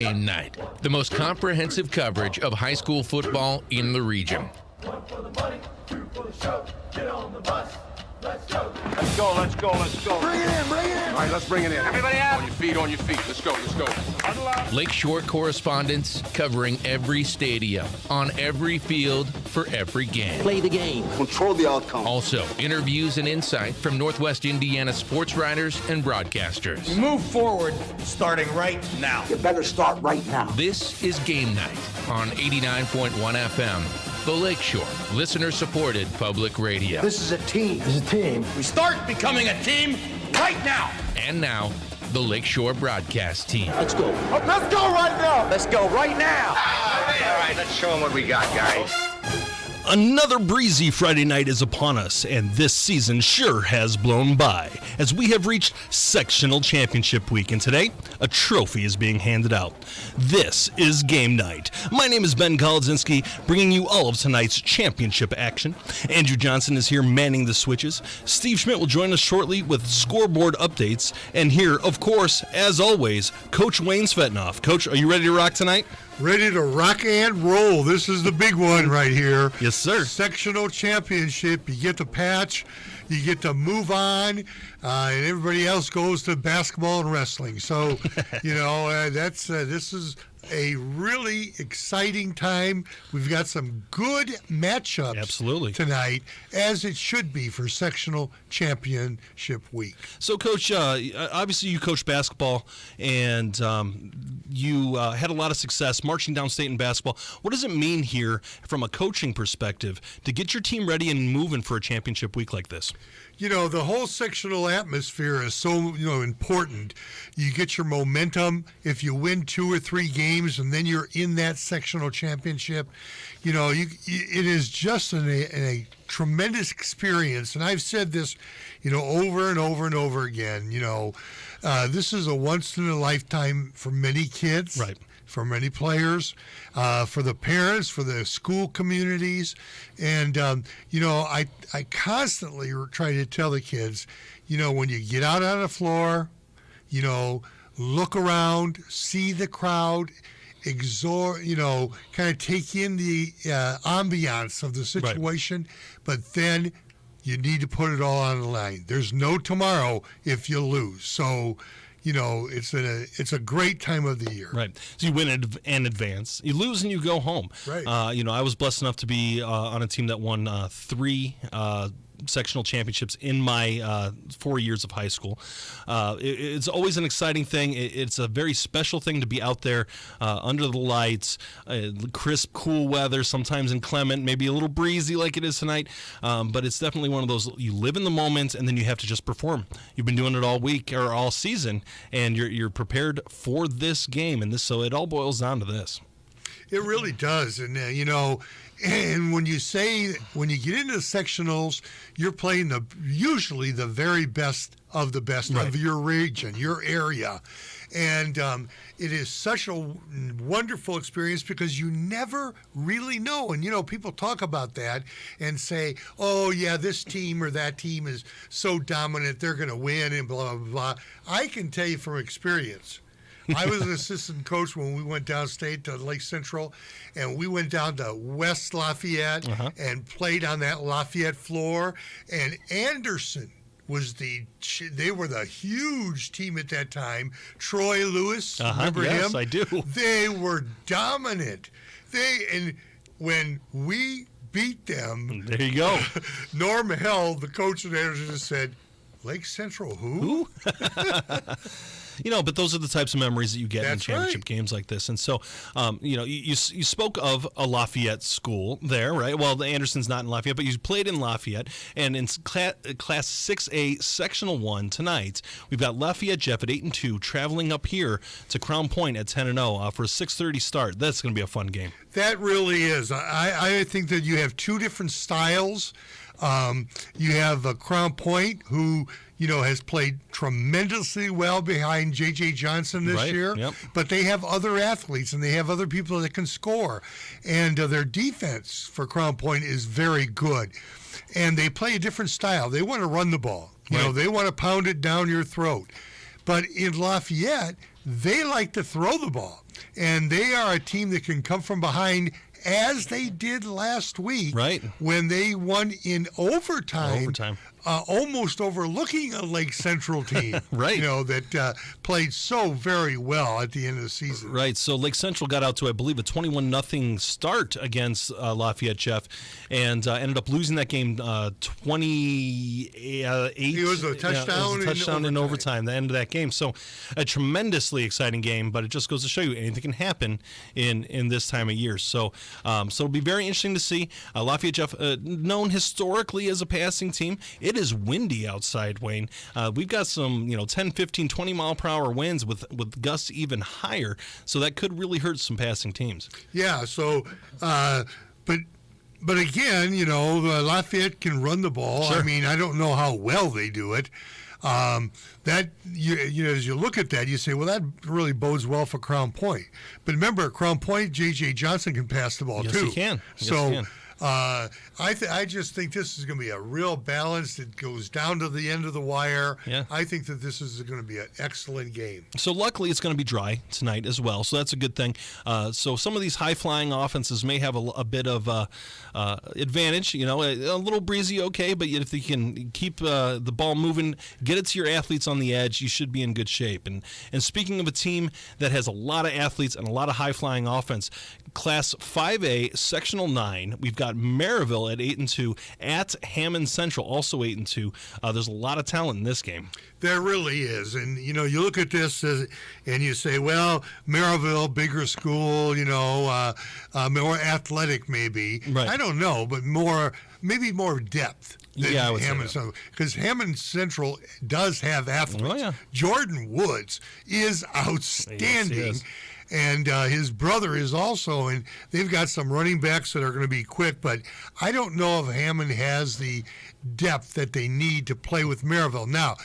Game Night, the most comprehensive coverage of high school football in the region. One for the money, two for the show. Get on the bus. Let's go. Let's go. Bring it in. All right, let's bring it in. Everybody out. On your feet. Let's go. Huddle up. Lakeshore correspondents covering every stadium, on every field, for every game. Play the game. Control the outcome. Also, interviews and insight from Northwest Indiana sports writers and broadcasters. Move forward, starting right now. You better start right now. This is Game Night on 89.1 FM, the Lakeshore, listener-supported public radio. This is a team. We start becoming a team right now. And now, the Lakeshore broadcast team. Let's go. Let's go right now. Let's go right now. All right, let's show them what we got, guys. Another breezy Friday night is upon us, and this season sure has blown by, as we have reached sectional championship week, and today, a trophy is being handed out. This is Game Night. My name is Ben Kolodzinski, bringing you all of tonight's championship action. Andrew Johnson is here manning the switches. Steve Schmidt will join us shortly with scoreboard updates, and here, of course, as always, Coach Wayne Svetnoff. Coach, are you ready to rock tonight? Ready to rock and roll. This is the big one right here. Yes, sir. Sectional championship. You get the patch. You get to move on, and everybody else goes to basketball and wrestling. So, this is a really exciting time. We've got some good matchups tonight, as it should be for sectional championship week. So, Coach, obviously you coach basketball, and you had a lot of success marching down state in basketball. What does it mean here from a coaching perspective to get your team ready and moving for a championship week like this? You know, the whole sectional atmosphere is so, important. You get your momentum. If you win 2 or 3 games and then you're in that sectional championship, it is just a tremendous experience. And I've said this, over and over and over again. This is a once-in-a-lifetime for many kids. Right. For many players, for the parents, for the school communities. And, I constantly try to tell the kids, when you get out on the floor, look around, see the crowd, kind of take in the ambiance of the situation, right. But then you need to put it all on the line. There's no tomorrow if you lose. So, it's a great time of the year. Right. So you win and advance. You lose and you go home. Right. I was blessed enough to be on a team that won 3 sectional championships in my 4 years of high school. It's always an exciting thing. It's a very special thing to be out there under the lights, crisp, cool weather, sometimes inclement, maybe a little breezy like it is tonight. But it's definitely one of those, you live in the moment and then you have to just perform. You've been doing it all week or all season, and you're prepared for this game. And so it all boils down to this. It really does. And, and when you get into the sectionals, you're playing usually the very best of the best right. of your region, your area. And it is such a wonderful experience because you never really know. And, people talk about that and say, oh, yeah, this team or that team is so dominant, they're going to win and blah, blah, blah. I can tell you from experience. I was an assistant coach when we went downstate to Lake Central, and we went down to West Lafayette and played on that Lafayette floor. And Anderson was they were the huge team at that time. Troy Lewis, remember him? Yes, I do. They were dominant. And when we beat them, there you go. Norm Hell, the coach at Anderson, just said, Lake Central, who? But those are the types of memories that you get in championship right. games like this. And so, you spoke of a Lafayette school there, right? Well, the Anderson's not in Lafayette, but you played in Lafayette. And in Class 6A, Sectional 1 tonight, we've got Lafayette Jeff at 8-2 traveling up here to Crown Point at 10-0 for a 6:30 start. That's going to be a fun game. That really is. I think that you have 2 different styles. You have Crown Point, who has played tremendously well behind J.J. Johnson this year. Yep. But they have other athletes and they have other people that can score. And their defense for Crown Point is very good. And they play a different style. They want to run the ball. They want to pound it down your throat. But in Lafayette, they like to throw the ball. And they are a team that can come from behind, as they did last week, right, when they won in overtime. Almost overlooking a Lake Central team, right? That played so very well at the end of the season. Right. So Lake Central got out to, I believe, a 21-0 start against Lafayette, Jeff, and ended up losing that game 28. It was a touchdown, in overtime. The end of that game. So a tremendously exciting game, but it just goes to show you anything can happen in this time of year. So it'll be very interesting to see. Lafayette, Jeff, known historically as a passing team. It is windy outside, Wayne. We've got some, 10, 15, 20 mile per hour winds with gusts even higher. So that could really hurt some passing teams. Yeah. So, but again, Lafayette can run the ball. Sure. I mean, I don't know how well they do it. As you look at that, you say, well, that really bodes well for Crown Point. But remember, at Crown Point, J.J. Johnson can pass the ball too. Yes, he can. I just think this is going to be a real balance that goes down to the end of the wire. Yeah. I think that this is going to be an excellent game. So luckily it's going to be dry tonight as well, so that's a good thing. So some of these high-flying offenses may have a bit of advantage. A little breezy, okay, but if they can keep the ball moving, get it to your athletes on the edge, you should be in good shape. And speaking of a team that has a lot of athletes and a lot of high-flying offense, Class 5A, Sectional 9, we've got Maryville at 8-2 at Hammond Central, also 8-2. There's a lot of talent in this game. There really is. And, you look at this and you say, well, Maryville, bigger school, more athletic maybe. Right. I don't know, but maybe more depth than Hammond Central. Because Hammond Central does have athletes. Oh, yeah. Jordan Woods is outstanding. Yes, he is. And his brother is also, and they've got some running backs that are going to be quick, but I don't know if Hammond has the depth that they need to play with Maryville. Now,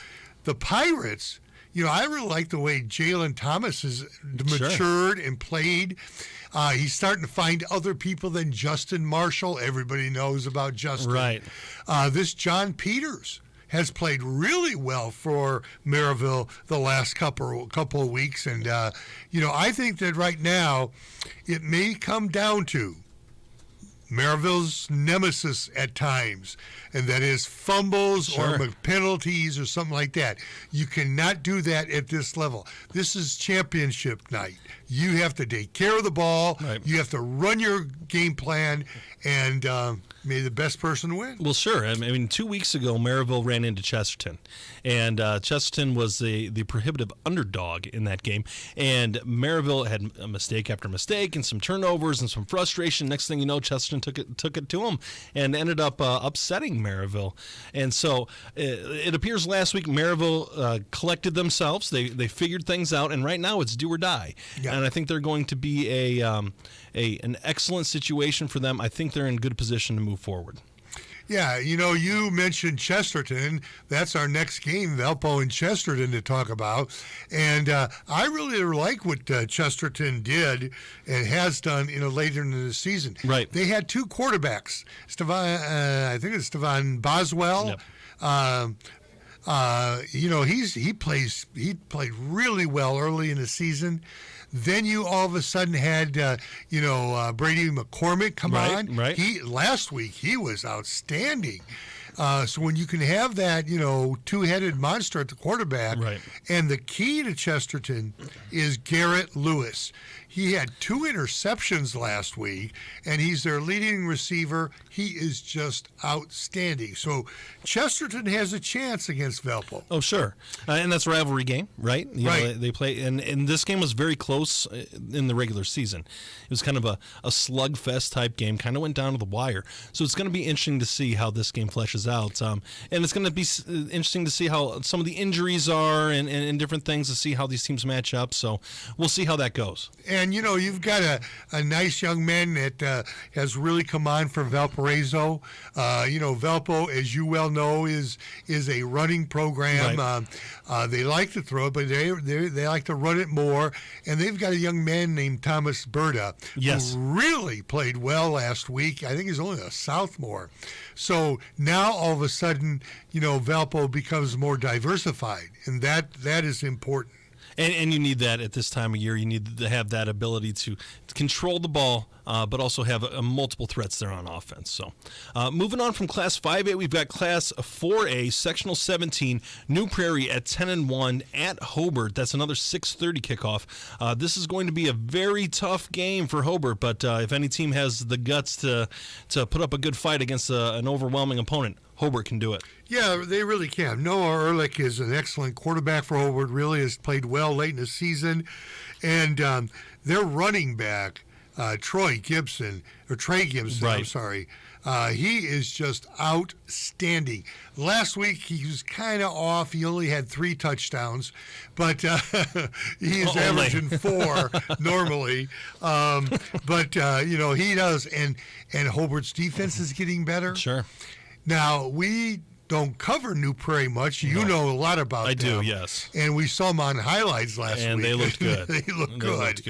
the Pirates, I really like the way Jalen Thomas has matured and played. He's starting to find other people than Justin Marshall. Everybody knows about Justin. Right. This John Peters has played really well for Maryville the last couple of weeks. And, I think that right now it may come down to Maryville's nemesis at times, and that is fumbles or penalties or something like that. You cannot do that at this level. This is championship night. You have to take care of the ball. Right. You have to run your game plan, and may the best person win. Well, sure. I mean, 2 weeks ago, Maryville ran into Chesterton, and Chesterton was the prohibitive underdog in that game, and Maryville had a mistake after mistake and some turnovers and some frustration. Next thing you know, Chesterton took it to them and ended up upsetting Maryville. And so it appears last week Maryville collected themselves. They figured things out, and right now it's do or die. Yeah. And I think they're going to be an excellent situation for them. I think they're in good position to move forward. Yeah, you mentioned Chesterton. That's our next game, Valpo and Chesterton, to talk about. And I really like what Chesterton did and has done later in the season. Right. They had two quarterbacks. I think it's Stevan Boswell. Yep. He played really well early in the season. Then you all of a sudden had, Brady McCormick come on. Right. Last week he was outstanding. So when you can have that, two-headed monster at the quarterback, right. And the key to Chesterton is Garrett Lewis. He had 2 interceptions last week, and he's their leading receiver. He is just outstanding. So Chesterton has a chance against Valpo. Oh, sure. And that's a rivalry game, right? Right. They play, and this game was very close in the regular season. It was kind of a slugfest type game, kind of went down to the wire. So it's going to be interesting to see how this game fleshes out. And it's going to be interesting to see how some of the injuries are and different things, to see how these teams match up. So we'll see how that goes. And, you've got a nice young man that has really come on for Valparaiso. Valpo, as you well know, is a running program. Right. They like to throw it, but they like to run it more. And they've got a young man named Thomas Berta Yes. who really played well last week. I think he's only a sophomore. So now all of a sudden, Valpo becomes more diversified, and that is important. And you need that at this time of year. You need to have that ability to control the ball, but also have multiple threats there on offense. So moving on from Class 5A, we've got Class 4A, Sectional 17, New Prairie at 10-1 at Hobart. That's another 6:30 kickoff. This is going to be a very tough game for Hobart, but if any team has the guts to put up a good fight against an overwhelming opponent, Hobart can do it. Yeah, they really can. Noah Ehrlich is an excellent quarterback for Hobart, really has played well late in the season. And their running back, Trey Gibson, Right. I'm sorry, he is just outstanding. Last week he was kind of off. He only had 3 touchdowns, but he is averaging 4 normally. But he does. And Hobart's defense is getting better. Sure. Now, we don't cover New Prairie much. You know a lot about them. I do, yes. And we saw them on highlights last week. And they looked good. They looked good.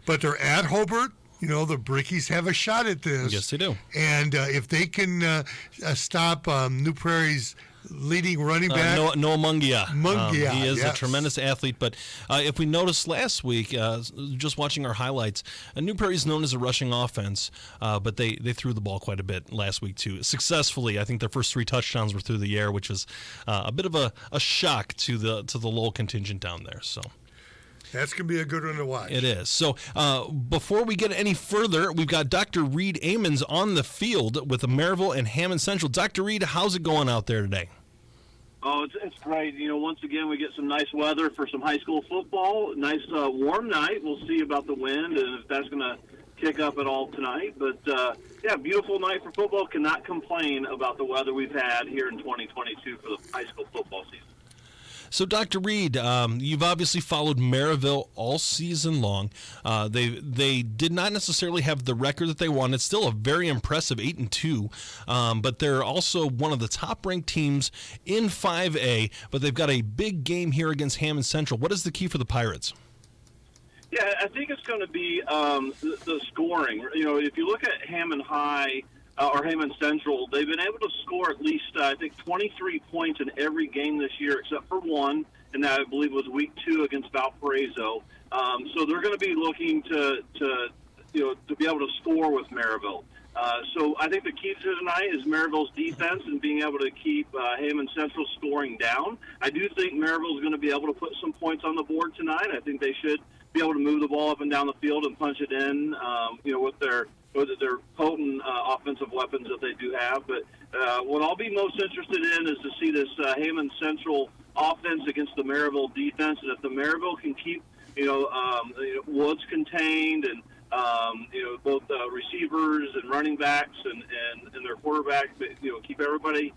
But they're at Hobart. The Brickies have a shot at this. Yes, they do. And if they can stop New Prairie's leading running back, Noah Mungia. He is yes. a tremendous athlete. But if we noticed last week, just watching our highlights, New Prairie is known as a rushing offense, but they threw the ball quite a bit last week too, successfully. I think their first 3 touchdowns were through the air, which was a bit of a shock to the Lowell contingent down there. So. That's going to be a good one to watch. It is. So before we get any further, we've got Dr. Reed Amons on the field with Maryville and Hammond Central. Dr. Reed, how's it going out there today? Oh, it's great. Once again, we get some nice weather for some high school football. Nice warm night. We'll see about the wind and if that's going to kick up at all tonight. But, beautiful night for football. Cannot complain about the weather we've had here in 2022 for the high school football season. So, Dr. Reed, you've obviously followed Maryville all season long. They did not necessarily have the record that they wanted. Still a very impressive 8-2, but they're also one of the top-ranked teams in 5A. But they've got a big game here against Hammond Central. What is the key for the Pirates? Yeah, I think it's going to be the scoring. If you look at Hammond High or Hammond Central, they've been able to score at least, 23 points in every game this year except for one, and that I believe was week 2 against Valparaiso. So they're going to be looking to be able to score with Maryville. So I think the key to tonight is Maryville's defense and being able to keep Hammond Central scoring down. I do think Maryville is going to be able to put some points on the board tonight. I think they should be able to move the ball up and down the field and punch it in, with their potent offensive weapons that they do have. But what I'll be most interested in is to see this Hammond Central offense against the Maryville defense, and if the Maryville can keep Woods contained and both receivers and running backs and their quarterback, keep everybody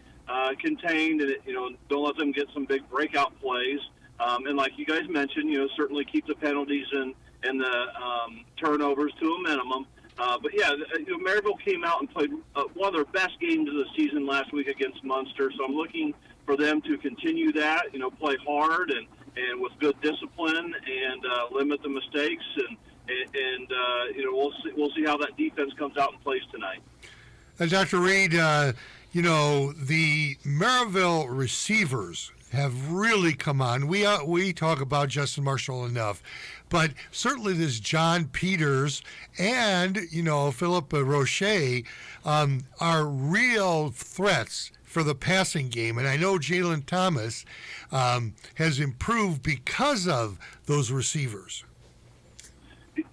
contained and don't let them get some big breakout plays. And like you guys mentioned, certainly keep the penalties and the turnovers to a minimum. Maryville came out and played one of their best games of the season last week against Munster. So I'm looking for them to continue that, play hard and with good discipline and limit the mistakes. And we'll see how that defense comes out and plays tonight. Dr. Reed, the Maryville receivers have really come on. We talk about Justin Marshall enough, but certainly this John Peters and Philip Roche are real threats for the passing game. And I know Jalen Thomas has improved because of those receivers.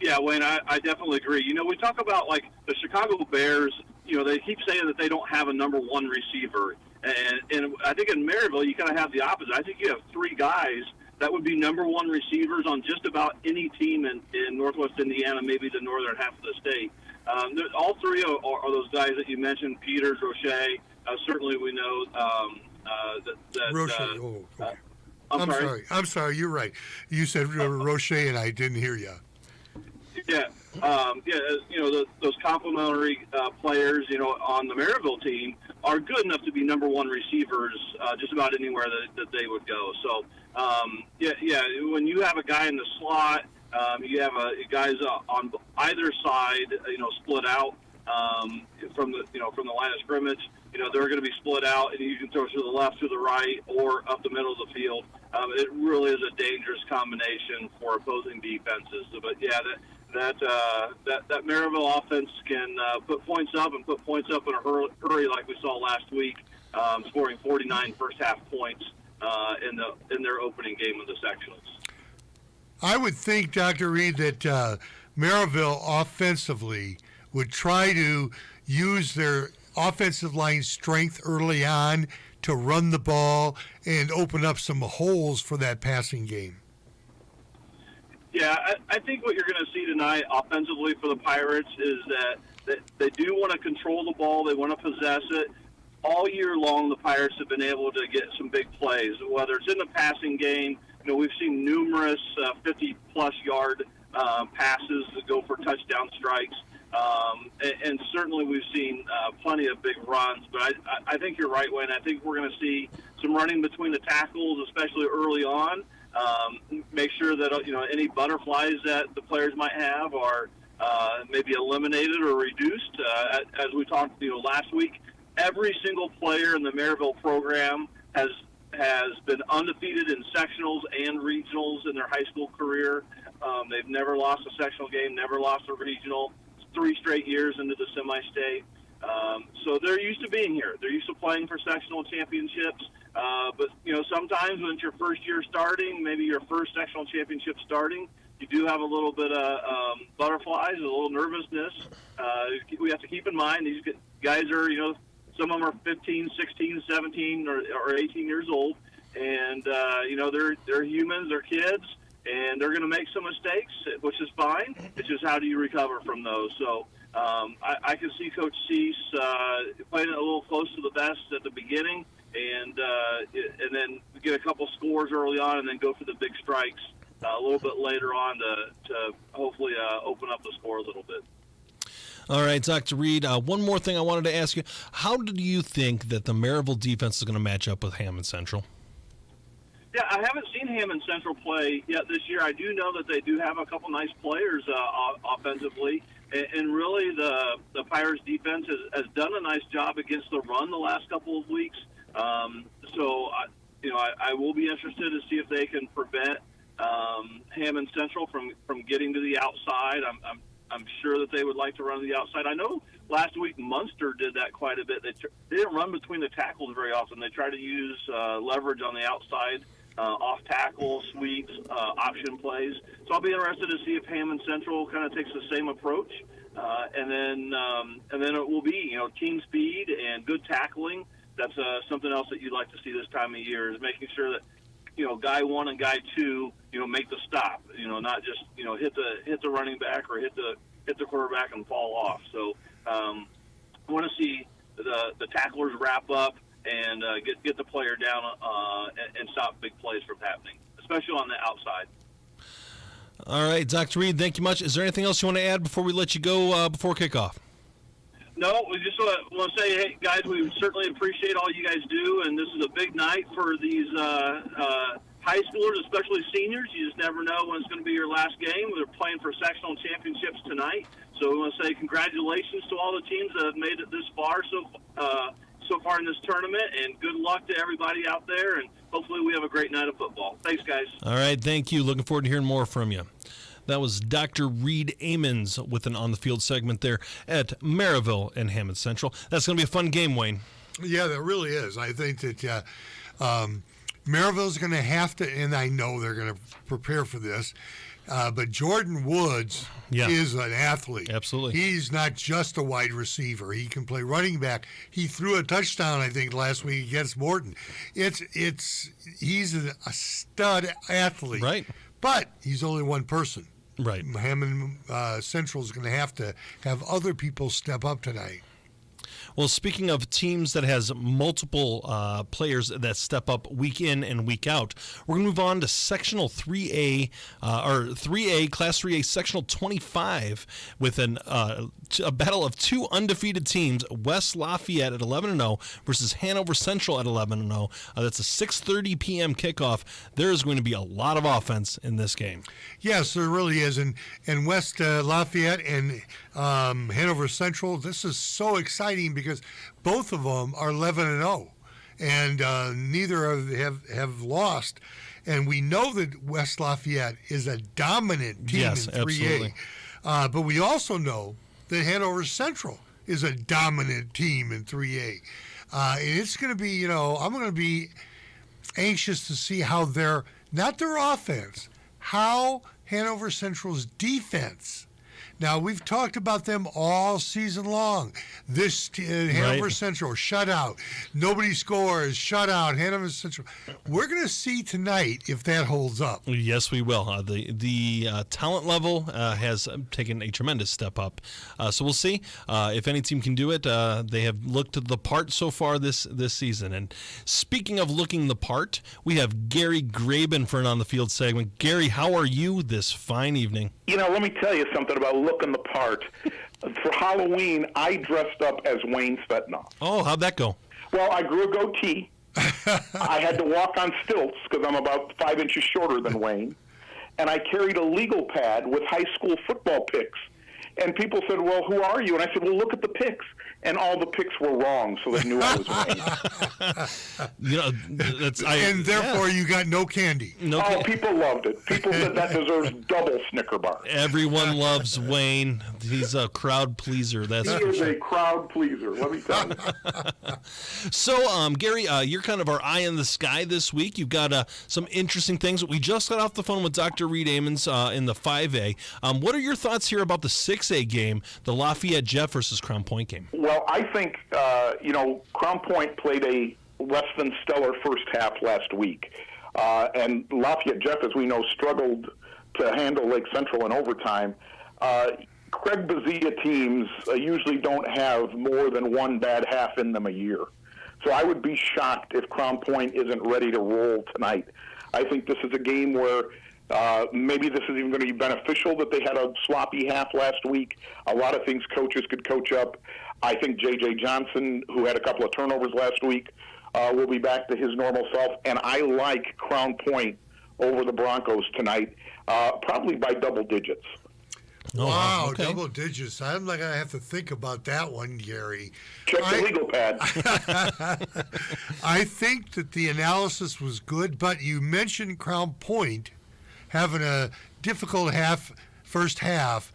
Yeah, Wayne, I definitely agree. We talk about like the Chicago Bears. They keep saying that they don't have a number 1 receiver. And I think in Maryville, you kind of have the opposite. I think you have 3 guys that would be number 1 receivers on just about any team in Northwest Indiana, maybe the northern half of the state. All 3 are those guys that you mentioned, Peters, Roche. Certainly we know that Roche. Okay. I'm sorry. You're right. You said Roche, and I didn't hear you. Yeah. Those complementary players, on the Maryville team are good enough to be number 1 receivers just about anywhere that they would go. So, when you have a guy in the slot, you have guys on either side, split out from the line of scrimmage. They're going to be split out, and you can throw to the left, to the right, or up the middle of the field. it really is a dangerous combination for opposing defenses. But yeah, that Maryville offense can put points up and put points up in a hurry, like we saw last week, scoring 49 first half points in their opening game of the sectionals. I would think, Dr. Reed, that Maryville offensively would try to use their offensive line strength early on to run the ball and open up some holes for that passing game. Yeah, I think what you're going to see tonight offensively for the Pirates is that they do want to control the ball. They want to possess it. All year long, the Pirates have been able to get some big plays, whether it's in the passing game. You know, we've seen numerous 50-plus yard passes that go for touchdown strikes. And certainly we've seen plenty of big runs. But I think you're right, Wayne. I think we're going to see some running between the tackles, especially early on. Make sure that any butterflies that the players might have are maybe eliminated or reduced. As we talked last week, every single player in the Maryville program has been undefeated in sectionals and regionals in their high school career. They've never lost a sectional game, never lost a regional. 3 straight years into the semi-state. So they're used to being here. They're used to playing for sectional championships. But, sometimes when it's your first year starting, maybe your first sectional championship starting, you do have a little bit of butterflies, a little nervousness. We have to keep in mind these guys are, some of them are 15, 16, 17, or 18 years old. And, they're humans, they're kids. And they're going to make some mistakes, which is fine. It's just how do you recover from those? So I can see Coach Cease playing it a little close to the vest at the beginning, and then get a couple scores early on, and then go for the big strikes a little bit later on to hopefully open up the score a little bit. All right, Dr. Reed, one more thing I wanted to ask you. How do you think that the Maryville defense is going to match up with Hammond Central? Yeah, I haven't seen Hammond Central play yet this year. I do know that they do have a couple nice players offensively, and really the Pirates defense has done a nice job against the run the last couple of weeks. So I will be interested to see if they can prevent Hammond Central from getting to the outside. I'm sure that they would like to run to the outside. I know last week Munster did that quite a bit. They didn't run between the tackles very often. They try to use leverage on the outside. Off tackle, sweeps, option plays. So I'll be interested to see if Hammond Central kind of takes the same approach, and then it will be team speed and good tackling. That's something else that you'd like to see this time of year, is making sure that guy one and guy two make the stop. Not just hit the running back or hit the quarterback and fall off. So I want to see the tacklers wrap up and get the player down and stop big plays from happening, especially on the outside. All right, Dr. Reed, thank you much. Is there anything else you want to add before we let you go before kickoff? No, we just want to say, hey, guys, we certainly appreciate all you guys do, and this is a big night for these high schoolers, especially seniors. You just never know when it's going to be your last game. They're playing for sectional championships tonight. So we want to say congratulations to all the teams that have made it this far so far in this tournament, and good luck to everybody out there, and hopefully we have a great night of football. Thanks, guys. All right, thank you. Looking forward to hearing more from you. That was Dr. Reed Amons with an on-the-field segment there at Maryville and Hammond Central. That's going to be a fun game, Wayne. Yeah, that really is. I think that Maryville's going to have to, and I know they're going to prepare for this, but Jordan Woods is an athlete. Absolutely. He's not just a wide receiver. He can play running back. He threw a touchdown, I think, last week against Morton. He's a stud athlete. Right. But he's only one person. Right. Hammond Central is going to have other people step up tonight. Well, speaking of teams that has multiple players that step up week in and week out, we're going to move on to Sectional 3A, or 3A, Class 3A, Sectional 25, with a battle of two undefeated teams, West Lafayette at 11-0 versus Hanover Central at 11-0. That's a 6:30 p.m. kickoff. There is going to be a lot of offense in this game. Yes, there really is. And West Lafayette and Hanover Central, this is so exciting because both of them are 11-0. and neither have lost. And we know that West Lafayette is a dominant team in 3A. Absolutely. But we also know that Hanover Central is a dominant team in 3A. And it's going to be, I'm going to be anxious to see how not their offense, how Hanover Central's defense. Now, we've talked about them all season long. This Hanover Central, shutout. Nobody scores, shutout, Hanover Central. We're going to see tonight if that holds up. Yes, we will. The talent level has taken a tremendous step up. So we'll see if any team can do it. They have looked the part so far this season. And speaking of looking the part, we have Gary Graben for an On the Field segment. Gary, how are you this fine evening? Let me tell you something about looking the part. For Halloween, I dressed up as Wayne Svetnoff. Oh, how'd that go? Well, I grew a goatee. I had to walk on stilts because I'm about 5 inches shorter than Wayne. And I carried a legal pad with high school football picks. And people said, well, who are you? And I said, well, look at the picks. And all the picks were wrong, so they knew I was Wayne. And therefore, you got no candy. People loved it. People said that deserves double Snicker bar. Everyone loves Wayne. He's a crowd pleaser. He is a crowd pleaser, let me tell you. So, Gary, you're kind of our eye in the sky this week. You've got some interesting things. We just got off the phone with Dr. Reed Amons in the 5A. What are your thoughts here about the 6A game, the Lafayette Jeff versus Crown Point game? Well, I think, Crown Point played a less than stellar first half last week. And Lafayette Jeff, as we know, struggled to handle Lake Central in overtime. Craig Bazia teams usually don't have more than one bad half in them a year. So I would be shocked if Crown Point isn't ready to roll tonight. I think this is a game where maybe this is even going to be beneficial that they had a sloppy half last week. A lot of things coaches could coach up. I think J.J. Johnson, who had a couple of turnovers last week, will be back to his normal self. And I like Crown Point over the Broncos tonight, probably by double digits. Oh, wow, okay. Double digits. I'm not going to have to think about that one, Gary. Check the legal pad. I think that the analysis was good, but you mentioned Crown Point having a difficult first half.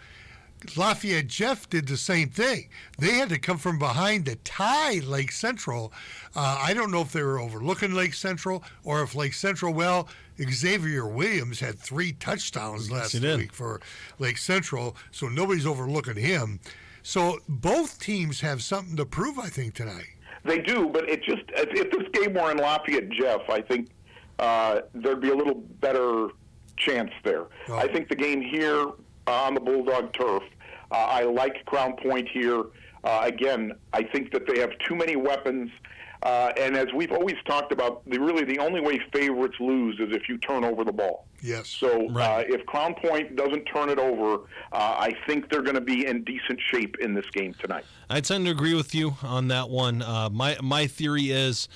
Lafayette Jeff did the same thing. They had to come from behind to tie Lake Central. I don't know if they were overlooking Lake Central or if Lake Central, Xavier Williams had 3 touchdowns last week for Lake Central, so nobody's overlooking him. So both teams have something to prove, I think, tonight. They do, but if this game were in Lafayette Jeff, I think there'd be a little better chance there. Oh. I think the game here on the Bulldog turf, I like Crown Point here. Again, I think that they have too many weapons. And as we've always talked about, the only way favorites lose is if you turn over the ball. Yes. So if Crown Point doesn't turn it over, I think they're going to be in decent shape in this game tonight. I tend to agree with you on that one. My theory is,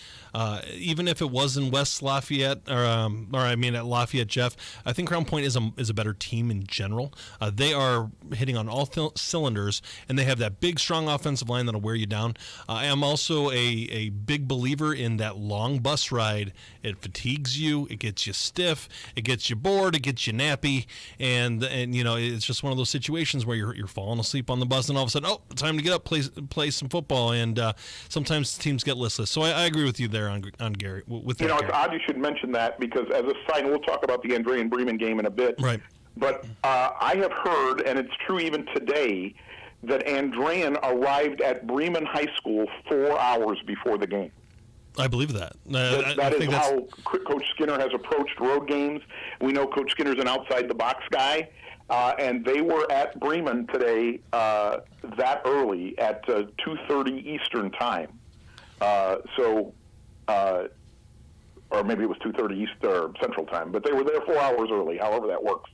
even if it was in West Lafayette, at Lafayette Jeff, I think Crown Point is a better team in general. They are hitting on all cylinders, and they have that big, strong offensive line that'll wear you down. I am also a big believer in that long bus ride. It fatigues you, it gets you stiff, it gets you bored, it gets you nappy, and it's just one of those situations where you're falling asleep on the bus, and all of a sudden, time to get up, play some football, and sometimes teams get listless. So I agree with you there on Gary. With that, it's odd you should mention that because as a side, we'll talk about the Andre and Bremen game in a bit. Right. But I have heard, and it's true even today, that Andrean arrived at Bremen High School 4 hours before the game. I believe that. That is how Coach Skinner has approached road games. We know Coach Skinner's an outside-the-box guy, and they were at Bremen today that early at 2:30 Eastern time. Or maybe it was 2:30 Eastern Central time, but they were there 4 hours early, however that works.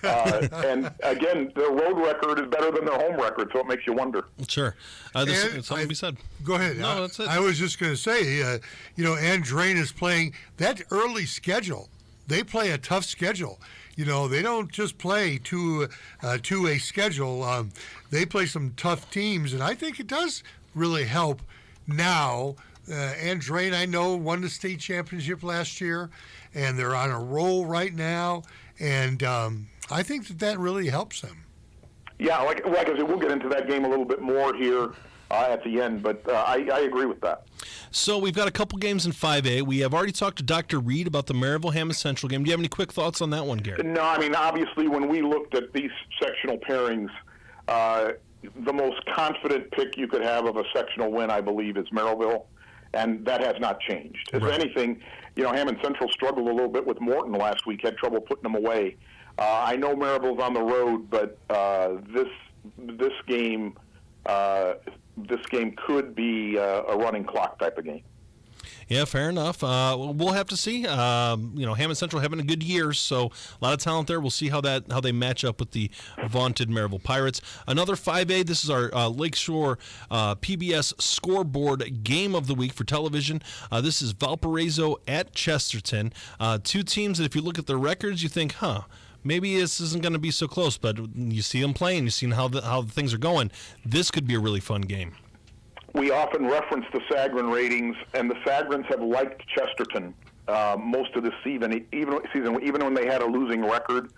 And again, their road record is better than their home record, so it makes you wonder. Sure. There's something to be said. Go ahead. No, that's it. I was just going to say, Andrean is playing that early schedule. They play a tough schedule. They don't just play to a schedule. They play some tough teams, and I think it does really help now Andrain, I know, won the state championship last year, and they're on a roll right now. And I think that really helps them. Yeah, like I said, we'll get into that game a little bit more here at the end, but I agree with that. So we've got a couple games in 5A. We have already talked to Dr. Reed about the Maryville-Hammond Central game. Do you have any quick thoughts on that one, Gary? No, I mean, obviously, when we looked at these sectional pairings, the most confident pick you could have of a sectional win, I believe, is Maryville, and that has not changed. If anything, Hammond Central struggled a little bit with Morton last week, had trouble putting them away. I know Maryville's on the road, but this game could be a running clock type of game. Yeah, fair enough. We'll have to see. Hammond Central having a good year, so a lot of talent there. We'll see how they match up with the vaunted Maryville Pirates. Another 5A. This is our Lakeshore PBS scoreboard game of the week for television. This is Valparaiso at Chesterton. Two teams that, if you look at their records, you think, maybe this isn't going to be so close. But you see them playing, you see how the things are going. This could be a really fun game. We often reference the Sagarin ratings, and the Sagarins have liked Chesterton most of the season, even when they had a losing record.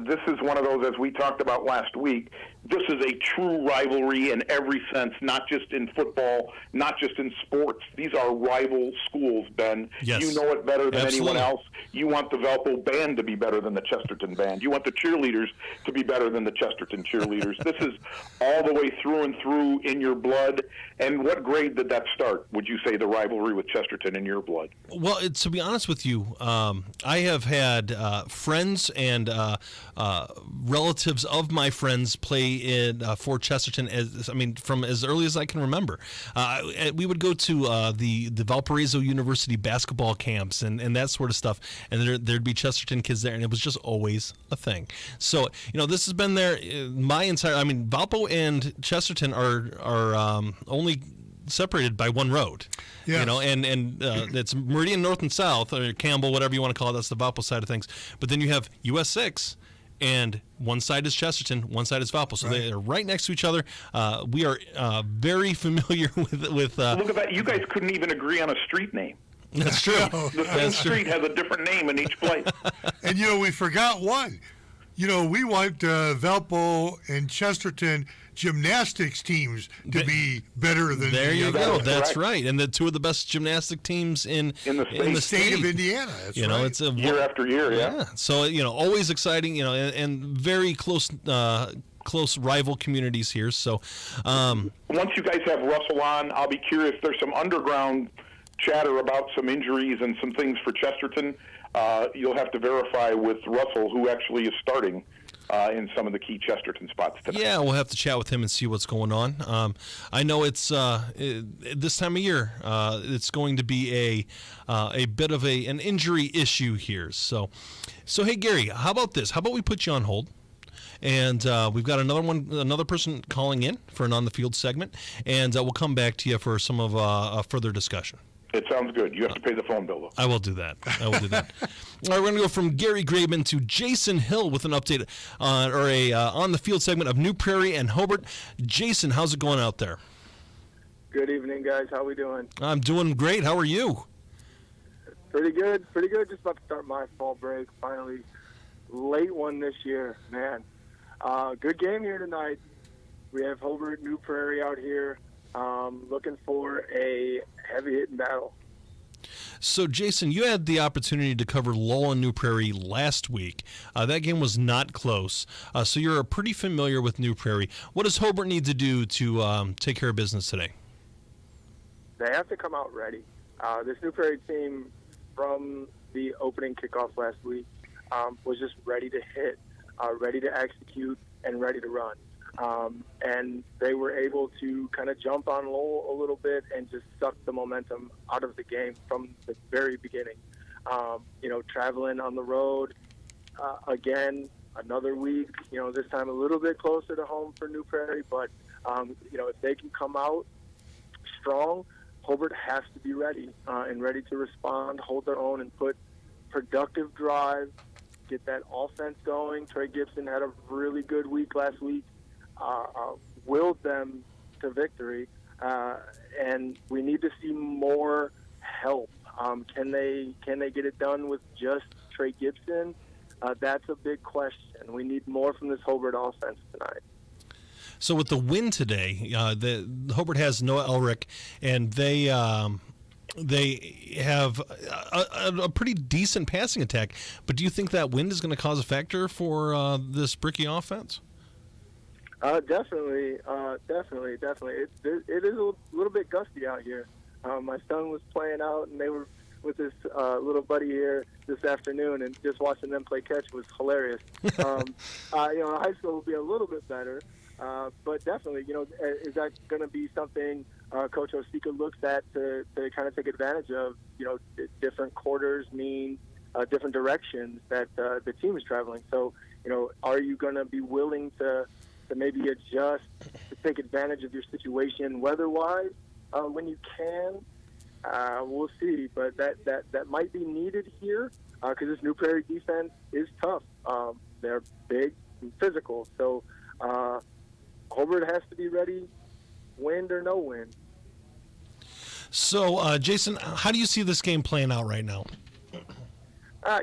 This is one of those, as we talked about last week, this is a true rivalry in every sense, not just in football, not just in sports. These are rival schools, Ben. Yes. You know it better than Absolutely. anyone else. You want the Valpo band to be better than the Chesterton band. You want the cheerleaders to be better than the Chesterton cheerleaders. This is all the way through and through in your blood. And what grade did that start, would you say, the rivalry with Chesterton in your blood? Well, to be honest with you, I have had friends and relatives of my friends play in for Chesterton from as early as I can remember. We would go to the Valparaiso University basketball camps and that sort of stuff, and there'd be Chesterton kids there, and it was just always a thing. So this has been there my entire. Valpo and Chesterton are only separated by one road. Yes. And it's Meridian North and South, or Campbell, whatever you want to call it. That's the Valpo side of things. But then you have US 6, and one side is Chesterton, one side is Valpo. So They are right next to each other. We are very familiar with Look at that. You guys couldn't even agree on a street name. That's true. The same street has a different name in each place. And, we forgot one. We want Valpo and Chesterton gymnastics teams to be better than there you go. That's correct. Right. And the two of the best gymnastic teams in the state of Indiana. That's right. It's year after year. Yeah. So always exciting. And very close rival communities here. So once you guys have Russell on, I'll be curious. There's some underground chatter about some injuries and some things for Chesterton. You'll have to verify with Russell, who actually is starting in some of the key Chesterton spots today. Yeah, we'll have to chat with him and see what's going on. I know it's this time of year. It's going to be a bit of an injury issue here. So hey, Gary, how about this? How about we put you on hold? And we've got another person calling in for an on the field segment, and we'll come back to you for some of a further discussion. It sounds good. You have to pay the phone bill, though. I will do that. All right, we're going to go from Gary Graben to Jason Hill with an update on the field segment of New Prairie and Hobart. Jason, how's it going out there? Good evening, guys. How we doing? I'm doing great. How are you? Pretty good. Just about to start my fall break. Finally, late one this year, man. Good game here tonight. We have Hobart, New Prairie out here. Looking for a heavy-hitting battle. So, Jason, you had the opportunity to cover Lowell and New Prairie last week. That game was not close. So you're pretty familiar with New Prairie. What does Hobart need to do to take care of business today? They have to come out ready. This New Prairie team, from the opening kickoff last week, was just ready to hit, ready to execute, and ready to run. And they were able to kind of jump on Lowell a little bit and just suck the momentum out of the game from the very beginning. Traveling on the road again, another week, this time a little bit closer to home for New Prairie. But, if they can come out strong, Hobart has to be ready and ready to respond, hold their own, and put productive drives, get that offense going. Trey Gibson had a really good week last week. Willed them to victory. and we need to see more help. Can they get it done with just Trey Gibson? That's a big question. We need more from this Hobart offense tonight. So with the win today, the Hobart has Noah Elric, and they have a pretty decent passing attack. But do you think that wind is going to cause a factor for this Bricky offense? Definitely. It is a little bit gusty out here. My son was playing out, and they were with his little buddy here this afternoon, and just watching them play catch was hilarious. High school will be a little bit better, but definitely, is that going to be something Coach Osika looks at to kind of take advantage of? Different quarters mean different directions that the team is traveling. So, are you going to be willing to maybe adjust to take advantage of your situation weather-wise when you can? We'll see, but that might be needed here because this New Prairie defense is tough. They're big and physical, so Hobart has to be ready, wind or no wind. So, Jason, how do you see this game playing out right now? I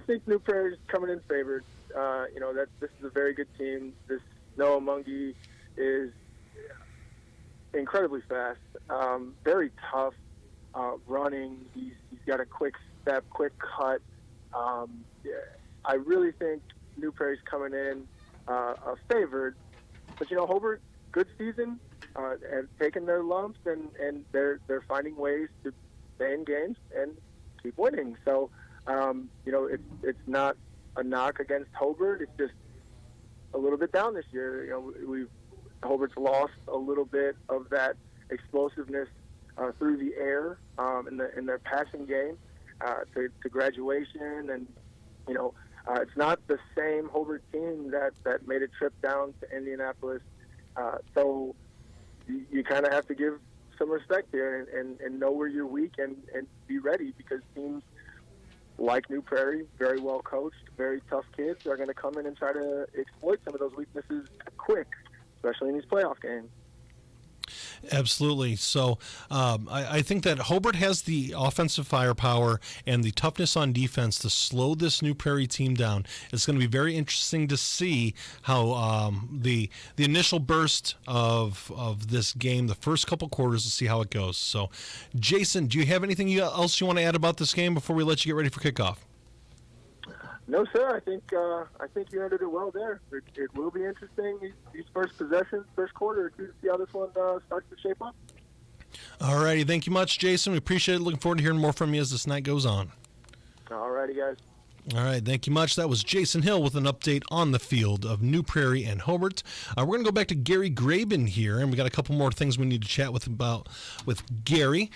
think New Prairie's coming in favored. That this is a very good team. This Noah Mungie is incredibly fast, very tough running. He's got a quick step, quick cut. I really think New Prairie's coming in favored. But Hobart, good season, and taking their lumps, and they're finding ways to stay in games and keep winning. So it's not a knock against Hobart. It's just a little bit down this year. Hobart's lost a little bit of that explosiveness through the air in their passing game to graduation, and it's not the same Hobart team that made a trip down to Indianapolis. So you kind of have to give some respect here and know where you're weak and be ready, because teams like New Prairie, very well coached, very tough kids, are going to come in and try to exploit some of those weaknesses quick, especially in these playoff games. Absolutely. So I think that Hobart has the offensive firepower and the toughness on defense to slow this New Prairie team down. It's going to be very interesting to see how the initial burst of this game, the first couple quarters, to see how it goes. So, Jason, do you have anything else you want to add about this game before we let you get ready for kickoff? No, sir. I think you ended it well there. It will be interesting, these first possessions, first quarter, to see how this one starts to shape up. All righty. Thank you much, Jason. We appreciate it. Looking forward to hearing more from you as this night goes on. All righty, guys. All right, thank you much. That was Jason Hill with an update on the field of New Prairie and Hobart. We're going to go back to Gary Graben here, and we got a couple more things we need to chat with Gary.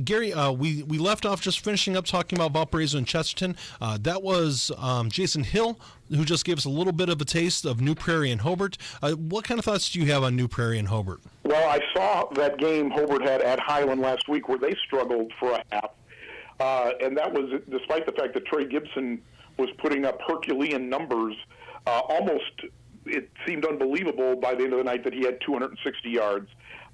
Gary, we left off just finishing up talking about Valparaiso and Chesterton. That was Jason Hill, who just gave us a little bit of a taste of New Prairie and Hobart. What kind of thoughts do you have on New Prairie and Hobart? Well, I saw that game Hobart had at Highland last week where they struggled for a half. And that was despite the fact that Trey Gibson was putting up Herculean numbers. Almost, it seemed unbelievable by the end of the night that he had 260 yards.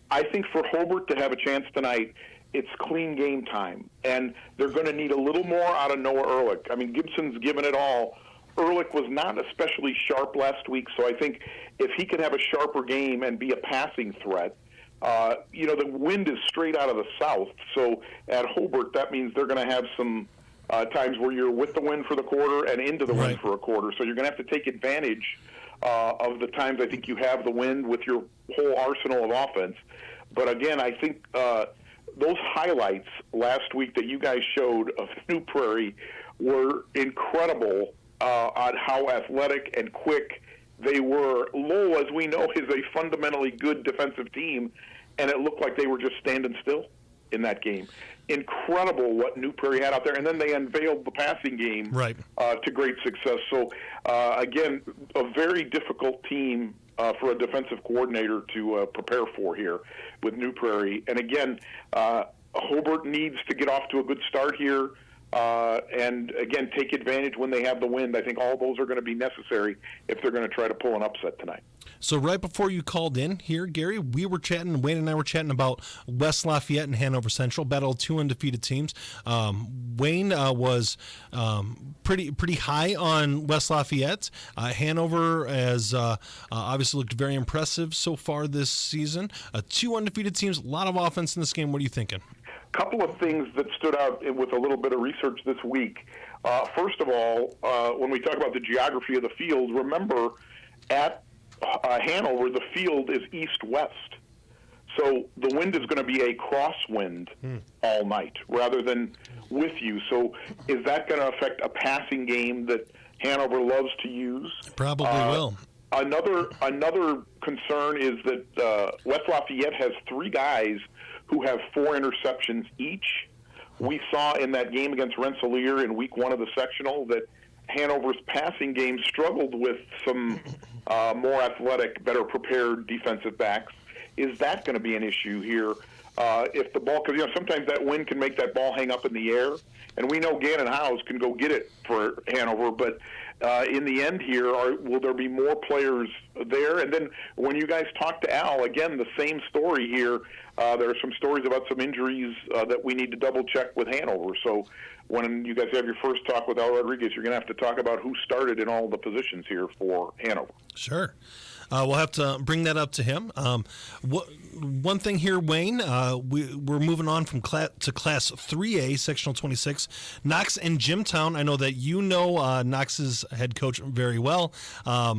I think for Hobart to have a chance tonight, it's clean game time. And they're going to need a little more out of Noah Ehrlich. I mean, Gibson's given it all. Ehrlich was not especially sharp last week, so I think if he could have a sharper game and be a passing threat, the wind is straight out of the south, so at Hobart, that means they're going to have some times where you're with the wind for the quarter and into the wind for a quarter. So you're going to have to take advantage of the times I think you have the wind with your whole arsenal of offense. But again, I think those highlights last week that you guys showed of New Prairie were incredible on how athletic and quick they were. Lowell, as we know, is a fundamentally good defensive team, and it looked like they were just standing still in that game. Incredible what New Prairie had out there, and then they unveiled the passing game to great success. So, again, a very difficult team for a defensive coordinator to prepare for here with New Prairie. And again, Hobart needs to get off to a good start here. And, again, take advantage when they have the wind. I think all those are going to be necessary if they're going to try to pull an upset tonight. So right before you called in here, Gary, Wayne and I were chatting about West Lafayette and Hanover Central, battle two undefeated teams. Wayne was pretty high on West Lafayette. Hanover has obviously looked very impressive so far this season. Two undefeated teams, a lot of offense in this game. What are you thinking? Couple of things that stood out with a little bit of research this week. First of all, when we talk about the geography of the field, remember at Hanover, the field is east-west. So the wind is going to be a crosswind all night rather than with you. So is that going to affect a passing game that Hanover loves to use? Probably will. Another concern is that West Lafayette has three guys who have 4 interceptions each. We saw in that game against Rensselaer in week 1 of the sectional that Hanover's passing game struggled with some more athletic, better prepared defensive backs. Is that going to be an issue here? If the ball, because sometimes that wind can make that ball hang up in the air, and we know Gannon Howes can go get it for Hanover, but in the end here, will there be more players there? And then when you guys talk to Al, again, the same story here. There are some stories about some injuries that we need to double-check with Hanover. So when you guys have your first talk with Al Rodriguez, you're going to have to talk about who started in all the positions here for Hanover. Sure. We'll have to bring that up to him. One thing here, Wayne, we're moving on from Class 3A, Sectional 26. Knox and Jimtown. I know that you know Knox's head coach very well.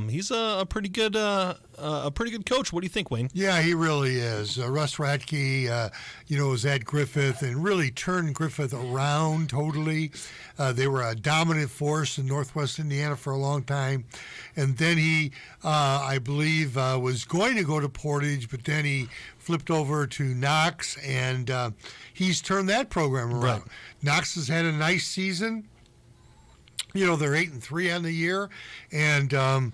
He's a pretty good coach. What do you think, Wayne? Yeah, he really is. Russ Radke, was at Griffith and really turned Griffith around totally. They were a dominant force in Northwest Indiana for a long time. And then he, I believe, was going to go to Portage, but then he flipped over to Knox, and he's turned that program around. Right. Knox has had a nice season. They're 8-3 on the year, and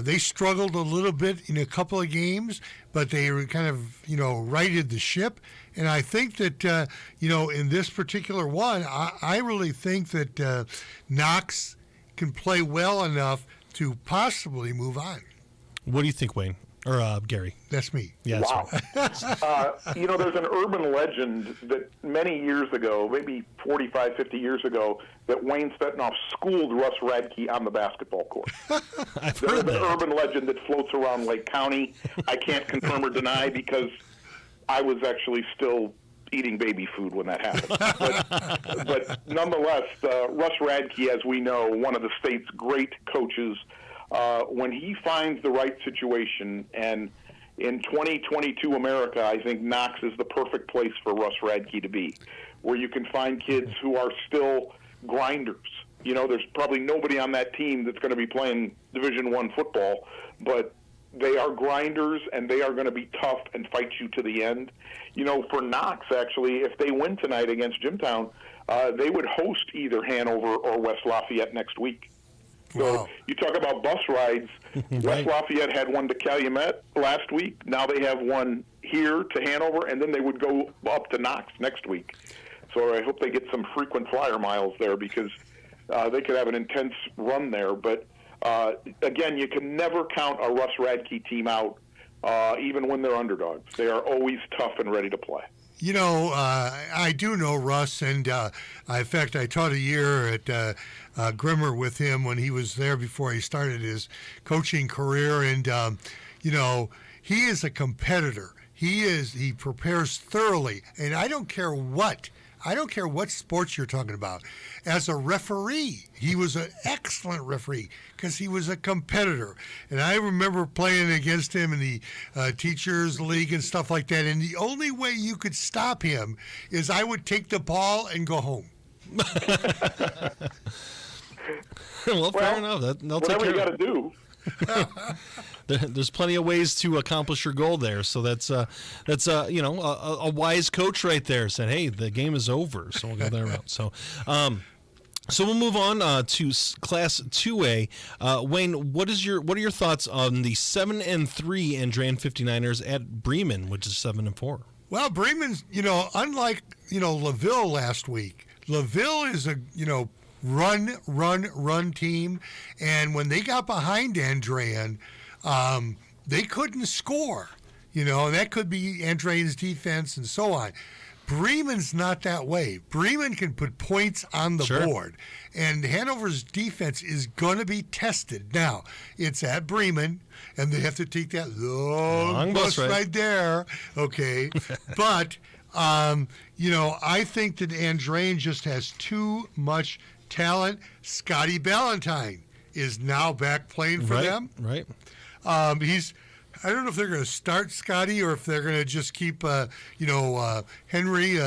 they struggled a little bit in a couple of games, but they were kind of, righted the ship. And I think that, in this particular one, I really think that Knox can play well enough to possibly move on. What do you think, Wayne? Or Gary? That's me. Yeah, wow. That's right. There's an urban legend that many years ago, maybe 45, 50 years ago, that Wayne Stetnoff schooled Russ Radke on the basketball court. I've There's heard an that. urban legend that floats around Lake County. I can't confirm or deny because I was actually still eating baby food when that happened. But nonetheless, Russ Radke, as we know, one of the state's great coaches, when he finds the right situation, and in 2022 America, I think Knox is the perfect place for Russ Radke to be, where you can find kids who are still grinders. There's probably nobody on that team that's going to be playing Division I football, but they are grinders, and they are going to be tough and fight you to the end. For Knox, actually, if they win tonight against Jimtown, they would host either Hanover or West Lafayette next week. So Wow. You talk about bus rides. Right. West Lafayette had one to Calumet last week. Now they have one here to Hanover, and then they would go up to Knox next week. So I hope they get some frequent flyer miles there because they could have an intense run there. But again, you can never count a Russ Radke team out, even when they're underdogs. They are always tough and ready to play. I do know Russ, and in fact, I taught a year at Grimmer with him when he was there before he started his coaching career, and he is a competitor. He prepares thoroughly, and I don't care what sports you're talking about. As a referee, he was an excellent referee because he was a competitor. And I remember playing against him in the Teachers League and stuff like that. And the only way you could stop him is I would take the ball and go home. Well, fair enough. They'll take Whatever you care got to do. There's plenty of ways to accomplish your goal there. So that's a wise coach right there saying, hey, the game is over. So we'll go that route. So we'll move on to Class 2A. Wayne, what are your thoughts on the 7-3 Andrean 59ers at Bremen, which is 7-4? Well, Bremen's, unlike, LaVille last week, LaVille is a, run team. And when they got behind Andrean, they couldn't score, and that could be Andrean's defense and so on. Bremen's not that way. Bremen can put points on the board, and Hanover's defense is going to be tested. Now, it's at Bremen, and they have to take that long bus right there, okay? But, I think that Andrean just has too much talent. Scotty Ballantyne is now back playing for them. Right. I don't know if they're going to start Scotty or if they're going to just keep, Bill Henry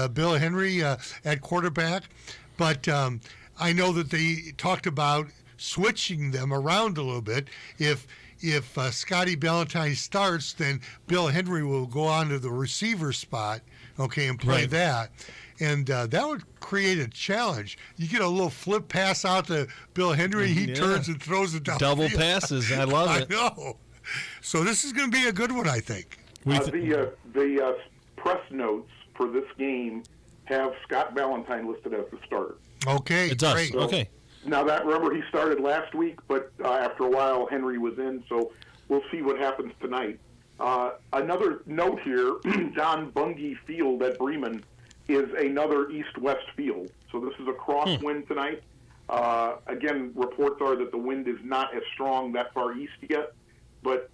at quarterback. But I know that they talked about switching them around a little bit. If Scotty Ballantyne starts, then Bill Henry will go on to the receiver spot, and play that. And that would create a challenge. You get a little flip pass out to Bill Henry, he turns and throws it down. Double passes. I love it. I know. So this is going to be a good one, I think. The press notes for this game have Scott Ballantyne listed as the starter. Okay, it does. Great. So, okay. Now remember he started last week, but after a while Henry was in, so we'll see what happens tonight. Another note here: Don Bungie Field at Bremen is another east-west field, so this is a crosswind tonight. Again, reports are that the wind is not as strong that far east yet. But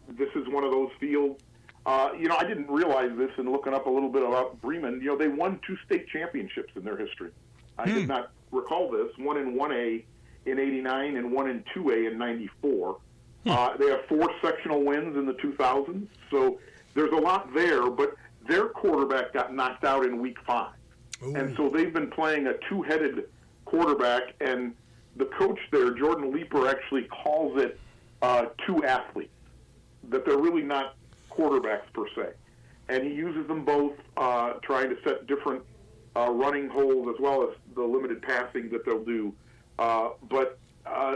this is one of those fields. I didn't realize this in looking up a little bit about Bremen. They won 2 state championships in their history. I did not recall this. One in 1A in '89 and one in 2A in '94. They have 4 sectional wins in the 2000s. So there's a lot there. But their quarterback got knocked out in week 5. Ooh. And so they've been playing a 2-headed quarterback. And the coach there, Jordan Leeper, actually calls it 2 athletes, that they're really not quarterbacks per se. And he uses them both trying to set different running holes as well as the limited passing that they'll do. But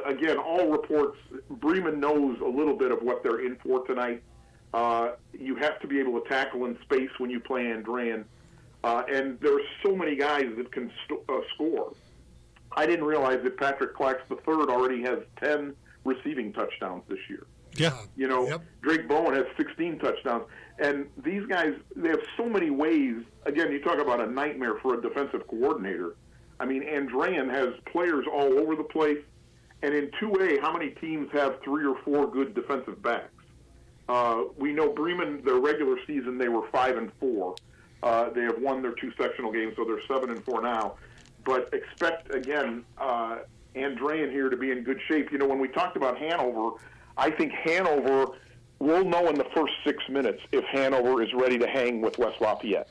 again, all reports, Bremen knows a little bit of what they're in for tonight. You have to be able to tackle in space when you play Andrean. And there are so many guys that can score. I didn't realize that Patrick Clax III already has 10 receiving touchdowns this year. Yeah. Drake Bowen has 16 touchdowns. And these guys, they have so many ways. Again, you talk about a nightmare for a defensive coordinator. I mean, Andrean has players all over the place. And in 2A, how many teams have 3 or 4 good defensive backs? We know Bremen, their regular season, they were 5-4. They have won their 2 sectional games, so they're 7-4 now. But expect, again, Andrean here to be in good shape. When we talked about Hanover, I think Hanover will know in the first 6 minutes if Hanover is ready to hang with West Lafayette.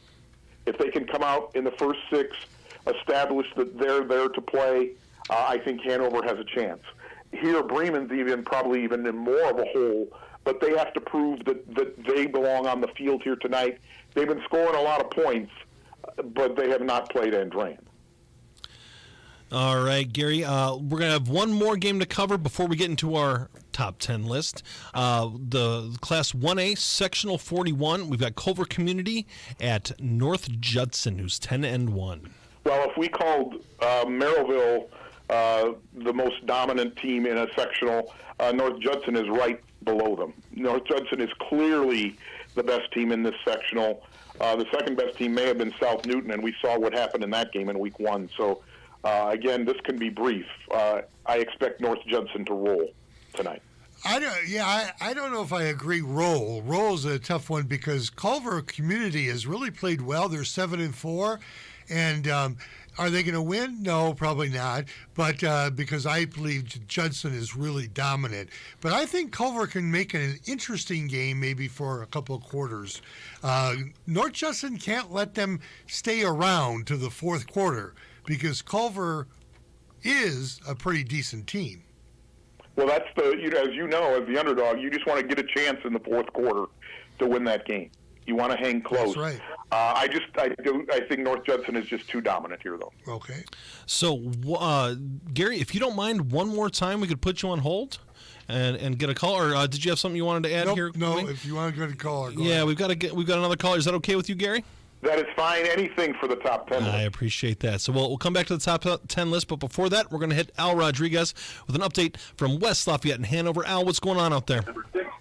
If they can come out in the first 6, establish that they're there to play, I think Hanover has a chance. Here, Bremen's probably even in more of a hole, but they have to prove that they belong on the field here tonight. They've been scoring a lot of points, but they have not played Andrean. All right, Gary, we're going to have one more game to cover before we get into our top 10 list. The Class 1A, Sectional 41, we've got Culver Community at North Judson, who's 10-1. Well, if we called Merrillville the most dominant team in a sectional, North Judson is right below them. North Judson is clearly the best team in this sectional. The second best team may have been South Newton, and we saw what happened in that game in week 1. So, again, this can be brief. I expect North Judson to roll tonight. I don't know if I agree. Roll is a tough one because Culver Community has really played well. They're 7-4, and are they going to win? No, probably not. But because I believe Judson is really dominant. But I think Culver can make an interesting game maybe for a couple of quarters. North Judson can't let them stay around to the fourth quarter because Culver is a pretty decent team. Well, that's as you know, as the underdog, you just want to get a chance in the fourth quarter to win that game. You want to hang close. That's right. I think North Judson is just too dominant here, though. Okay. So, Gary, if you don't mind, one more time we could put you on hold and get a call. Or did you have something you wanted to add here? No, if you want to get a caller, go yeah, ahead. we've got another caller. Is that okay with you, Gary? That is fine. Anything for the top 10 list. I appreciate that. So we'll come back to the top 10 list, but before that, we're going to hit Al Rodriguez with an update from West Lafayette and Hanover. Al, what's going on out there?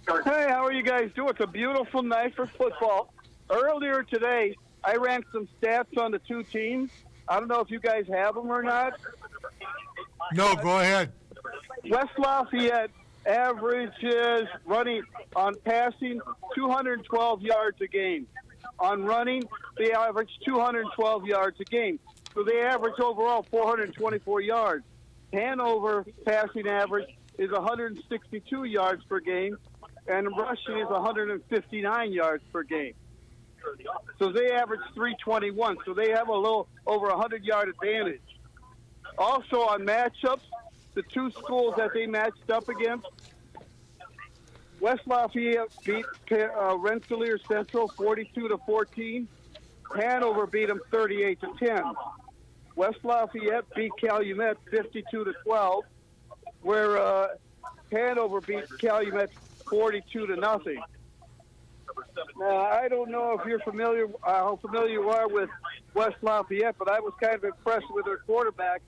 Hey, how are you guys doing? It's a beautiful night for football. Earlier today, I ran some stats on the two teams. I don't know if you guys have them or not. No, go ahead. West Lafayette averages running on passing 212 yards a game. On running, they average 212 yards a game. So they average overall 424 yards. Hanover passing average is 162 yards per game, and rushing is 159 yards per game. So they average 321. So they have a little over 100-yard advantage. Also on matchups, the two schools that they matched up against, West Lafayette beat Rensselaer Central 42-14. Hanover beat them 38-10. West Lafayette beat Calumet 52-12, where Hanover beat Calumet 42-0. Now, I don't know if you're familiar, how familiar you are with West Lafayette, but I was kind of impressed with their quarterback,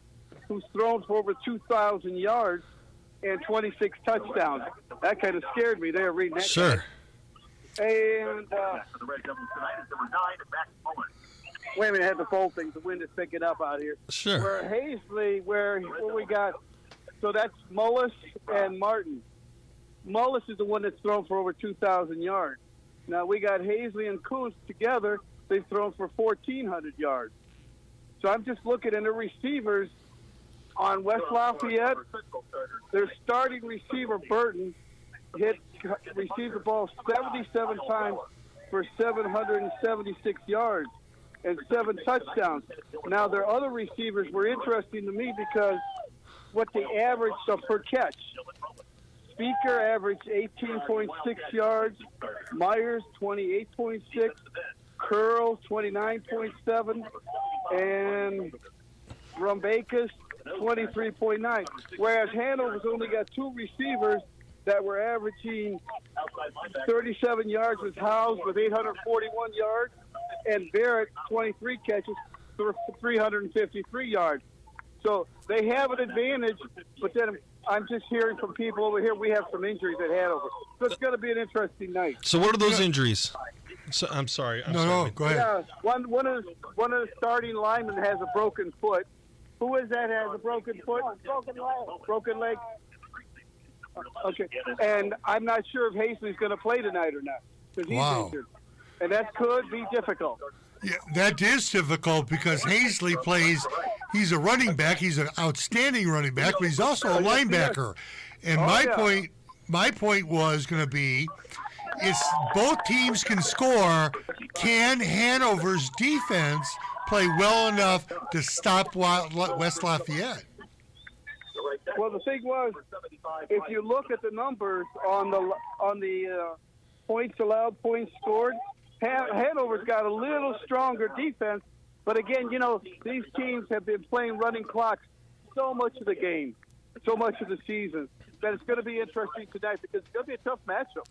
who's thrown for over 2,000 yards and 26 touchdowns. That kind of scared me there reading that. Sure. And wait a minute, I had the fold thing. The wind is picking up out here. Sure. Where Hazley, where we got, so that's Mullis and Martin. Mullis is the one that's thrown for over 2,000 yards. Now we got Hazley and Coons together. They've thrown for 1,400 yards. So I'm just looking at the receivers on West Lafayette. Their starting receiver, Burton, received the ball 77 times for 776 yards and 7 touchdowns. Now, their other receivers were interesting to me because what they averaged per catch. Speaker averaged 18.6 yards, Myers 28.6, Curl 29.7, and Rumbakus 23.9. Whereas Hanover's only got 2 receivers that were averaging 37 yards with Howes with 841 yards, and Barrett 23 catches for 353 yards. So they have an advantage, but then I'm just hearing from people over here we have some injuries at Hanover. So it's going to be an interesting night. So what are those injuries? So, I'm sorry. No, go ahead. Yeah, one of the starting linemen has a broken foot. Who is that has a broken foot? Broken leg. Okay, and I'm not sure if Hastings going to play tonight or not because he's injured, and that could be difficult. Yeah, that is difficult because Hazley plays. He's a running back. He's an outstanding running back, but he's also a linebacker. And my point was going to be, it's both teams can score. Can Hanover's defense play well enough to stop West Lafayette? Well, the thing was, if you look at the numbers on the points allowed, points scored, Hanover's got a little stronger defense. But again, these teams have been playing running clocks so much of the game, so much of the season, that it's going to be interesting tonight because it's going to be a tough matchup.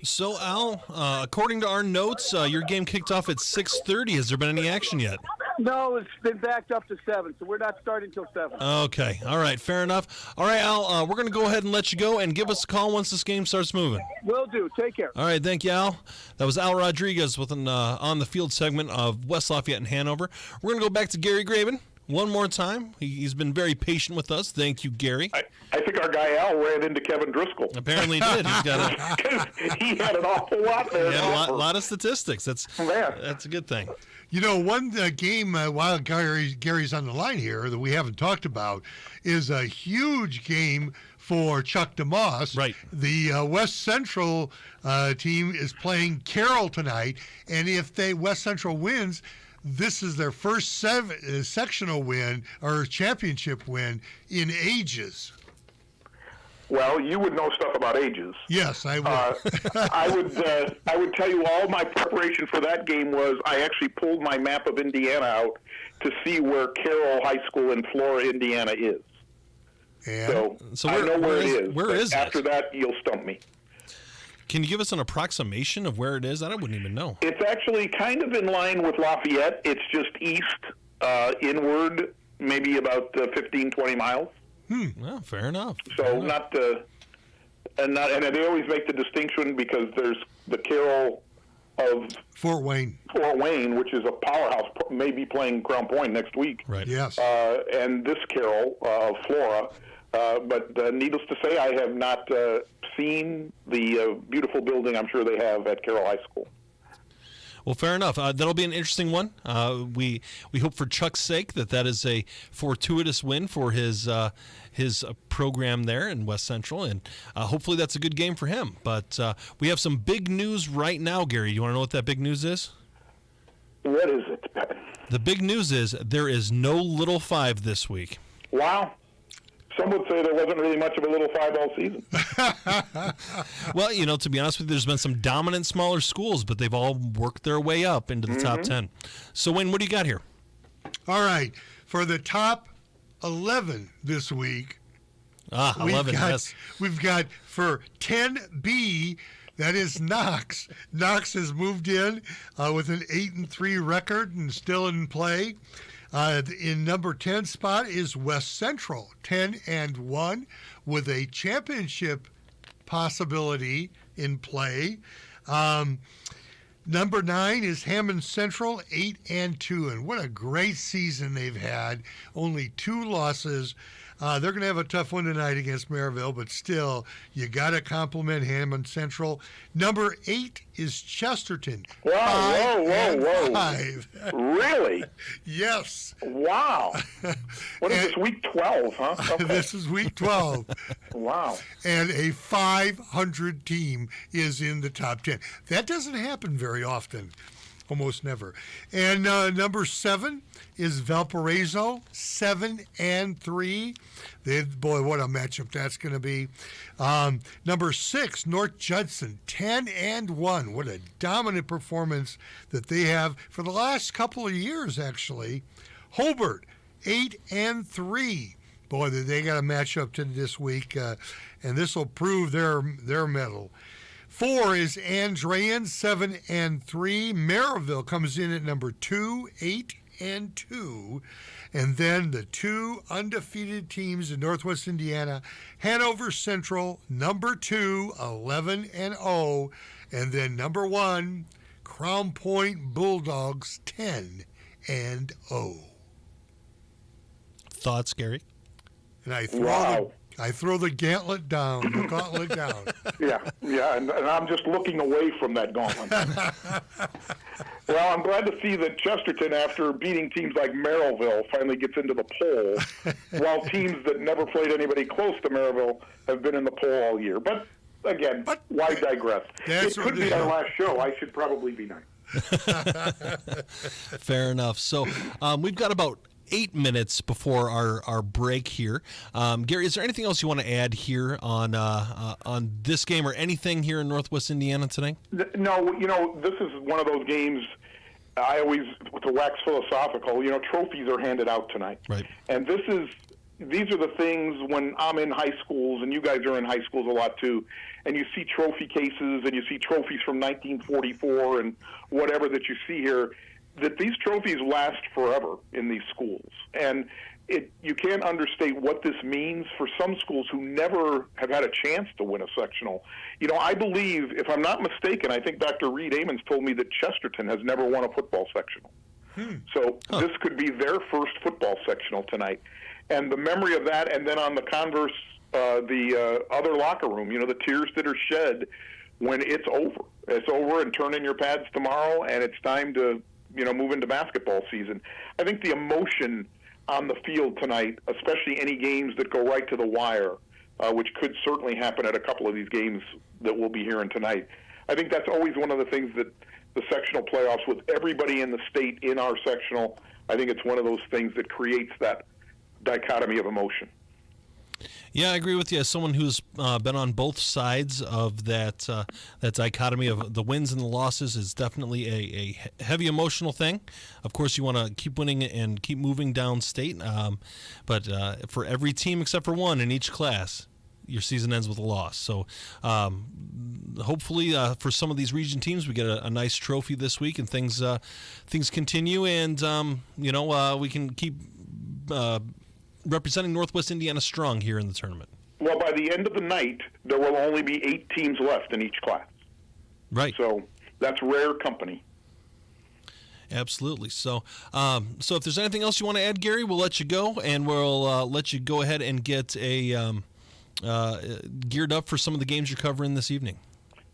So, Al, according to our notes, your game kicked off at 6:30. Has there been any action yet? No, it's been backed up to 7, so we're not starting till 7. Okay. All right. Fair enough. All right, Al, we're going to go ahead and let you go and give us a call once this game starts moving. Will do. Take care. All right. Thank you, Al. That was Al Rodriguez with an on-the-field segment of West Lafayette and Hanover. We're going to go back to Gary Graven one more time. He's been very patient with us. Thank you, Gary. I think our guy Al ran into Kevin Driscoll. Apparently he did. He's got he had an awful lot there. A lot of statistics. That's a good thing. One game while Gary's on the line here that we haven't talked about is a huge game for Chuck DeMoss. Right. The West Central team is playing Carroll tonight, and if West Central wins, this is their first sectional win or championship win in ages. Well, you would know stuff about ages. Yes, I would. I would tell you all my preparation for that game was I actually pulled my map of Indiana out to see where Carroll High School in Flora, Indiana is. And? So I know where it is. Where is it? After that, you'll stump me. Can you give us an approximation of where it is? I wouldn't even know. It's actually kind of in line with Lafayette. It's just east, inward, maybe about 15, 20 miles. Well, fair enough. So not And they always make the distinction because there's the Carroll of Fort Wayne, which is a powerhouse, may be playing Crown Point next week. Right. Yes. And this Carroll of Flora. But needless to say, I have not seen the beautiful building I'm sure they have at Carroll High School. Well, fair enough. That'll be an interesting one. We hope for Chuck's sake that is a fortuitous win for his program there in West Central, and hopefully that's a good game for him. But we have some big news right now, Gary. You want to know what that big news is? What is it, Ben? The big news is there is no Little Five this week. Wow. Some would say there wasn't really much of a Little Five all season. Well, to be honest with you, there's been some dominant smaller schools, but they've all worked their way up into the top 10. So, Wayne, what do you got here? All right. For the top 11 this week, 11, yes. We've got for 10B, that is Knox. Knox has moved in with an 8-3 record and still in play. In number 10 spot is West Central, 10-1, with a championship possibility in play. Number 9 is Hammond Central, 8-2, and what a great season they've had. Only 2 losses. They're going to have a tough one tonight against Maryville, but still, you got to compliment Hammond Central. Number 8 is Chesterton. Wow, whoa. 5. Really? Yes. Wow. What is this, week 12, huh? Okay. This is week 12. Wow. And a 500 team is in the top 10. That doesn't happen very often. Almost never. And number 7 is Valparaiso, 7-3. Boy, what a matchup that's going to be. Number 6, North Judson, 10-1. What a dominant performance that they have for the last couple of years, actually. Hobart, 8-3. Boy, they got a matchup to this week, and this will prove their mettle. 4 is Andrean, 7-3. Maryville comes in at number 2, 8-2. And then the 2 undefeated teams in Northwest Indiana, Hanover Central, number 2, 11-0. And then number 1, Crown Point Bulldogs, 10-0. Thoughts, Gary? And I throw the gauntlet down. The gauntlet down. Yeah, and I'm just looking away from that gauntlet. Well, I'm glad to see that Chesterton, after beating teams like Maryville, finally gets into the poll, while teams that never played anybody close to Maryville have been in the poll all year. But, again, why digress? It could be our last show. I should probably be nice. Fair enough. So we've got about 8 minutes before our break here. Gary, is there anything else you want to add here on this game or anything here in Northwest Indiana tonight? No, this is one of those games I always, to wax philosophical, trophies are handed out tonight. Right. And these are the things when I'm in high schools, and you guys are in high schools a lot too, and you see trophy cases and you see trophies from 1944 and whatever that you see here, that these trophies last forever in these schools. And you can't understate what this means for some schools who never have had a chance to win a sectional. I believe, if I'm not mistaken, I think Dr. Reed Amons told me that Chesterton has never won a football sectional. So this could be their first football sectional tonight. And the memory of that, and then on the converse, the other locker room, the tears that are shed when it's over. It's over, and turn in your pads tomorrow, and it's time to move into basketball season. I think the emotion on the field tonight, especially any games that go right to the wire, which could certainly happen at a couple of these games that we'll be hearing tonight. I think that's always one of the things that the sectional playoffs, with everybody in the state in our sectional, I think it's one of those things that creates that dichotomy of emotion. Yeah, I agree with you. As someone who's been on both sides of that dichotomy of the wins and the losses, is definitely a heavy emotional thing. Of course, you want to keep winning and keep moving downstate, but for every team except for one in each class, your season ends with a loss. So hopefully for some of these region teams, we get a nice trophy this week, and things continue, and we can keep representing Northwest Indiana strong here in the tournament. Well, by the end of the night, there will only be 8 teams left in each class. Right. So that's rare company. Absolutely. So, so if there's anything else you want to add, Gary, we'll let you go, and we'll let you go ahead and get geared up for some of the games you're covering this evening.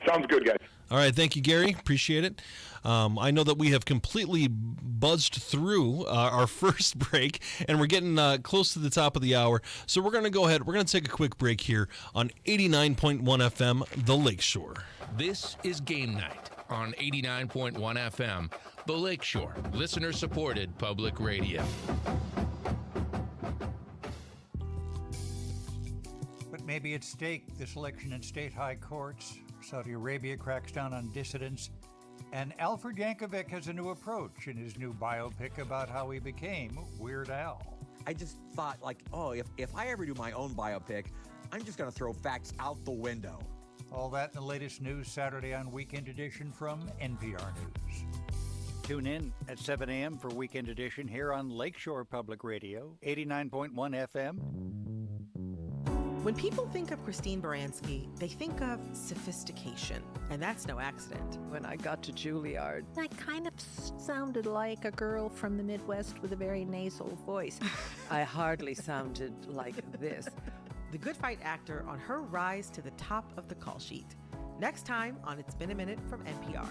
Sounds good, guys. All right. Thank you, Gary. Appreciate it. I know that we have completely buzzed through our first break, and we're getting close to the top of the hour. So we're going to go ahead. We're going to take a quick break here on 89.1 FM, The Lakeshore. This is Game Night on 89.1 FM, The Lakeshore, listener-supported public radio. But maybe at stake, this election in state high courts, Saudi Arabia cracks down on dissidents, and Alfred Yankovic has a new approach in his new biopic about how he became Weird Al. I just thought, if I ever do my own biopic, I'm just going to throw facts out the window. All that in the latest news Saturday on Weekend Edition from NPR News. Tune in at 7 a.m. for Weekend Edition here on Lakeshore Public Radio, 89.1 FM. When people think of Christine Baranski, they think of sophistication, and that's no accident. When I got to Juilliard, I kind of sounded like a girl from the Midwest with a very nasal voice. I hardly sounded like this. The Good Fight actor on her rise to the top of the call sheet. Next time on It's Been a Minute from NPR.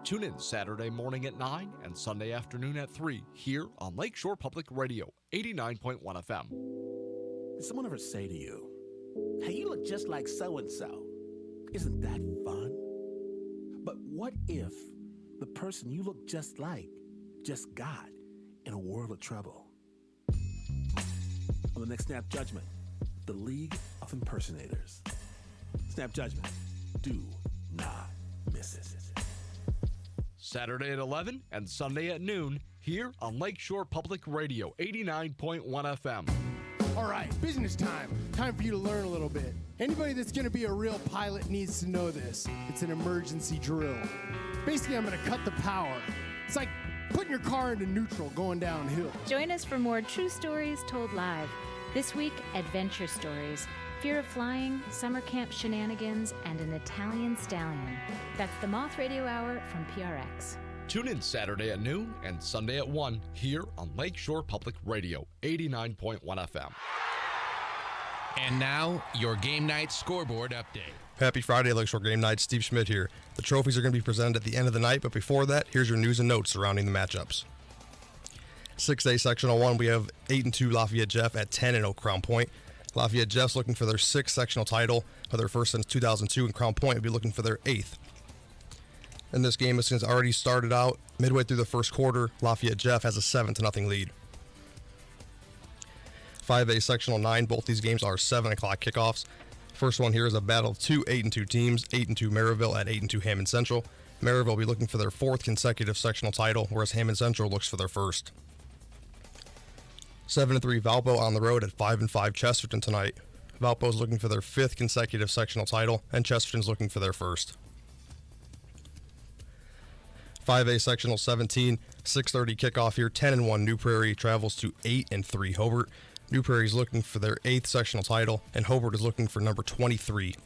Tune in Saturday morning at 9 and Sunday afternoon at 3 here on Lakeshore Public Radio, 89.1 FM. Did someone ever say to you, hey, you look just like so-and-so? Isn't that fun? But what if the person you look just like just got in a world of trouble? On the next Snap Judgment, the League of Impersonators. Snap Judgment. Do not miss it. Saturday at 11 and Sunday at noon here on Lakeshore Public Radio, 89.1 FM. All right, business time. Time for you to learn a little bit. Anybody that's going to be a real pilot needs to know this. It's an emergency drill. Basically, I'm going to cut the power. It's like putting your car into neutral going downhill. Join us for more true stories told live. This week, adventure stories, fear of flying, summer camp shenanigans, and an Italian stallion. That's the Moth Radio Hour from PRX. Tune in Saturday at noon and Sunday at 1 here on Lakeshore Public Radio, 89.1 FM. And now, your Game Night scoreboard update. Happy Friday, Lakeshore Game Night. Steve Schmidt here. The trophies are going to be presented at the end of the night, but before that, here's your news and notes surrounding the matchups. 6A Sectional 1, we have 8-2 Lafayette Jeff at 10-0 Crown Point. Lafayette Jeff's looking for their 6th sectional title, their first since 2002, and Crown Point will be looking for their 8th. And this game has already started out. Midway through the first quarter, Lafayette Jeff has a 7-0 lead. 5A Sectional 9, both these games are 7 o'clock kickoffs. First one here is a battle of two 8-2 teams, 8-2 Maryville at 8-2 Hammond Central. Maryville will be looking for their 4th consecutive sectional title, whereas Hammond Central looks for their 1st. 7-3 Valpo on the road at 5-5 Chesterton tonight. Valpo is looking for their 5th consecutive sectional title, and Chesterton's looking for their 1st. 5A Sectional 17, 6:30 kickoff here. 10-1 New Prairie travels to 8-3 Hobart. New Prairie is looking for their 8th sectional title, and Hobart is looking for number 23.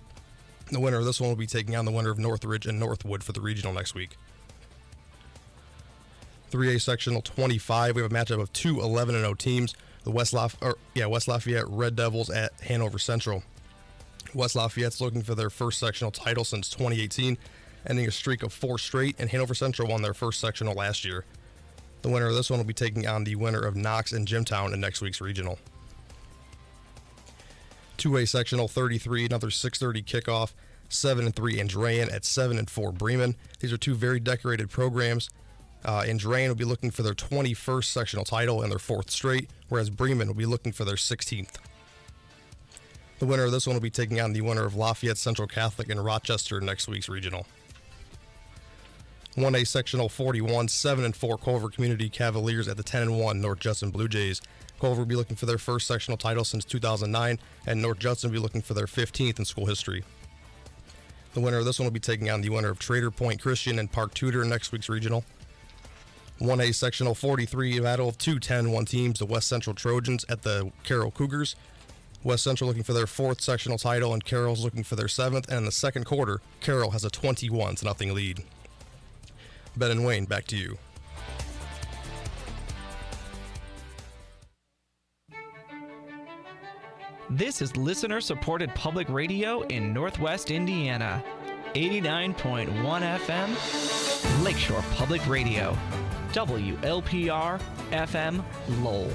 The winner of this one will be taking on the winner of Northridge and Northwood for the regional next week. 3A Sectional 25, we have a matchup of two 11-0 teams. The West Lafayette Red Devils at Hanover Central. West Lafayette's looking for their 1st sectional title since 2018, ending a streak of 4 straight, and Hanover Central won their 1st sectional last year. The winner of this one will be taking on the winner of Knox and Jimtown in next week's regional. 2A Sectional 33, another 6:30 kickoff. 7-3 Andrean at 7-4 Bremen. These are two very decorated programs. Andrean will be looking for their 21st sectional title and their 4th straight, whereas Bremen will be looking for their 16th. The winner of this one will be taking on the winner of Lafayette Central Catholic and Rochester in next week's regional. 1A Sectional 41, 7-4 Culver Community Cavaliers at the 10-1 North Judson Blue Jays. Culver will be looking for their 1st sectional title since 2009, and North Judson will be looking for their 15th in school history. The winner of this one will be taking on the winner of Trader Point Christian and Park Tudor in next week's regional. 1A Sectional 43, a battle of two 10-1 teams, the West Central Trojans at the Carroll Cougars. West Central looking for their 4th sectional title, and Carroll's looking for their 7th. And in the second quarter, Carroll has a 21-0 lead. Ben and Wayne, back to you. This is listener-supported public radio in Northwest Indiana. 89.1 FM, Lakeshore Public Radio. WLPR FM Lowell.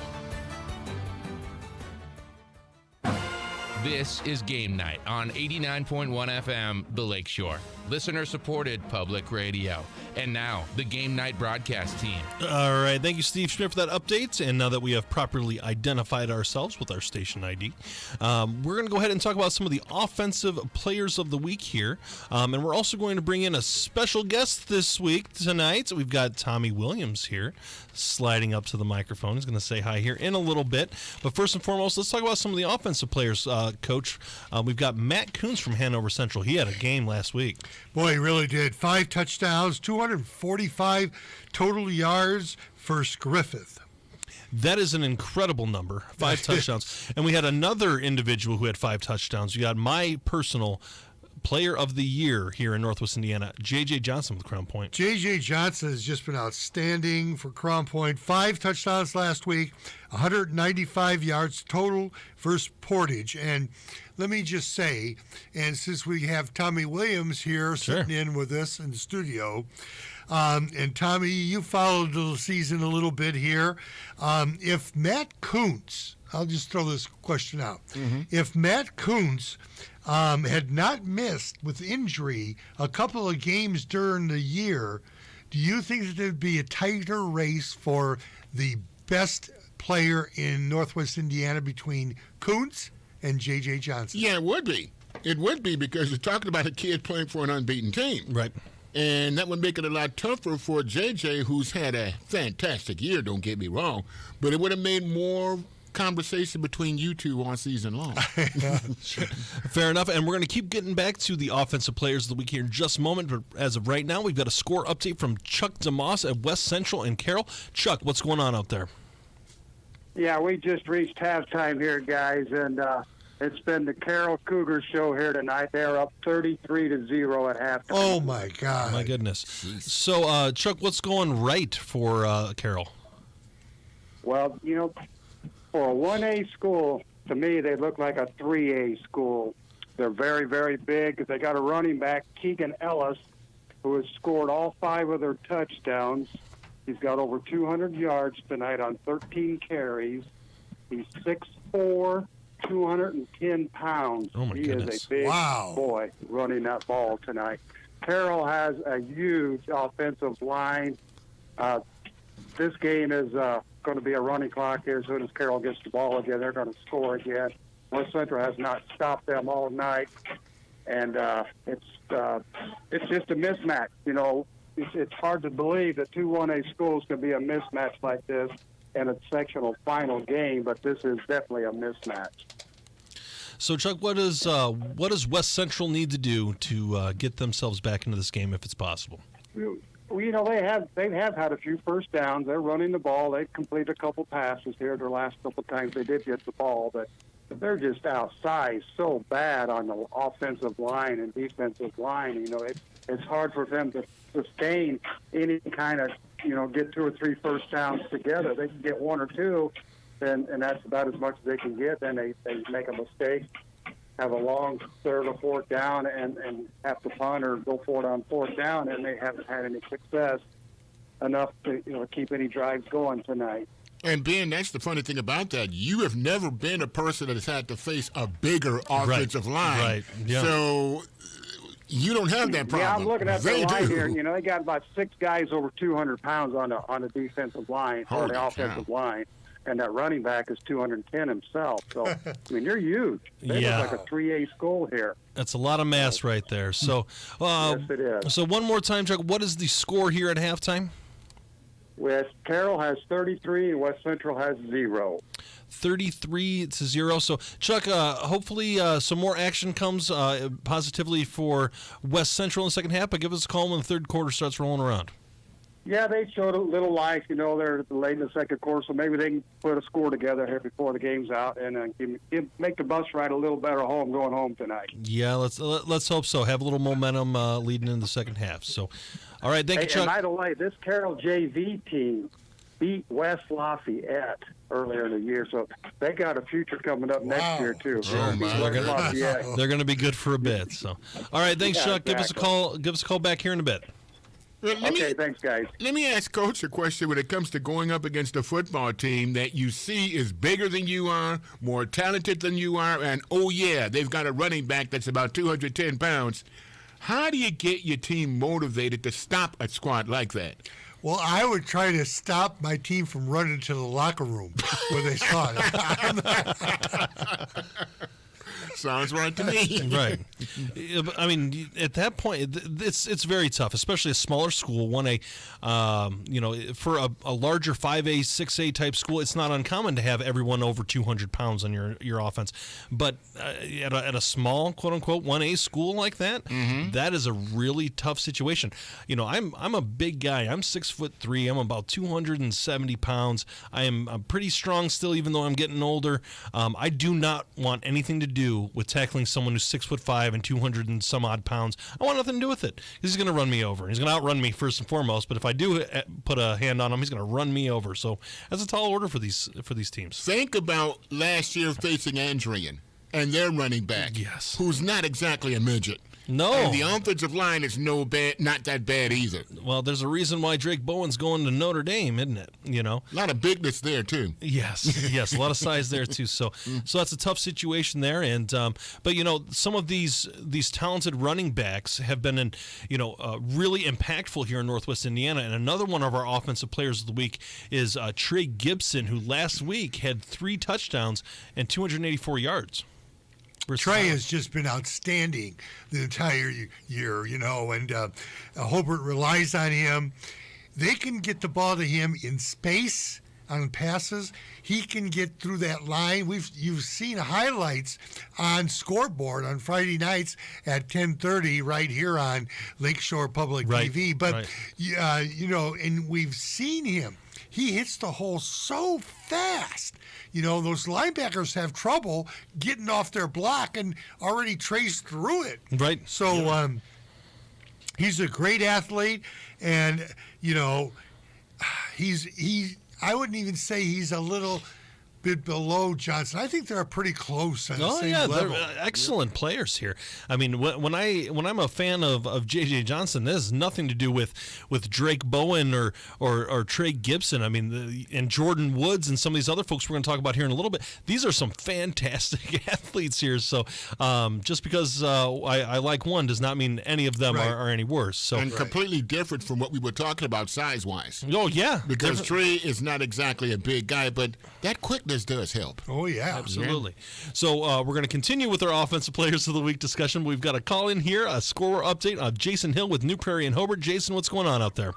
This is Game Night on 89.1 FM, The Lakeshore. Listener-supported public radio. And now, the Game Night broadcast team. All right. Thank you, Steve Schmidt, for that update. And now that we have properly identified ourselves with our station ID, we're going to go ahead and talk about some of the offensive players of the week here. And we're also going to bring in a special guest this week tonight. We've got Tommy Williams here sliding up to the microphone. He's going to say hi here in a little bit. But first and foremost, let's talk about some of the offensive players, Coach. We've got Matt Kuntz from Hanover Central. He had a game last week. Boy, he really did. 5 touchdowns, 245 total yards for Griffith. That is an incredible number, 5 touchdowns. And we had another individual who had 5 touchdowns. You got my personal player of the year here in Northwest Indiana, J.J. Johnson with Crown Point. J.J. Johnson has just been outstanding for Crown Point. 5 touchdowns last week, 195 yards total versus Portage. And let me just say, and since we have Tommy Williams here sitting in with us in the studio, and Tommy, you followed the season a little bit here. If Matt Kuntz, I'll just throw this question out. If Matt Kuntz had not missed with injury a couple of games during the year, do you think that there'd be a tighter race for the best player in Northwest Indiana between Kuntz and J.J. Johnson? Yeah, it would be. It would be, because you're talking about a kid playing for an unbeaten team. Right. And that would make it a lot tougher for J.J., who's had a fantastic year, don't get me wrong. But it would have made more conversation between you two all season long. Fair enough. And we're going to keep getting back to the offensive players of the week here in just a moment. But as of right now, we've got a score update from Chuck DeMoss at West Central and Carroll. Chuck, what's going on out there? Yeah, we just reached halftime here, guys, and it's been the Carroll Cougars show here tonight. They're up 33-0 at halftime. Oh, my God. My goodness. So, Chuck, what's going right for Carroll? Well, you know, for a 1A school, to me, they look like a 3A school. They're very, very big. They got a running back, Keegan Ellis, who has scored all 5 of their touchdowns. He's got over 200 yards tonight on 13 carries. He's 6'4", 210 pounds. Oh, my he goodness. is a big boy running that ball tonight. Carroll has a huge offensive line. This game is going to be a running clock here. As soon as Carroll gets the ball again, they're going to score again. West Central has not stopped them all night, and it's just a mismatch. You know, it's hard to believe that 2 1A schools can be a mismatch like this in a sectional final game, but this is definitely a mismatch. So, Chuck, what does West Central need to do to get themselves back into this game if it's possible? Well, you know, they have had a few first downs. They're running the ball. They've completed a couple passes here. Their last couple times they did get the ball, but they're just outsized so bad on the offensive line and defensive line. You know, it's hard for them to sustain any kind of, you know, get 2 or 3 first downs together. They can get 1 or 2, and that's about as much as they can get. Then they make a mistake, have a long 3rd or 4th down, and have to punt or go for it on 4th down, and they haven't had any success enough to, you know, keep any drives going tonight. And Ben, that's the funny thing about that. You have never been a person that has had to face a bigger offensive line. Right. Yeah. So you don't have that problem. Yeah, I'm looking at the They line do. here. You know, they got about 6 guys over 200 pounds on the defensive line, or the offensive line. And that running back is 210 himself. So, I mean, they're huge. They look like a 3A school here. That's a lot of mass right there. So, Yes, it is. So one more time, Chuck, what is the score here at halftime? West Carroll has 33 and West Central has 0. 33-0. So, Chuck, hopefully some more action comes positively for West Central in the second half, but give us a call when the third quarter starts rolling around. Yeah, they showed a little life. They're late in the second quarter, so maybe they can put a score together here before the game's out and make the bus ride a little better home going home tonight. Yeah, let's hope so. Have a little momentum leading in the second half. So, all right, thank you, Chuck. And by the way, this Carroll JV team beat West Lafayette earlier in the year, so they got a future coming up next year too. They're going to be good for a bit. So, all right, thanks, Chuck. Exactly. Give us a call back here in a bit. Thanks, guys. Let me ask Coach a question when it comes to going up against a football team that you see is bigger than you are, more talented than you are, and, oh, yeah, they've got a running back that's about 210 pounds. How do you get your team motivated to stop a squad like that? Well, I would try to stop my team from running to the locker room where they saw it. Sounds right to me. Right. I mean, at that point, it's very tough, especially a smaller school. For a larger 5A, 6A type school, it's not uncommon to have everyone over 200 pounds on your offense. But at a small, quote unquote, 1A school like that, that is a really tough situation. I'm a big guy. I'm 6'3". I'm about 270 pounds. I'm pretty strong still, even though I'm getting older. I do not want anything to do with tackling someone who's 6'5" and 200 and some odd pounds. I want nothing to do with it. He's going to run me over. He's going to outrun me first and foremost. But if I do put a hand on him, he's going to run me over. So that's a tall order for these teams. Think about last year facing Andrian and their running back, who's not exactly a midget. No. And the offensive line is not that bad either. Well, there's a reason why Drake Bowen's going to Notre Dame, isn't it? A lot of bigness there, too. Yes, a lot of size there, too. So that's a tough situation there. And but some of these talented running backs have been really impactful here in Northwest Indiana. And another one of our offensive players of the week is Trey Gibson, who last week had 3 touchdowns and 284 yards. Trey has just been outstanding the entire year, and Hobart relies on him. They can get the ball to him in space on passes. He can get through that line. You've seen highlights on Scoreboard on Friday nights at 10:30 right here on Lakeshore Public TV. But and we've seen him. He hits the hole so fast. Those linebackers have trouble getting off their block and already traced through it. Right. So he's a great athlete, and I wouldn't even say he's a little bit below Johnson. I think they're pretty close on the same level. They're excellent players here. I mean, when I'm a fan of J.J. Johnson, this has nothing to do with Drake Bowen or Trey Gibson. I mean, and Jordan Woods and some of these other folks we're going to talk about here in a little bit. These are some fantastic athletes here. So just because I like one does not mean any of them are any worse. So completely different from what we were talking about size-wise. Oh, yeah. Because Trey is not exactly a big guy, but that quickness does help. Oh, yeah. Absolutely. So we're going to continue with our Offensive Players of the Week discussion. We've got a call in here, a score update of Jason Hill with New Prairie and Hobart. Jason, what's going on out there?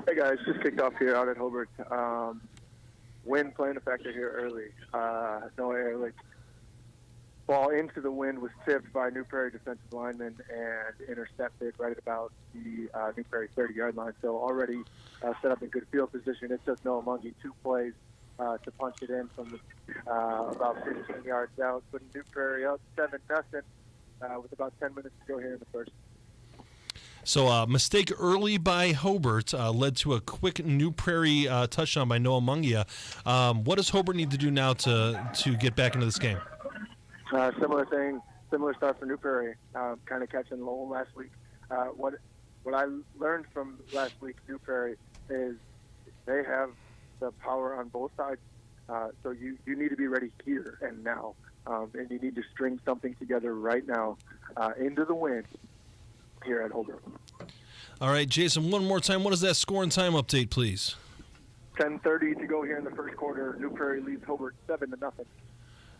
Hey, guys. Just kicked off here out at Hobart. Wind playing a factor here early. No air. Ball into the wind was tipped by New Prairie defensive lineman and intercepted right at about the New Prairie 30-yard line. So already set up in good field position. It took Noah Mungie 2 plays to punch it in from about 15 yards out, putting New Prairie up 7-0 with about 10 minutes to go here in the first. So mistake early by Hobart led to a quick New Prairie touchdown by Noah Mungia. What does Hobart need to do now to get back into this game? Similar start for New Prairie, kind of catching Lowell last week. What I learned from last week, New Prairie, is they have the power on both sides. So you need to be ready here and now, and you need to string something together right now into the wind here at Hobart. All right, Jason, one more time. What is that score and time update, please? 10:30 to go here in the first quarter. New Prairie leads Hobart 7-0.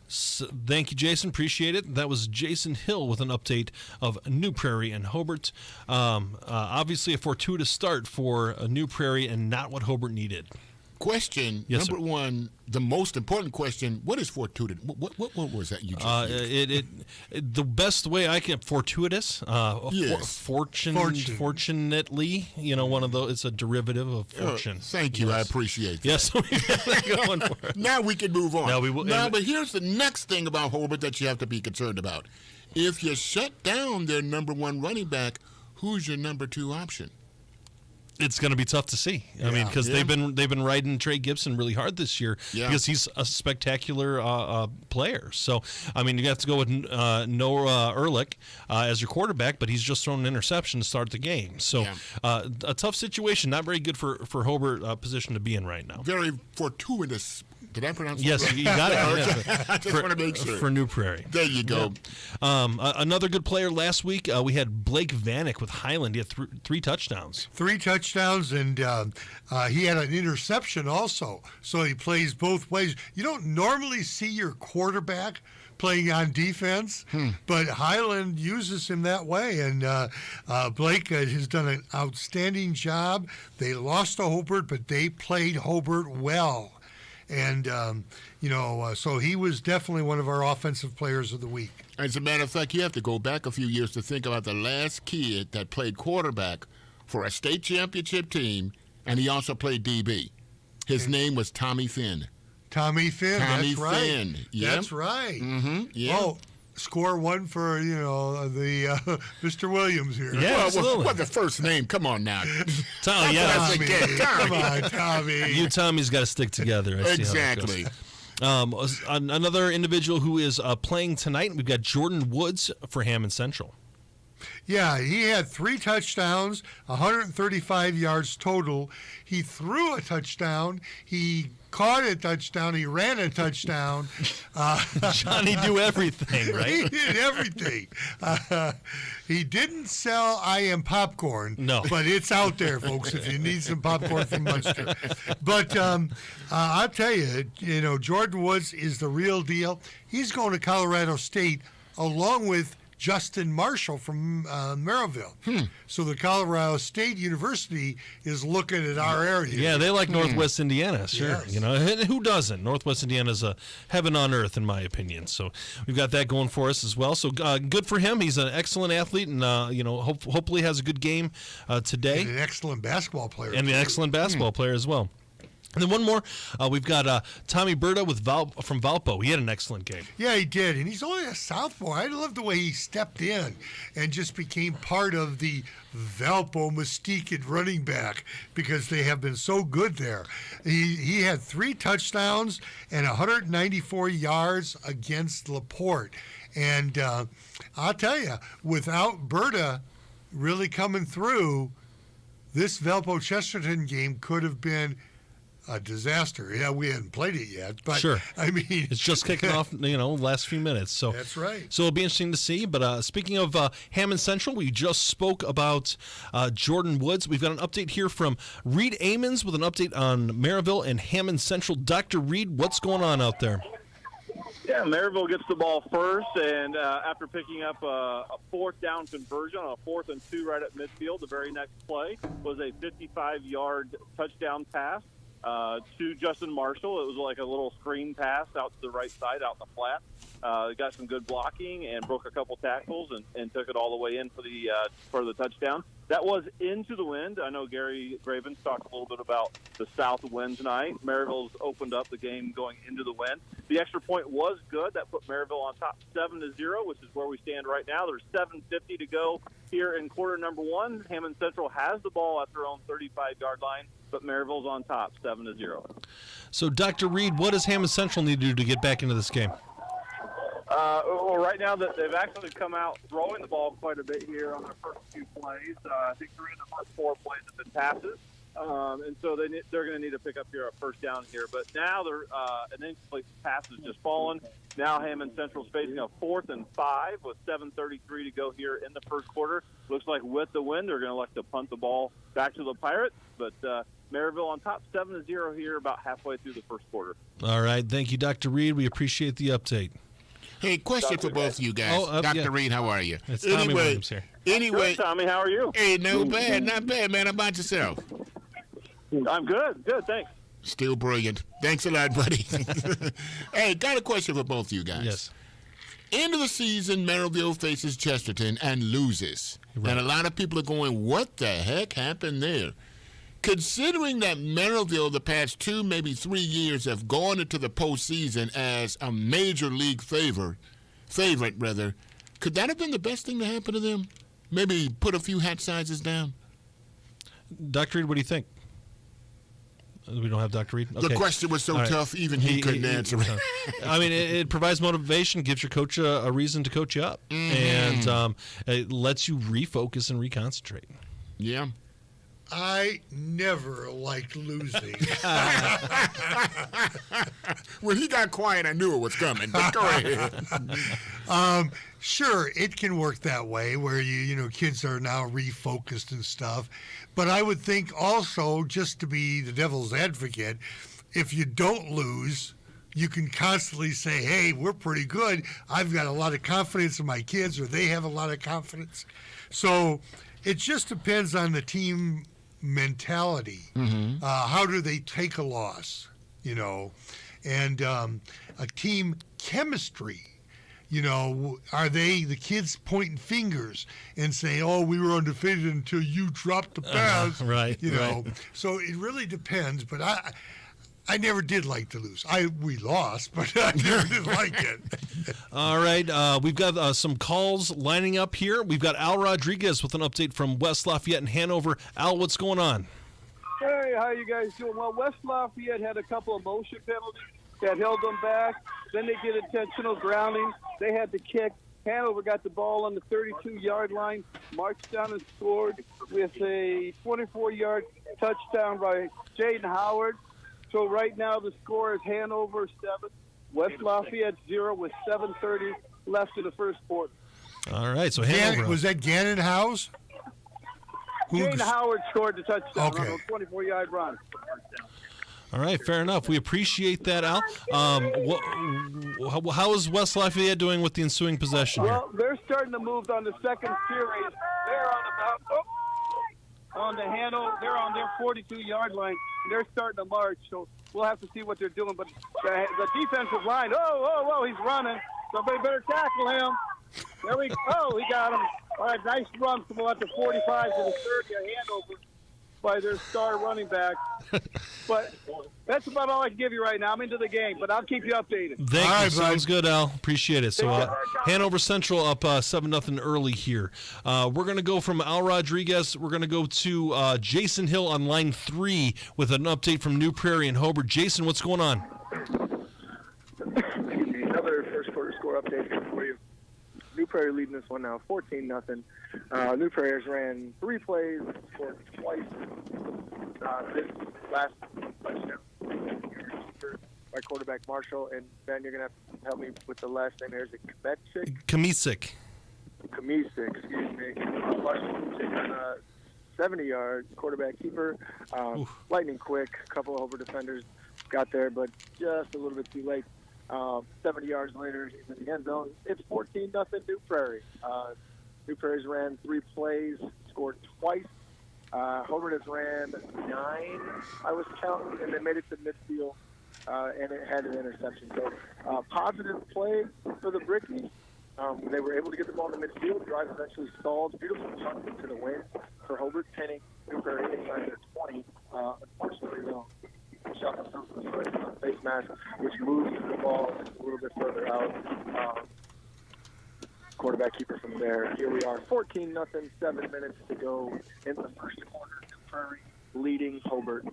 So, thank you, Jason. Appreciate it. That was Jason Hill with an update of New Prairie and Hobart. Obviously, a fortuitous start for New Prairie and not what Hobart needed. Question number one, the most important question: what is fortuitous? What was that you just used? The best way I can fortuitous. Yes. Fortunately, one of those. It's a derivative of fortune. Thank you. Yes. I appreciate that. Yes, we got that going for it. Now we can move on. Now we will. But here's the next thing about Hobart that you have to be concerned about. If you shut down their number one running back, who's your number two option? It's going to be tough to see. I mean, because they've been riding Trey Gibson really hard this year because he's a spectacular player. So, I mean, you have to go with Noah Ehrlich as your quarterback, but he's just thrown an interception to start the game. So, a tough situation. Not very good for Hobart position to be in right now. Very fortuitous. Did I pronounce it Yes, right? you got it. I just want to make sure. For New Prairie. There you go. Yeah. Another good player last week, we had Blake Vanek with Highland. He had three touchdowns. 3 touchdowns, and he had an interception also. So he plays both ways. You don't normally see your quarterback playing on defense, but Highland uses him that way. And Blake has done an outstanding job. They lost to Hobart, but they played Hobart well. And, so he was definitely one of our offensive players of the week. As a matter of fact, you have to go back a few years to think about the last kid that played quarterback for a state championship team, and he also played DB. His name was Tommy Finn. Tommy Finn, that's right. Finn. Yep. That's right. Mm-hmm. Yeah. Oh, score one for, the Mr. Williams here. Yeah, well, the first name? Come on now. Tommy, Tommy. Come on, Tommy. You Tommy's got to stick together. Exactly. Another individual who is playing tonight, we've got Jordan Woods for Hammond Central. Yeah, he had 3 touchdowns, 135 yards total. He threw a touchdown. He caught a touchdown. He ran a touchdown. Johnny do everything, right? He did everything. He didn't sell I Am Popcorn. No. But it's out there, folks, if you need some popcorn from Munster. But I'll tell you, Jordan Woods is the real deal. He's going to Colorado State along with Justin Marshall from Maryville. So the Colorado State University is looking at our area. Yeah, they like Northwest Indiana, sure. Yes. Who doesn't? Northwest Indiana is a heaven on earth, in my opinion. So we've got that going for us as well. So good for him. He's an excellent athlete, and hopefully has a good game today. And an excellent basketball player. And an excellent basketball player as well. And then one more, we've got Tommy Berta from Valpo. He had an excellent game. Yeah, he did. And he's only a sophomore. I love the way he stepped in and just became part of the Valpo mystique at running back because they have been so good there. He had 3 touchdowns and 194 yards against LaPorte. And I'll tell you, without Berta really coming through, this Valpo-Chesterton game could have been a disaster. Yeah, we hadn't played it yet, but sure. I mean, it's just kicking off, last few minutes. So that's right. So it'll be interesting to see. But speaking of Hammond Central, we just spoke about Jordan Woods. We've got an update here from Reed Amons with an update on Maryville and Hammond Central. Dr. Reed, what's going on out there? Yeah, Maryville gets the ball first, and after picking up a 4th down conversion on a 4th and 2 right at midfield, the very next play was a 55-yard touchdown pass to Justin Marshall. It was like a little screen pass out to the right side, out in the flat. Got some good blocking and broke a couple tackles and took it all the way in for the touchdown. That was into the wind. I know Gary Graven's talked a little bit about the south wind tonight. Maryville's opened up the game going into the wind. The extra point was good. That put Maryville on top 7-0, which is where we stand right now. There's 7:50 to go here in quarter number 1. Hammond Central has the ball at their own 35-yard line, but Maryville's on top 7-0. So, Dr. Reed, what does Hammond Central need to do to get back into this game? Well, right now they've actually come out throwing the ball quite a bit here on their first 2 plays. I think 3 of the first 4 plays have been passes, and so they're going to need to pick up here a first down here. But now an incomplete pass has just fallen. Now Hammond Central's facing a 4th and 5 with 7:33 to go here in the first quarter. Looks like with the wind they're going to elect to punt the ball back to the Pirates, but Maryville on top 7-0 here about halfway through the first quarter. All right, thank you, Dr. Reed. We appreciate the update. Hey, question for both of you guys. Dr. Reed, how are you? It's Tommy Williams here. Anyway, good, Tommy, how are you? Hey, not bad, man. How about yourself? I'm good, thanks. Still brilliant. Thanks a lot, buddy. Hey, got a question for both of you guys. Yes. End of the season, Merrillville faces Chesterton and loses. Right. And a lot of people are going, what the heck happened there? Considering that Merrillville the past 2, maybe 3 years have gone into the postseason as a major league favorite, could that have been the best thing to happen to them? Maybe put a few hat sizes down? Dr. Reed, what do you think? We don't have Dr. Reed? Okay. The question was so tough, even he couldn't answer it. I mean, it provides motivation, gives your coach a reason to coach you up, and it lets you refocus and reconcentrate. Yeah. I never liked losing. When he got quiet, I knew it was coming, but go ahead. Sure, it can work that way where kids are now refocused and stuff. But I would think also, just to be the devil's advocate, if you don't lose, you can constantly say, hey, we're pretty good. I've got a lot of confidence in my kids, or they have a lot of confidence. So it just depends on the team mentality. How do they take a loss, and a team chemistry. Are the kids pointing fingers and saying, oh, we were undefeated until you dropped the pass? Right. So it really depends, but I never did like to lose. We lost, but I never did like it. All right, we've got some calls lining up here. We've got Al Rodriguez with an update from West Lafayette and Hanover. Al, what's going on? Hey, how you guys doing? Well, West Lafayette had a couple of motion penalties that held them back. Then they did intentional grounding. They had to kick. Hanover got the ball on the 32-yard line, marched down and scored with a 24-yard touchdown by Jaden Howard. So right now the score is Hanover 7, West Lafayette 0 with 7:30 left in the first quarter. All right, so Hanover. Was that Gannon House? Jaden Howard scored the touchdown Okay. on a 24-yard run. All right, fair enough. We appreciate that, Al. How is West Lafayette doing with the ensuing possession here? Well, they're starting to move on the second series. They're on the Hanover. They're on their 42-yard line. They're starting to march, so we'll have to see what they're doing. But the defensive line, he's running. Somebody better tackle him. There we go. Oh, he got him. All right, nice run from about the 45 to the 30 at Hanover by their star running back. But that's about all I can give you right now. I'm into the game, but I'll keep you updated. Thank you. Sounds good, Al. Appreciate it. So Hanover Central up 7-0 early here. We're going to go from Al Rodriguez. We're going to go to Jason Hill on line 3 with an update from New Prairie and Hobart. Jason, what's going on? Another first quarter score update for you. New Prairie leading this one now, 14-0. New Prairie ran 3 plays, scored twice. This last touchdown by quarterback Marshall. And Ben, you're going to have to help me with the last name here. Is it Kamisic? Kamisic, excuse me. Marshall taking a 70-yard quarterback keeper. Lightning quick. A couple of over defenders got there, but just a little bit too late. 70 yards later, he's in the end zone. It's 14-0 New Prairie. New Prairie's ran 3 plays, scored twice. Hobart has ran 9, I was counting, and they made it to midfield, and it had an interception. So positive play for the Brickies. They were able to get the ball in the midfield. Drive eventually stalled. Beautiful punt into the wind for Hobart, pinning New Prairie inside their 20. Unfortunately, though, shot themselves in the foot on face mask, which moves the ball a little bit further out. Quarterback keeper from there. Here we are, 14-0, 7 minutes to go in the first quarter. New Prairie leading Hobart.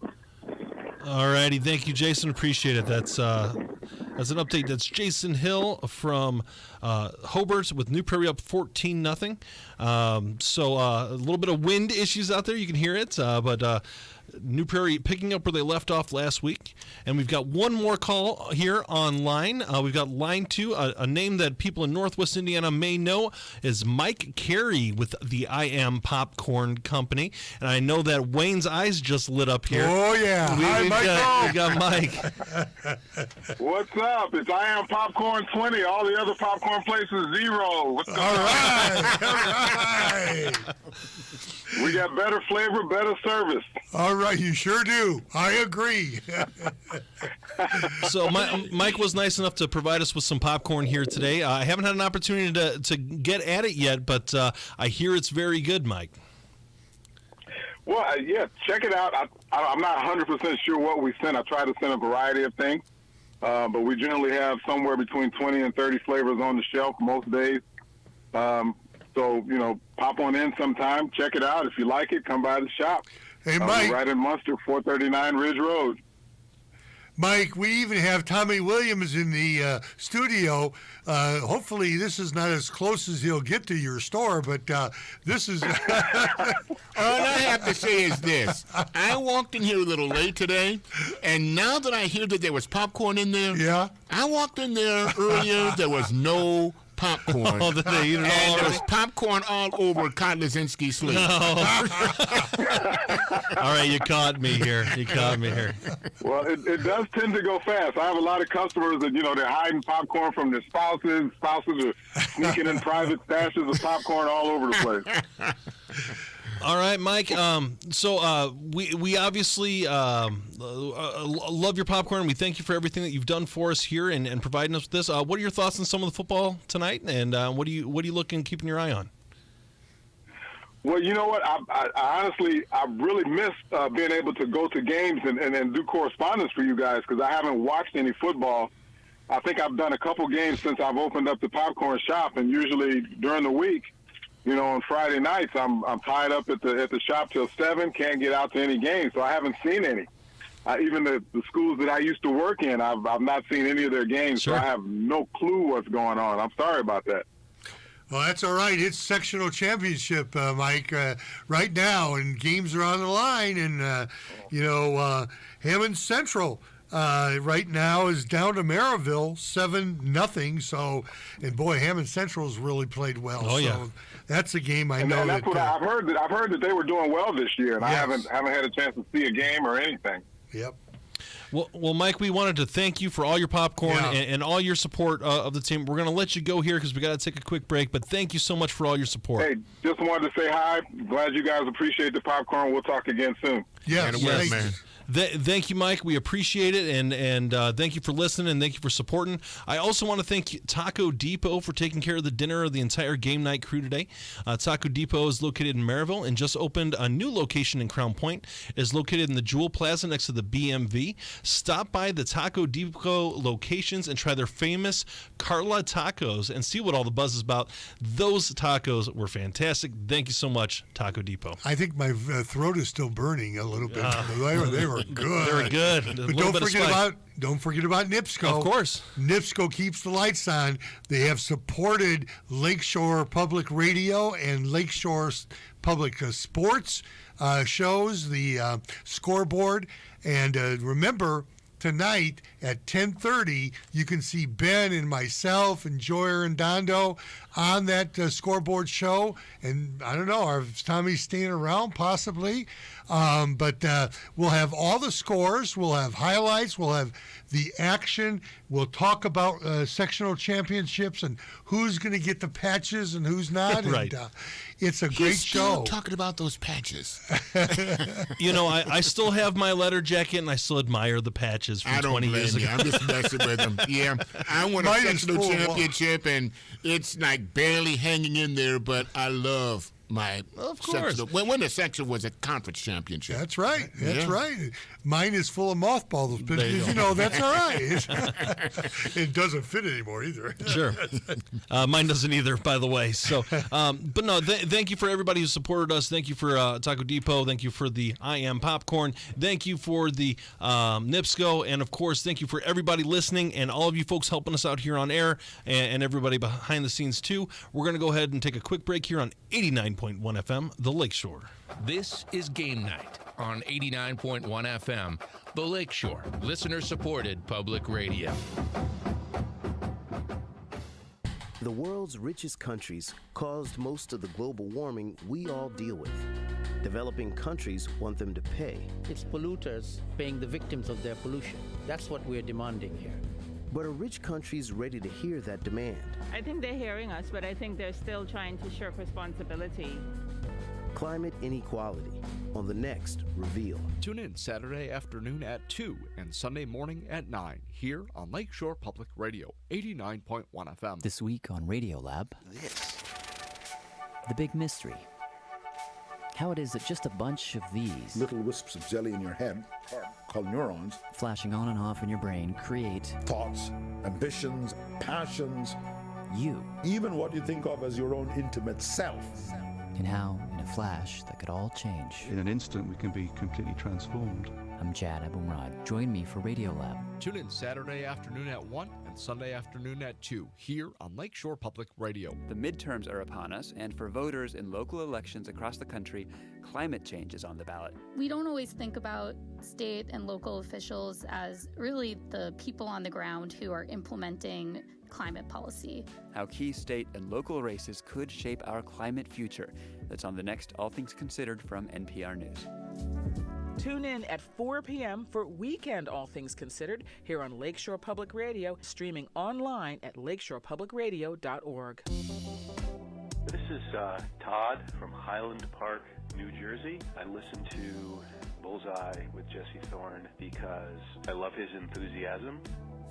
All righty, thank you, Jason. Appreciate it. That's an update. That's Jason Hill from Hobart with New Prairie up 14-0. So a little bit of wind issues out there. You can hear it, but New Prairie picking up where they left off last week. And we've got one more call here online. We've got line 2, a name that people in Northwest Indiana may know is Mike Carey with the I Am Popcorn Company. And I know that Wayne's eyes just lit up here. Oh, yeah. Hi, we got Mike. What's up? It's I Am Popcorn 20. All the other popcorn places, 0. What's going on? All right. We got better flavor, better service. All right, you sure do. I agree. So Mike was nice enough to provide us with some popcorn here today. I haven't had an opportunity to get at it yet, but I hear it's very good, Mike. Well, yeah, check it out. I'm not 100% sure what we sent. I try to send a variety of things, but we generally have somewhere between 20 and 30 flavors on the shelf most days. So, pop on in sometime, check it out. If you like it, come by the shop. Hey, Mike. Right in Munster, 439 Ridge Road. Mike, we even have Tommy Williams in the studio. Hopefully this is not as close as he'll get to your store, but this is... All I have to say is this. I walked in here a little late today, and now that I hear that there was popcorn in there, yeah, I walked in there earlier, there was no popcorn. Oh, did they eat it all and there was popcorn all over Kotlazinski's sleeve. No. All right, you caught me here. Well, it does tend to go fast. I have a lot of customers that, they're hiding popcorn from their spouses. Spouses are sneaking in private stashes of popcorn all over the place. All right, Mike. So we obviously love your popcorn. We thank you for everything that you've done for us here and providing us with this. What are your thoughts on some of the football tonight? And what are you looking, keeping your eye on? Well, you know what? I honestly, I really missed being able to go to games and do correspondence for you guys because I haven't watched any football. I think I've done a couple games since I've opened up the popcorn shop, and usually during the week, on Friday nights, I'm tied up at the shop till 7. Can't get out to any games, so I haven't seen any. Even the schools that I used to work in, I've not seen any of their games, Sure. So I have no clue what's going on. I'm sorry about that. Well, that's all right. It's sectional championship, Mike, right now, and games are on the line. And, Hammond Central right now is down to Maryville, 7-0. So, and boy, Hammond Central's really played well. Oh, yeah. So that's a game I know. And that's what I've heard. I've heard that they were doing well this year, and Yes. I haven't had a chance to see a game or anything. Yep. Well, Mike, we wanted to thank you for all your popcorn and all your support of the team. We're going to let you go here because we got to take a quick break, but thank you so much for all your support. Hey, just wanted to say hi. Glad you guys appreciate the popcorn. We'll talk again soon. Yes. Man. Thank you, Mike. We appreciate it, and thank you for listening, and thank you for supporting. I also want to thank Taco Depot for taking care of the dinner of the entire game night crew today. Taco Depot is located in Maryville and just opened a new location in Crown Point. It is located in the Jewel Plaza next to the BMV. Stop by the Taco Depot locations and try their famous Carla tacos and see what all the buzz is about. Those tacos were fantastic. Thank you so much, Taco Depot. I think my throat is still burning a little bit. They were good. They were good. But don't forget about NIPSCO. Of course. NIPSCO keeps the lights on. They have supported Lakeshore Public Radio and Lakeshore Public Sports shows, the scoreboard. And remember, tonight at 10:30, you can see Ben and myself and Joyer and Dondo on that scoreboard show. And I don't know, is Tommy staying around? Possibly. But we'll have all the scores. We'll have highlights. We'll have the action. We'll talk about sectional championships and who's going to get the patches and who's not. Right. And, it's a great show. Talking about those patches. I still have my letter jacket, and I still admire the patches from 20 years ago. I'm just messing with them. Yeah, I won a sectional championship, and it's like barely hanging in there, but I love my sectional. When the section was a conference championship. That's right. That's right. Mine is full of mothballs, but that's all right. It doesn't fit anymore either. Sure. Mine doesn't either, by the way. So, but no, thank you for everybody who supported us. Thank you for Taco Depot. Thank you for the I Am Popcorn. Thank you for the NIPSCO. And, of course, thank you for everybody listening and all of you folks helping us out here on air and everybody behind the scenes, too. We're going to go ahead and take a quick break here on 89.1 FM, The Lakeshore. This is Game Night on 89.1 FM, The Lakeshore, listener-supported public radio. The world's richest countries caused most of the global warming we all deal with. Developing countries want them to pay. It's polluters paying the victims of their pollution. That's what we're demanding here. But are rich countries ready to hear that demand? I think they're hearing us, but I think they're still trying to shirk responsibility. climate inequality on the next Reveal. Tune in Saturday afternoon at 2 and Sunday morning at 9 here on Lakeshore Public Radio, 89.1 FM. This week on Radiolab, the big mystery. How it is that just a bunch of these little wisps of jelly in your head, called neurons, flashing on and off in your brain, create thoughts, ambitions, passions, you. Even what you think of as your own intimate self. And how, in a flash, that could all change. In an instant, we can be completely transformed. I'm Jad Abumrad. Join me for Radiolab. Tune in Saturday afternoon at 1 and Sunday afternoon at 2 here on Lakeshore Public Radio. The midterms are upon us, and for voters in local elections across the country, climate change is on the ballot. We don't always think about state and local officials as really the people on the ground who are implementing climate policy. How key state and local races could shape our climate future. That's on the next All Things Considered from NPR News. Tune in at 4 p.m. for Weekend All Things Considered here on Lakeshore Public Radio, streaming online at lakeshorepublicradio.org. This is Todd from Highland Park, New Jersey. I listen to Bullseye with Jesse Thorne because I love his enthusiasm.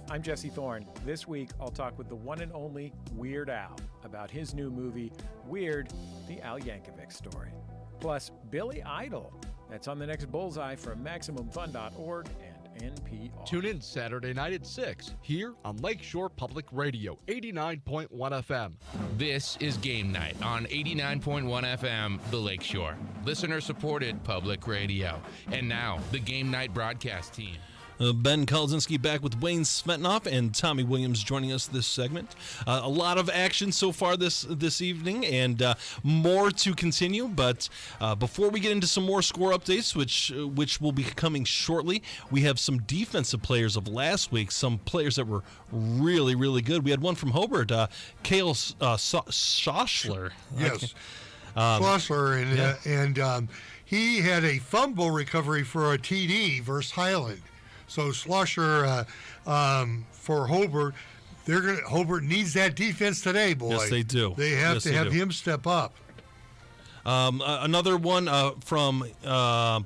I'm Jesse Thorne. This week, I'll talk with the one and only Weird Al about his new movie, Weird, the Al Yankovic Story. Plus, Billy Idol. That's on the next Bullseye from MaximumFun.org and NPR. Tune in Saturday night at 6 here on Lakeshore Public Radio, 89.1 FM. This is Game Night on 89.1 FM, The Lakeshore. Listener-supported public radio. And now, the Game Night broadcast team. Ben Kolzinski back with Wayne Smetnoff and Tommy Williams joining us this segment. A lot of action so far this evening, and more to continue. But before we get into some more score updates, which will be coming shortly, we have some defensive players of last week, some players that were really, really good. We had one from Hobart, Cale Schossler. Yes, Schossler, and he had a fumble recovery for a TD versus Highland. So Schlosser for Hobart, Hobart needs that defense today, boy. Yes, they do. They have to have him step up. Another one from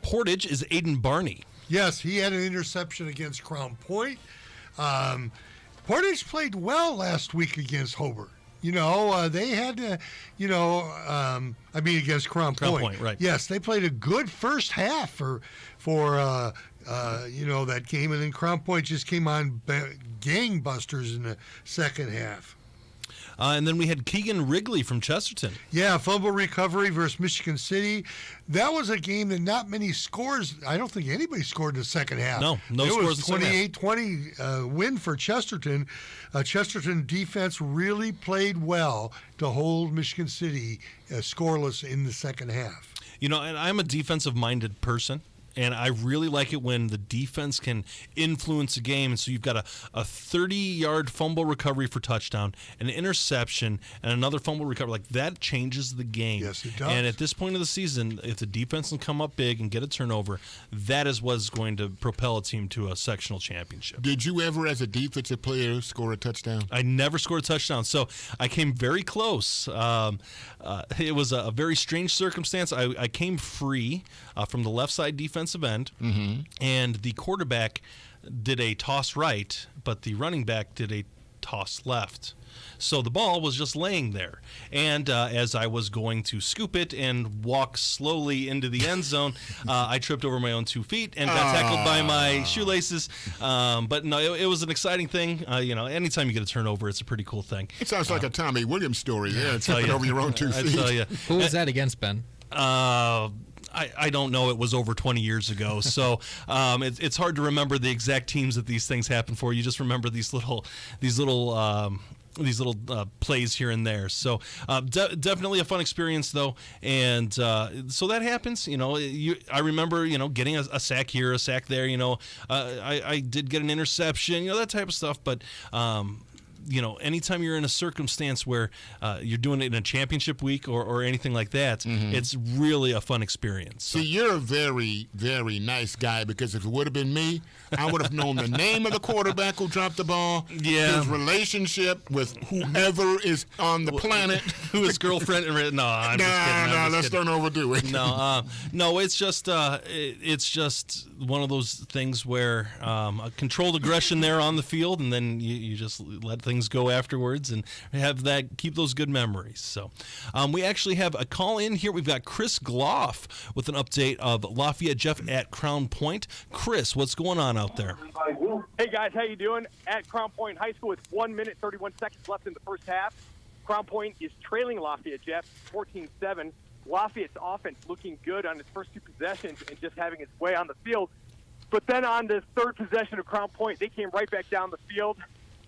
Portage is Aiden Barney. Yes, he had an interception against Crown Point. Portage played well last week against Hobart. You know, they had to, against Crown Point. Right. Yes, they played a good first half for that game, and then Crown Point just came on gangbusters in the second half. And then we had Keegan Wrigley from Chesterton. Yeah, fumble recovery versus Michigan City. That was a game that not many scores. I don't think anybody scored in the second half. No scores. It was 28-20 win for Chesterton. Chesterton defense really played well to hold Michigan City scoreless in the second half. You know, and I'm a defensive-minded person. And I really like it when the defense can influence a game. And so you've got a 30-yard fumble recovery for touchdown, an interception, and another fumble recovery. Like, that changes the game. Yes, it does. And at this point of the season, if the defense can come up big and get a turnover, that is what's going to propel a team to a sectional championship. Did you ever, as a defensive player, score a touchdown? I never scored a touchdown. So I came very close. It was a very strange circumstance. I came free from the left side defensive end, and the quarterback did a toss right, but the running back did a toss left. So the ball was just laying there. And as I was going to scoop it and walk slowly into the end zone, I tripped over my own 2 feet and got tackled by my shoelaces. But no, it was an exciting thing. Anytime you get a turnover, it's a pretty cool thing. It sounds like a Tommy Williams story. Yeah, tripping over your own 2 feet. I tell you. Who was that against, Ben? I don't know. It was over 20 years ago, so it's hard to remember the exact teams that these things happen for. You just remember these little plays here and there. So definitely a fun experience, though, and so that happens. I remember getting a sack here, a sack there. I did get an interception, that type of stuff, but. anytime you're in a circumstance where you're doing it in a championship week or anything like that, it's really a fun experience. So. See, you're a very, very nice guy, because if it would have been me, I would have known the name of the quarterback who dropped the ball, his relationship with whoever is on the planet. Who his girlfriend? No, I'm just kidding. Let's don't overdo it. No, it's just one of those things where a controlled aggression there on the field, and then you just let things go afterwards and keep those good memories. So we actually have a call in here. We've got Chris Gloff with an update of Lafayette Jeff at Crown Point. Chris, what's going on out there? Hey guys, how you doing? At Crown Point High School, it's 1 minute 31 seconds left in the first half. Crown Point is trailing Lafayette Jeff 14-7. Lafayette's offense looking good on its first two possessions and just having its way on the field. But then on the third possession of Crown Point, they came right back down the field,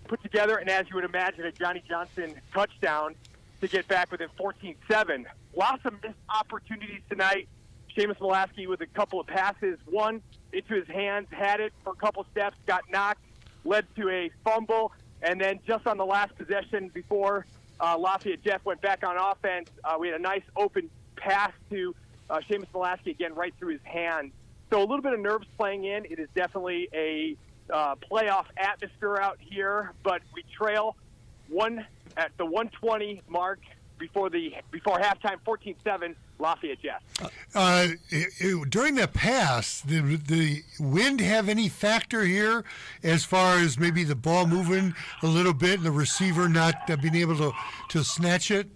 put together, and as you would imagine, a Johnny Johnson touchdown to get back within 14-7. Lots of missed opportunities tonight. Seamus Molaski with a couple of passes, one into his hands, had it for a couple steps, got knocked, led to a fumble, and then just on the last possession before Lafayette Jeff went back on offense, we had a nice open pass to Seamus Molaski, again, right through his hand. So a little bit of nerves playing in. It is definitely a playoff atmosphere out here, but we trail at the 1:20 mark before halftime, 14-7, Lafayette Jeff. During the pass, did the wind have any factor here as far as maybe the ball moving a little bit and the receiver not being able to snatch it?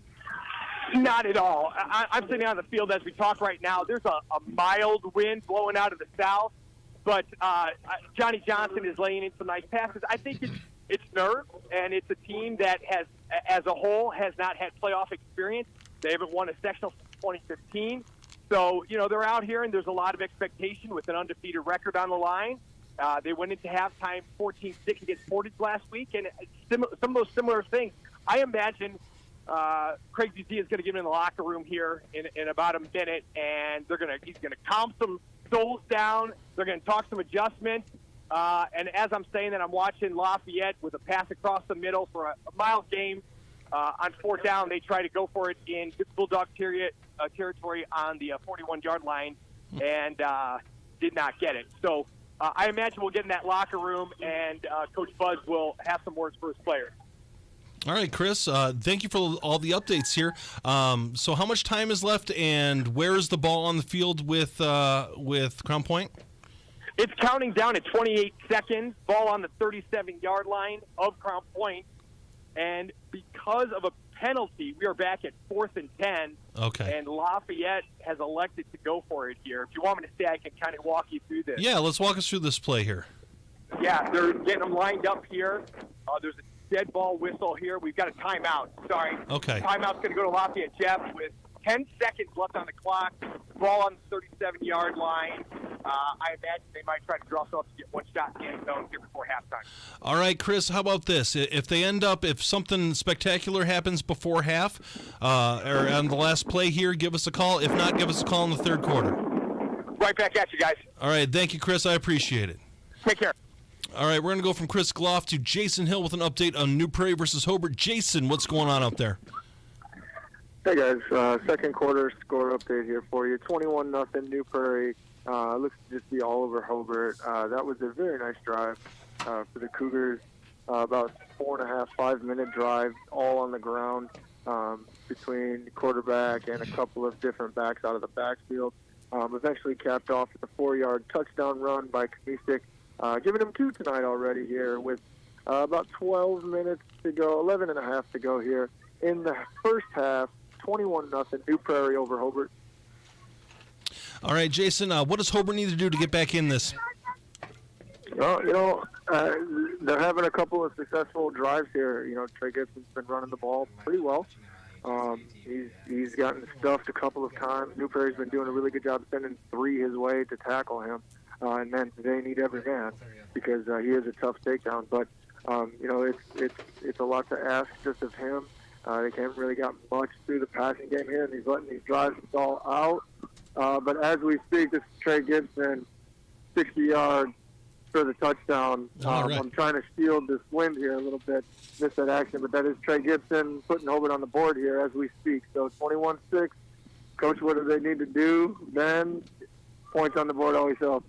Not at all. I'm sitting on the field as we talk right now. There's a mild wind blowing out of the south, but Johnny Johnson is laying in some nice passes. I think it's nerves, and it's a team that as a whole, has not had playoff experience. They haven't won a sectional since 2015. So, they're out here, and there's a lot of expectation with an undefeated record on the line. They went into halftime 14-6 against Portage last week, and some of those similar things. I imagine Craig Ducey is going to get in the locker room here in about a minute, and he's going to calm some souls down. They're going to talk some adjustments. And as I'm saying that, I'm watching Lafayette with a pass across the middle for a mild game. On fourth down, they try to go for it in Bulldog territory on the 41-yard line and did not get it. So I imagine we'll get in that locker room, and Coach Buzz will have some words for his players. All right, Chris, thank you for all the updates here. So how much time is left, and where is the ball on the field with Crown Point? It's counting down at 28 seconds, ball on the 37-yard line of Crown Point. And because of a penalty, we are back at 4th and 10. Okay. And Lafayette has elected to go for it here. If you want me to stay, I can kind of walk you through this. Yeah, let's walk us through this play here. Yeah, they're getting them lined up here. There's a dead ball whistle here. We've got a timeout. Sorry. Okay. Timeout's going to go to Lafayette Jeff with 10 seconds left on the clock. Ball on the 37-yard line. I imagine they might try to draw something to get one shot in the end zone here before halftime. All right, Chris, how about this? If something spectacular happens before half or on the last play here, give us a call. If not, give us a call in the third quarter. Right back at you guys. All right, thank you, Chris. I appreciate it. Take care. All right, we're going to go from Chris Gloff to Jason Hill with an update on New Prairie versus Hobart. Jason, what's going on out there? Hey guys, second quarter score update here for you. 21-0 New Prairie. Looks to just be all over Hobart. That was a very nice drive for the Cougars. About 4.5, 5-minute drive, all on the ground between the quarterback and a couple of different backs out of the backfield. Eventually capped off with a 4-yard touchdown run by Kamisic, giving him 2 tonight already here with about 12 minutes to go, 11 and a half to go here in the first half. 21-0 New Prairie over Hobart. All right, Jason, what does Hobart need to do to get back in this? Well, they're having a couple of successful drives here. Trey Gibson's been running the ball pretty well. He's gotten stuffed a couple of times. New Prairie's been doing a really good job sending 3 his way to tackle him. And then they need every man because he is a tough takedown. But, it's a lot to ask just of him. They haven't really got much through the passing game here, and he's letting these drives stall out. But as we speak, this is Trey Gibson, 60-yard for the touchdown. All right. I'm trying to shield this wind here a little bit, miss that action, but that is Trey Gibson putting Hobart on the board here as we speak. So 21-6. Coach, what do they need to do? Then points on the board always help.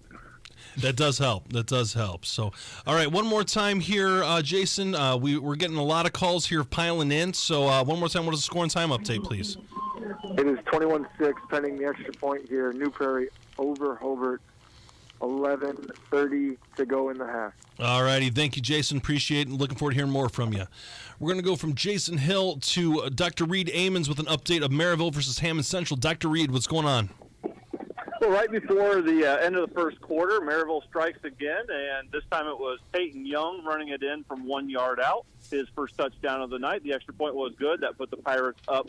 That does help. That does help. So, all right, one more time here, Jason. We're getting a lot of calls here piling in. So, one more time, what is the score and time update, please? It is 21-6, pending the extra point here. New Prairie over Hobart. 11:30 to go in the half. All righty. Thank you, Jason. Appreciate it. Looking forward to hearing more from you. We're going to go from Jason Hill to Dr. Reed Amons with an update of Maryville versus Hammond Central. Dr. Reed, what's going on? Well, right before the end of the first quarter, Maryville strikes again, and this time it was Peyton Young running it in from 1 yard out. His first touchdown of the night. The extra point was good. That put the Pirates up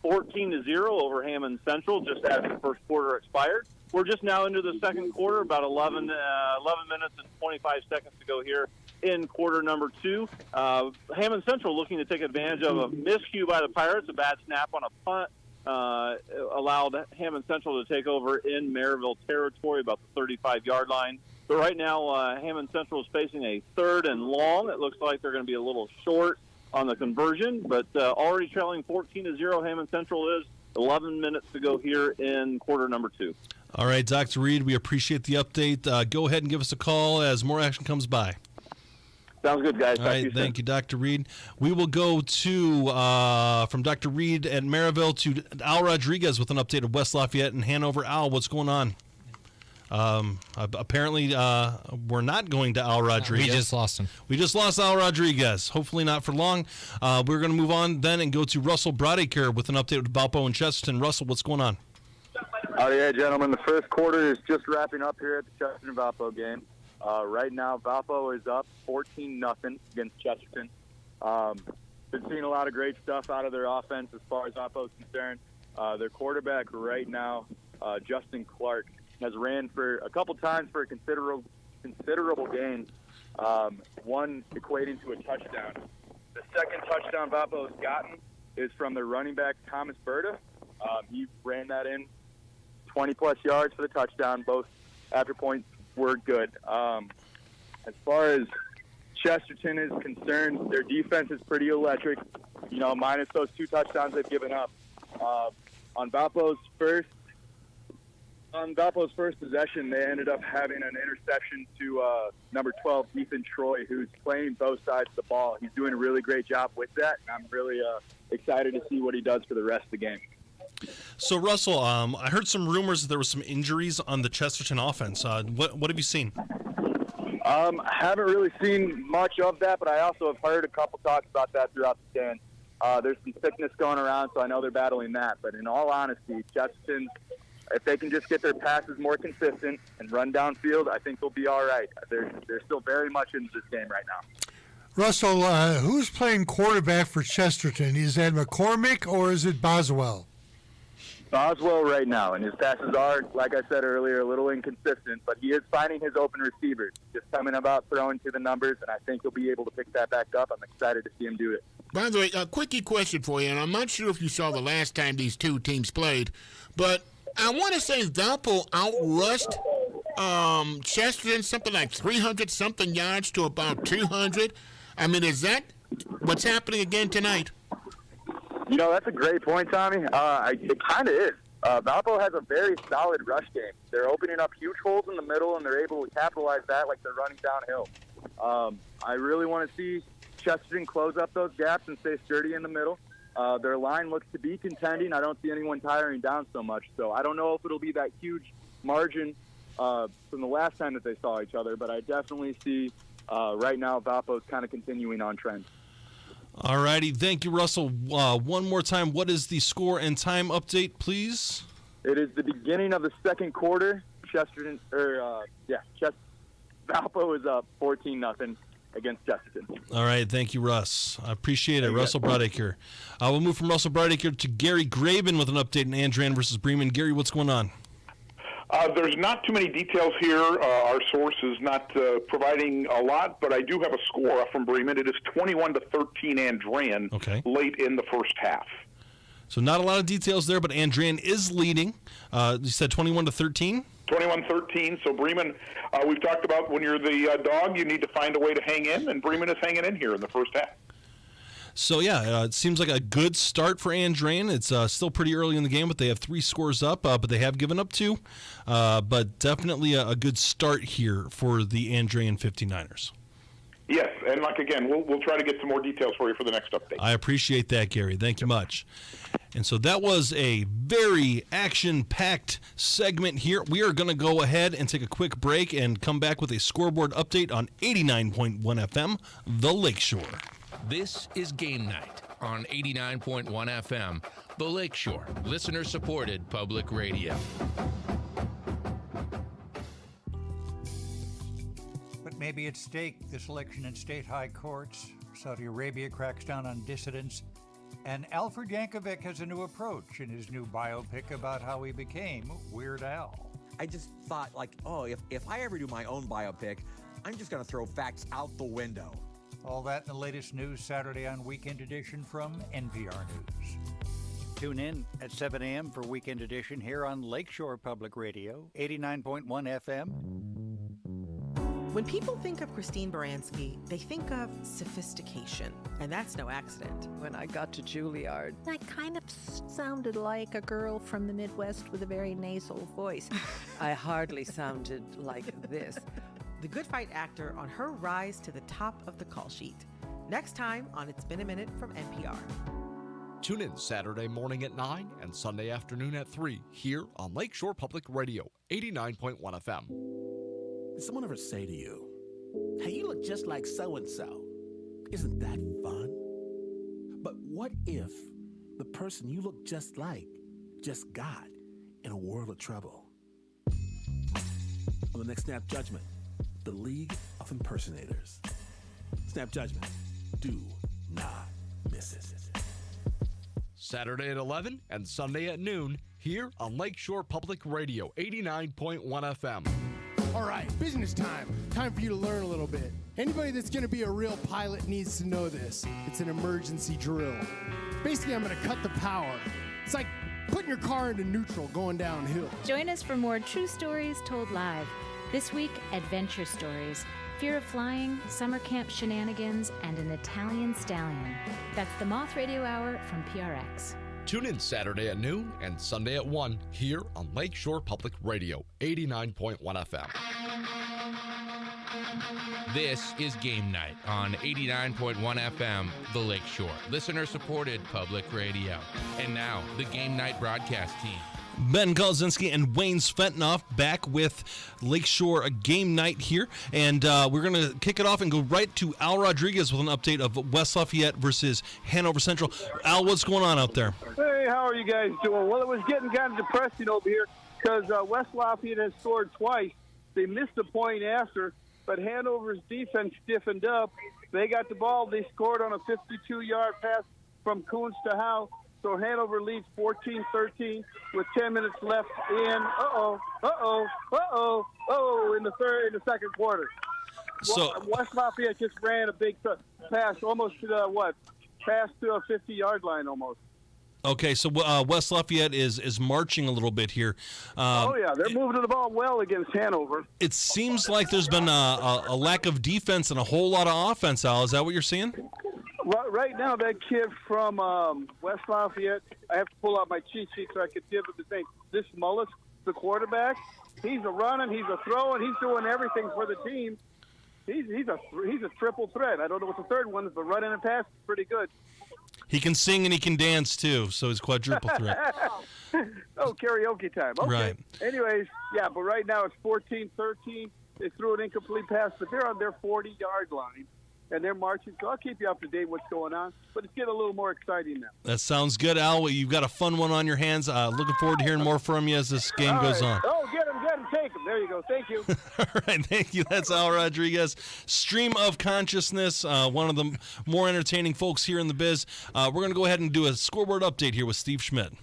14-0 over Hammond Central just as the first quarter expired. We're just now into the second quarter, about 11 minutes and 25 seconds to go here in quarter number 2. Hammond Central looking to take advantage of a miscue by the Pirates, a bad snap on a punt. Allowed Hammond Central to take over in Maryville territory, about the 35-yard line. But right now, Hammond Central is facing a 3rd and long. It looks like they're going to be a little short on the conversion, but already trailing 14-0, Hammond Central is. 11 minutes to go here in quarter number 2. All right, Dr. Reed, we appreciate the update. Go ahead and give us a call as more action comes by. Sounds good, guys. All right, thank you, Dr. Reed. We will go to from Dr. Reed at Maryville to Al Rodriguez with an update of West Lafayette and Hanover. Al, what's going on? Apparently, we're not going to Al Rodriguez. We just lost him. We just lost Al Rodriguez. Hopefully not for long. We're going to move on then and go to Russell Broadacre with an update with Valpo and Chesterton. Russell, what's going on? Oh, yeah, gentlemen. The first quarter is just wrapping up here at the Chesterton-Valpo game. Right now, Valpo is up 14-0 against Chesterton. Been seeing a lot of great stuff out of their offense as far as Valpo is concerned. Their quarterback right now, Justin Clark, has ran for a couple times for a considerable gain, one equating to a touchdown. The second touchdown Valpo has gotten is from their running back, Thomas Berta. He ran that in 20-plus yards for the touchdown. Both after points were good. As far as Chesterton is concerned, their defense is pretty electric, minus those 2 touchdowns they've given up. On Valpo's first possession, they ended up having an interception to number 12, Ethan Troy, who's playing both sides of the ball. He's doing a really great job with that, and I'm really excited to see what he does for the rest of the game. So, Russell, I heard some rumors that there were some injuries on the Chesterton offense. What have you seen? I haven't really seen much of that, but I also have heard a couple talks about that throughout the stand. There's some sickness going around, so I know they're battling that. But in all honesty, Chesterton, if they can just get their passes more consistent and run downfield, I think they'll be all right. They're still very much into this game right now. Russell, who's playing quarterback for Chesterton? Is that McCormick or is it Boswell? Boswell right now, and his passes are, like I said earlier, a little inconsistent, but he is finding his open receivers, just coming about throwing to the numbers, and I think he'll be able to pick that back up. I'm excited to see him do it. By the way, a quickie question for you, and I'm not sure if you saw the last time these two teams played, but I want to say Valpo outrushed Chesterton something like 300-something yards to about 200. I mean, is that what's happening again tonight? That's a great point, Tommy. It kind of is. Valpo has a very solid rush game. They're opening up huge holes in the middle, and they're able to capitalize that like they're running downhill. I really want to see Chesterton close up those gaps and stay sturdy in the middle. Their line looks to be contending. I don't see anyone tiring down so much. So I don't know if it'll be that huge margin from the last time that they saw each other, but I definitely see right now Valpo's kind of continuing on trend. All righty. Thank you, Russell. One more time, what is the score and time update, please? It is the beginning of the second quarter. Valpo is up 14-0 against Chesterton. All right. Thank you, Russ. I appreciate it. Russell Broadacre. We'll move from Russell Broadacre to Gary Graben with an update on Andran versus Bremen. Gary, what's going on? There's not too many details here. Our source is not providing a lot, but I do have a score from Bremen. It is 21-13 Andran late in the first half. So not a lot of details there, but Andran is leading. You said 21-13? 21-13. So Bremen, we've talked about when you're the dog, you need to find a way to hang in, and Bremen is hanging in here in the first half. So, yeah, it seems like a good start for Andrean. It's still pretty early in the game, but they have 3 scores up, but they have given up 2. But definitely a good start here for the Andrean 59ers. Yes, and again, we'll try to get some more details for you for the next update. I appreciate that, Gary. Thank you much. And so that was a very action-packed segment here. We are going to go ahead and take a quick break and come back with a scoreboard update on 89.1 FM, The Lakeshore. This is Game Night on 89.1 FM, The Lakeshore, listener-supported public radio. But maybe at stake, this election in state high courts, Saudi Arabia cracks down on dissidents, and Alfred Yankovic has a new approach in his new biopic about how he became Weird Al. I just thought, if I ever do my own biopic, I'm just going to throw facts out the window. All that in the latest news Saturday on Weekend Edition from NPR News. Tune in at 7 a.m. for Weekend Edition here on Lakeshore Public Radio, 89.1 FM. When people think of Christine Baranski, they think of sophistication, and that's no accident. When I got to Juilliard, I kind of sounded like a girl from the Midwest with a very nasal voice. I hardly sounded like this. The Good Fight actor on her rise to the top of the call sheet. Next time on It's Been a Minute from NPR. Tune in Saturday morning at 9 and Sunday afternoon at 3 here on Lakeshore Public Radio, 89.1 FM. Did someone ever say to you, hey, you look just like so-and-so? Isn't that fun? But what if the person you look just like just got in a world of trouble? On the next Snap Judgment, the League of Impersonators. Snap Judgment. Do not miss it. Saturday at 11 and Sunday at noon here on Lakeshore Public Radio, 89.1 FM. All right, business time. Time for you to learn a little bit. Anybody that's going to be a real pilot needs to know this. It's an emergency drill. Basically, I'm going to cut the power. It's like putting your car into neutral going downhill. Join us for more true stories told live. This week, adventure stories, fear of flying, summer camp shenanigans, and an Italian stallion. That's the Moth Radio Hour from PRX. Tune in Saturday at noon and Sunday at 1 here on Lakeshore Public Radio, 89.1 FM. This is Game Night on 89.1 FM, The Lakeshore, listener-supported public radio. And now, the Game Night broadcast team. Ben Kolzinski and Wayne Sventnoff back with Lakeshore Game Night here. And we're going to kick it off and go right to Al Rodriguez with an update of West Lafayette versus Hanover Central. Al, what's going on out there? Hey, how are you guys doing? Well, it was getting kind of depressing over here because West Lafayette has scored twice. They missed a point after, but Hanover's defense stiffened up. They got the ball. They scored on a 52-yard pass from Coons to Howe. So Hanover leads 14-13 with 10 minutes left in. In the second quarter. So West Lafayette just ran a big pass, almost to pass to a 50-yard line almost. Okay, so West Lafayette is marching a little bit here. They're moving the ball well against Hanover. It seems like there's been a lack of defense and a whole lot of offense, Al. Is that what you're seeing? Well, right now, that kid from West Lafayette, I have to pull out my cheat sheet so I can give him the thing. This Mullis, the quarterback, he's a running, he's a throwing, he's doing everything for the team. He's a triple threat. I don't know what the third one is, but running and passing is pretty good. He can sing and he can dance too, so he's quadruple threat. Karaoke time. Okay. Right. Anyways, but right now it's 14-13. They threw an incomplete pass, but they're on their 40-yard line. And they're marching, so I'll keep you up to date what's going on. But it's getting a little more exciting now. That sounds good, Al. You've got a fun one on your hands. Looking forward to hearing more from you as this game goes on. Oh, get him, take him. There you go. Thank you. All right, thank you. That's Al Rodriguez. Stream of Consciousness, one of the more entertaining folks here in the biz. We're going to go ahead and do a scoreboard update here with Steve Schmidt.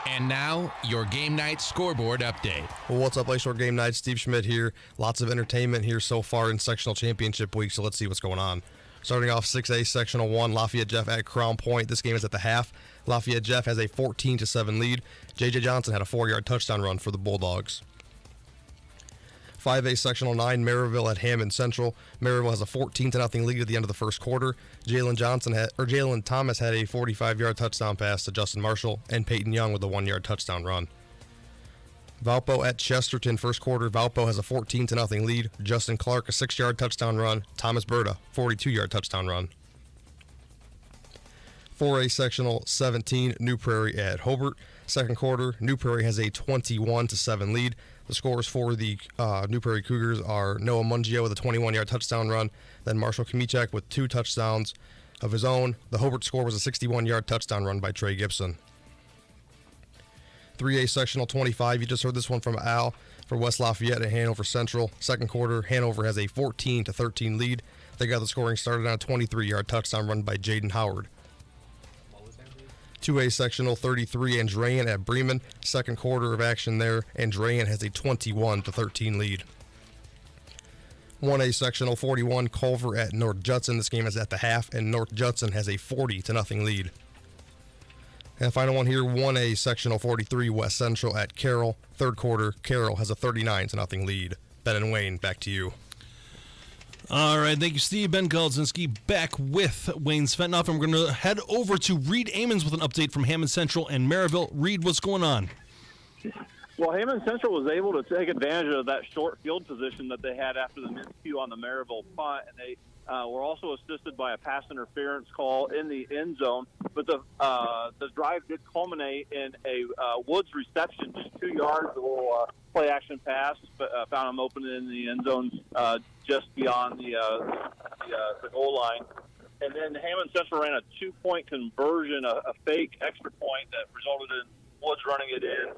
And now, your Game Night scoreboard update. Well, what's up, Lakeshore Game Night? Steve Schmidt here. Lots of entertainment here so far in sectional championship week, so let's see what's going on. Starting off 6A Sectional 1, Lafayette Jeff at Crown Point. This game is at the half. Lafayette Jeff has a 14-7 lead. J.J. Johnson had a 4-yard touchdown run for the Bulldogs. 5A Sectional 9, Maryville at Hammond Central. Maryville has a 14-0 lead at the end of the first quarter. Jalen Thomas had a 45-yard touchdown pass to Justin Marshall, and Peyton Young with a 1-yard touchdown run. Valpo at Chesterton, first quarter. Valpo has a 14-0 lead. Justin Clark, a 6-yard touchdown run. Thomas Berta, 42-yard touchdown run. 4A Sectional 17, New Prairie at Hobart. Second quarter, New Prairie has a 21-7 lead. The scores for the New Prairie Cougars are Noah Mungio with a 21-yard touchdown run, then Marshall Kamichak with 2 touchdowns of his own. The Hobart score was a 61-yard touchdown run by Trey Gibson. 3A Sectional 25, you just heard this one from Al for West Lafayette at Hanover Central. Second quarter, Hanover has a 14-13 lead. They got the scoring started on a 23-yard touchdown run by Jaden Howard. 2A Sectional 33, Andrean at Bremen. Second quarter of action there, Andrean has a 21-13 lead. 1A Sectional 41, Culver at North Judson. This game is at the half, and North Judson has a 40-0 lead. And the final one here, 1A Sectional 43, West Central at Carroll. Third quarter, Carroll has a 39-0 lead. Ben and Wayne, back to you. All right, thank you, Steve. Ben Golzinski back with Wayne Sventnoff, and we're going to head over to Reed Amons with an update from Hammond Central and Maryville. Reed, what's going on? Well, Hammond Central was able to take advantage of that short field position that they had after the miscue on the Maryville punt, and they were also assisted by a pass interference call in the end zone. But the drive did culminate in a Woods reception, just 2 yards, a little play action pass, but found him open in the end zone just beyond the goal line. And then Hammond Central ran a 2-point conversion, a fake extra point that resulted in Woods running it in.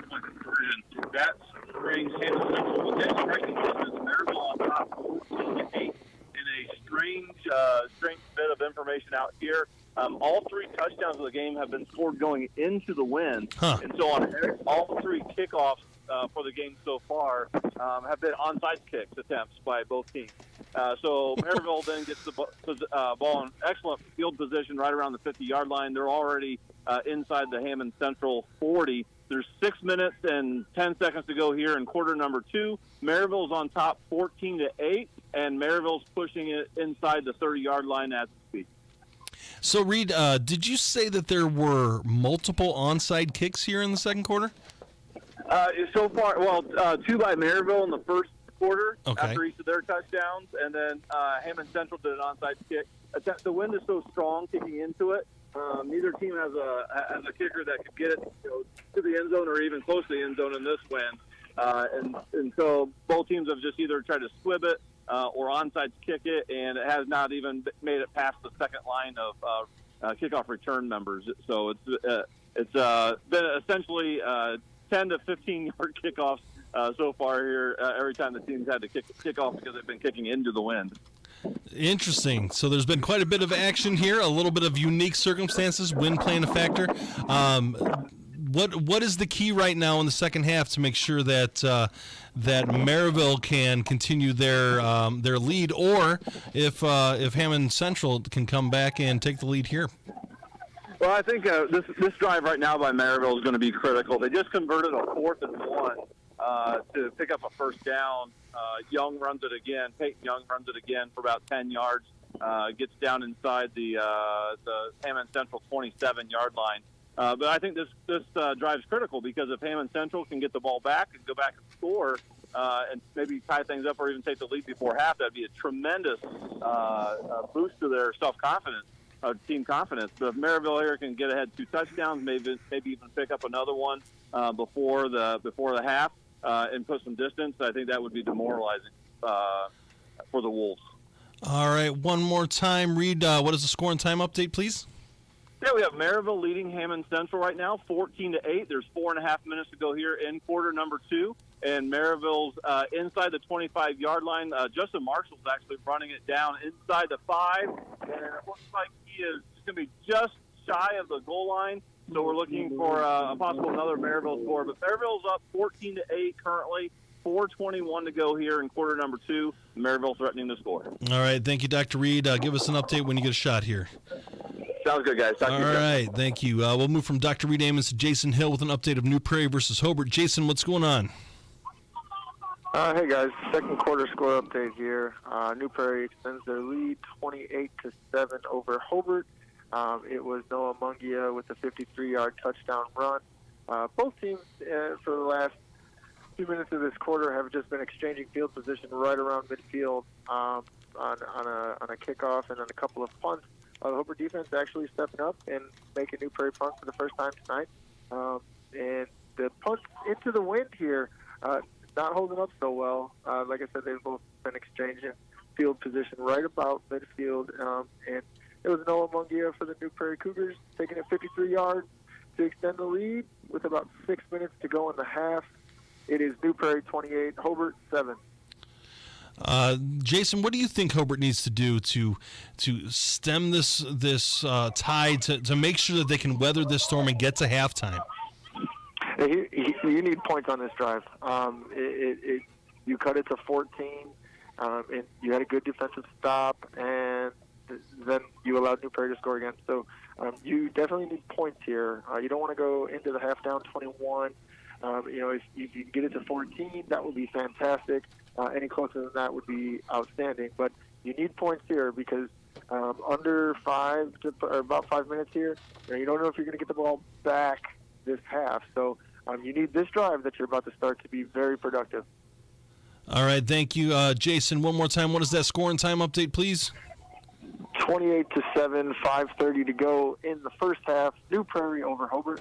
2-point conversion. That brings Hammond Central within striking distance. Maryville on top 8. A strange bit of information out here. All 3 touchdowns of the game have been scored going into the wind. And so on all 3 kickoffs for the game so far have been onside kicks attempts by both teams. So Maryville then gets the ball in excellent field position right around the 50-yard line. They're already inside the Hammond Central 40. There's 6 minutes and 10 seconds to go here in quarter number 2. Maryville's on top 14-8, and Maryville's pushing it inside the 30-yard line as we speak. So, Reed, did you say that there were multiple onside kicks here in the second quarter? So far, 2 by Maryville in the first quarter after each of their touchdowns, and then Hammond Central did an onside kick. The wind is so strong kicking into it. Neither team has a kicker that could get it to the end zone or even close to the end zone in this wind. And so both teams have just either tried to squib it or onside kick it, and it has not even made it past the second line of kickoff return members. So it's been essentially 10 to 15-yard kickoffs so far here every time the teams had to kick off because they've been kicking into the wind. Interesting. So there's been quite a bit of action here, a little bit of unique circumstances, wind playing a factor. What is the key right now in the second half to make sure that that Maryville can continue their lead, or if Hammond Central can come back and take the lead here? Well, I think this drive right now by Maryville is going to be critical. They just converted a 4th and 1 to pick up a first down. Young runs it again. Peyton Young runs it again for about 10 yards. Gets down inside the Hammond Central 27-yard line. But I think this drive is critical because if Hammond Central can get the ball back and go back and score and maybe tie things up or even take the lead before half, that'd be a tremendous boost to their self-confidence, team confidence. But if Maryville here can get ahead 2 touchdowns, maybe even pick up another one before the half and put some distance, I think that would be demoralizing for the Wolves. All right, one more time, Reed. What is the score and time update, please? Yeah, we have Maryville leading Hammond Central right now, 14-8. There's 4.5 minutes to go here in quarter number 2, and Maryville's inside the 25-yard line. Justin Marshall's actually running it down inside the 5, and it looks like he is going to be just shy of the goal line. so we're looking for a possible another Maryville score. But Maryville's up 14-8 currently. 4:21 to go here in quarter number 2. Maryville threatening to score. All right, thank you, Dr. Reed. Give us an update when you get a shot here. Sounds good, guys. All right, thank you. We'll move from Dr. Reed Amos to Jason Hill with an update of New Prairie versus Hobart. Jason, what's going on? Hey guys, second quarter score update here. New Prairie extends their lead 28-7 over Hobart. It was Noah Mungia with a 53-yard touchdown run. Both teams for the last few minutes of this quarter have just been exchanging field position right around midfield on a kickoff and then a couple of punts. The Hobart defense actually stepping up and making New Prairie punt for the first time tonight. And the punt into the wind here, not holding up so well. Like I said, they've both been exchanging field position right about midfield. And it was Noah Mungia for the New Prairie Cougars taking it 53 yards to extend the lead with about 6 minutes to go in the half. It is New Prairie 28, Hobart 7. Jason, what do you think Hobart needs to do to stem this tide to make sure that they can weather this storm and get to halftime? You need points on this drive. You cut it to 14, and you had a good defensive stop, and then you allowed New Prairie to score again. So you definitely need points here. You don't want to go into the half down 21. If you can get it to 14, that would be fantastic. Any closer than that would be outstanding. But you need points here because under about 5 minutes here, you don't know if you're going to get the ball back this half. So you need this drive that you're about to start to be very productive. All right, thank you. Jason, one more time, what is that scoring time update, please? 28-7, 5:30 to go in the first half. New Prairie over Hobart.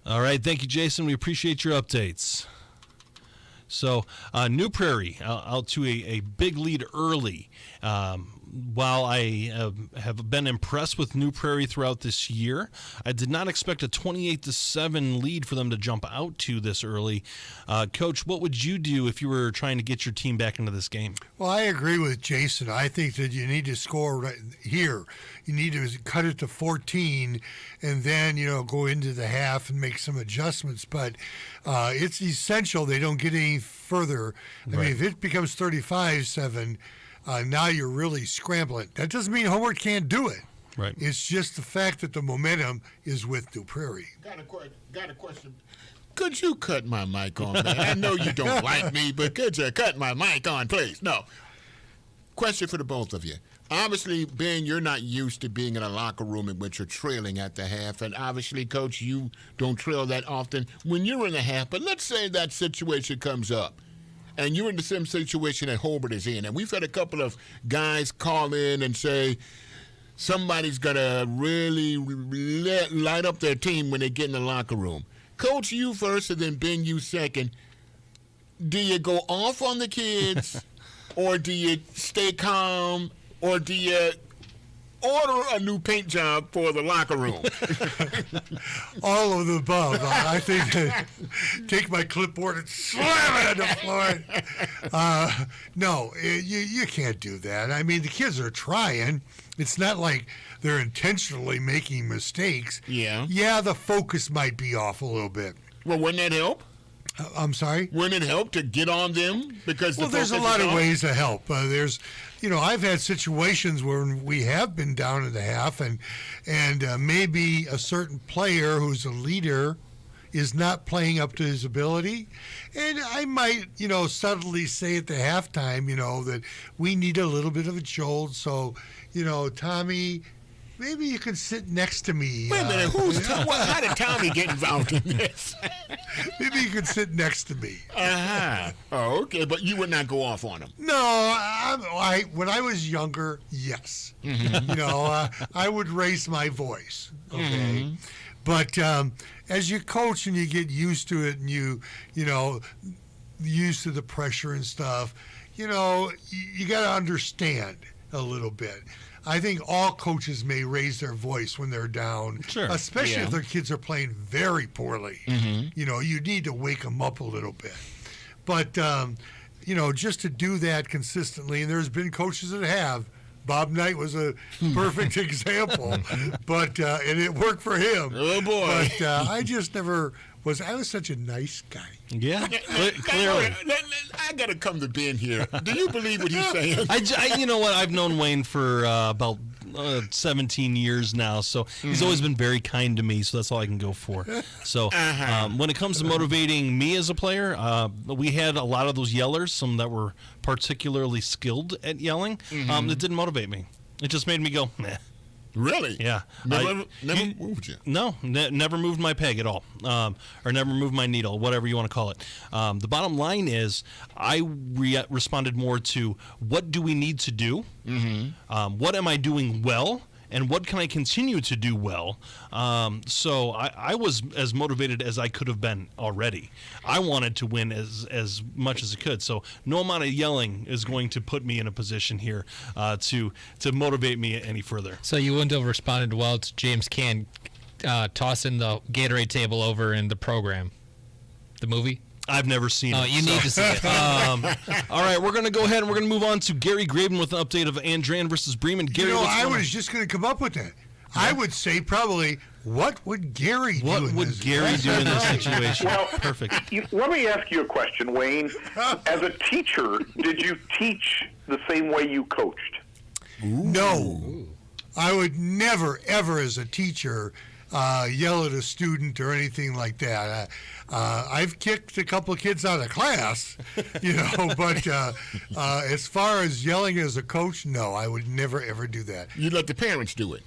All right, thank you, Jason. We appreciate your updates. So, New Prairie out to a big lead early. While I have been impressed with New Prairie throughout this year, I did not expect a 28-7 lead for them to jump out to this early. Coach, what would you do if you were trying to get your team back into this game? Well, I agree with Jason. I think that you need to score right here. You need to cut it to 14 and then, go into the half and make some adjustments. But it's essential they don't get any further. I mean, if it becomes 35-7, now you're really scrambling. That doesn't mean Hobart can't do it. Right. It's just the fact that the momentum is with New Prairie. Got a question. Could you cut my mic on, man? I know you don't like me, but could you cut my mic on, please? No. Question for the both of you. Obviously, Ben, you're not used to being in a locker room in which you're trailing at the half, and obviously, Coach, you don't trail that often when you're in the half. But let's say that situation comes up, and you're in the same situation that Hobart is in, and we've had a couple of guys call in and say somebody's going to really light up their team when they get in the locker room. Coach, you first, and then Ben, you second. Do you go off on the kids, or do you stay calm, or do you order a new paint job for the locker room? All of the above. I think take my clipboard and slam it on the floor. No, you can't do that. I mean, the kids are trying. It's not like they're intentionally making mistakes. Yeah. Yeah, the focus might be off a little bit. Well, wouldn't that help? I'm sorry? Wouldn't it help to get on them? Because there's a lot of ways to help. I've had situations where we have been down in the half, and maybe a certain player who's a leader is not playing up to his ability, and I might, subtly say at the halftime, that we need a little bit of a jolt. So, Tommy, maybe you can sit next to me. Wait a minute, how did Tommy get involved in this? Maybe you could sit next to me. Uh-huh. Oh, okay, but you would not go off on him. No, when I was younger, yes. Mm-hmm. I would raise my voice. Okay, mm-hmm. But as you coach and you get used to it, and you used to the pressure and stuff, you got to understand a little bit. I think all coaches may raise their voice when they're down, sure. Especially if their kids are playing very poorly. Mm-hmm. You need to wake them up a little bit. But, just to do that consistently, and there's been coaches that have, Bob Knight was a perfect example, but and it worked for him. Oh boy! But I just never was. I was such a nice guy. Yeah, clearly. I got to come to Ben here. Do you believe what he's saying? You know what? I've known Wayne for about 17 years now, so he's always been very kind to me, so that's all I can go for. So when it comes to motivating me as a player, we had a lot of those yellers, some that were particularly skilled at yelling. That didn't motivate me. It just made me go, meh. Really? Yeah. Never moved you? No, never moved my peg at all, or never moved my needle, whatever you want to call it. The bottom line is I responded more to what do we need to do, what am I doing well, and what can I continue to do well. So I was as motivated as I could have been already. I wanted to win as much as I could. So no amount of yelling is going to put me in a position here to motivate me any further. So you wouldn't have responded well to James Caan tossing the Gatorade table over in the program, the movie? I've never seen it. Oh, you need to see it. All right, we're going to go ahead and we're going to move on to Gary Graven with an update of Andran versus Bremen. Gary, I was just going to come up with that. Yeah. I would say probably, what would Gary do in this situation? Well, perfect. Let me ask you a question, Wayne. As a teacher, did you teach the same way you coached? No. I would never, ever as a teacher yell at a student or anything like that. I've kicked a couple of kids out of class, but as far as yelling as a coach, no, I would never, ever do that. You let the parents do it.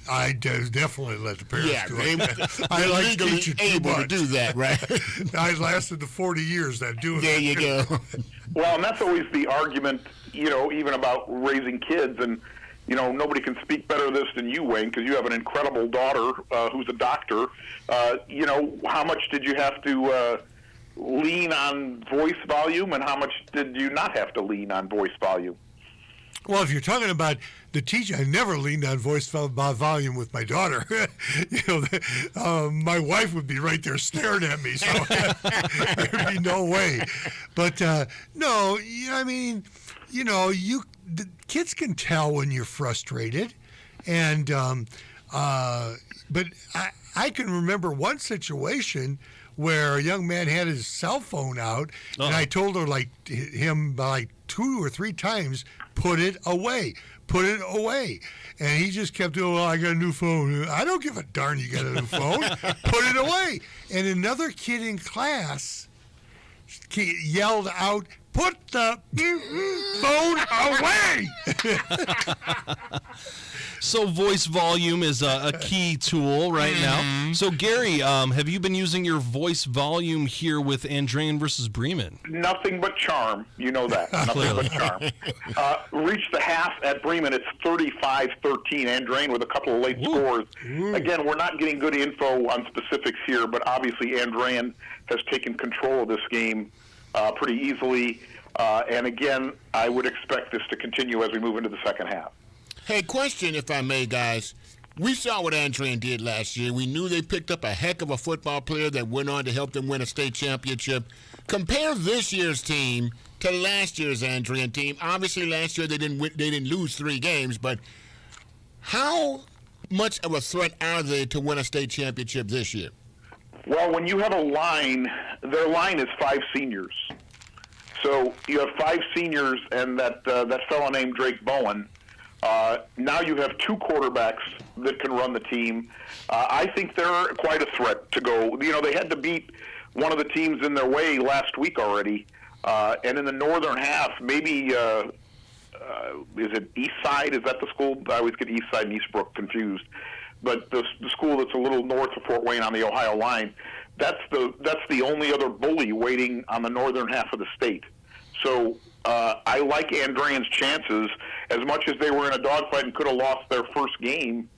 I definitely let the parents do it. I they're like legally teaching too able much. to do that, right? I lasted the 40 years that doing There that. you go. Well, and that's always the argument, even about raising kids. And, nobody can speak better of this than you, Wayne, because you have an incredible daughter who's a doctor. How much did you have to lean on voice volume, and how much did you not have to lean on voice volume? Well, if you're talking about the teacher, I never leaned on voice volume with my daughter. My wife would be right there staring at me, so there'd be no way. But no, the kids can tell when you're frustrated, and but I can remember one situation where a young man had his cell phone out, and I told her like 2 or 3 times, put it away. And he just kept doing, I got a new phone. I don't give a darn you got a new phone. Put it away. And another kid in class yelled out, put the phone away. So voice volume is a key tool right now. So Gary, have you been using your voice volume here with Andran versus Bremen? Nothing but charm. You know that. Nothing but charm. Reached the half at Bremen. It's 35-13. Andran with a couple of late scores. Again, we're not getting good info on specifics here, but obviously Andran has taken control of this game pretty easily. And again, I would expect this to continue as we move into the second half. Hey, question, if I may, guys. We saw what Andran did last year. We knew they picked up a heck of a football player that went on to help them win a state championship. Compare this year's team to last year's Andran team. Obviously, last year they didn't lose 3 games, but how much of a threat are they to win a state championship this year? Well, when you have a line, their line is 5 seniors. So you have 5 seniors and that fellow named Drake Bowen. Now you have 2 quarterbacks that can run the team. I think they're quite a threat to go. They had to beat one of the teams in their way last week already. And in the northern half, maybe, is it East Side? Is that the school? I always get East Side and Eastbrook confused. But the school that's a little north of Fort Wayne on the Ohio line, that's the only other bully waiting on the northern half of the state. So I like Andran's chances. As much as they were in a dogfight and could have lost their first game,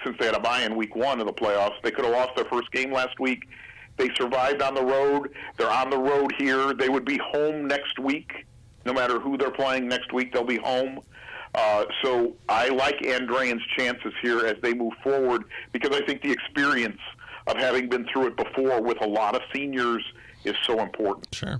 since they had a bye in week 1 of the playoffs, they could have lost their first game last week. They survived on the road. They're on the road here. They would be home next week. No matter who they're playing next week, they'll be home. So I like Andran's chances here as they move forward, because I think the experience of having been through it before with a lot of seniors is so important. Sure.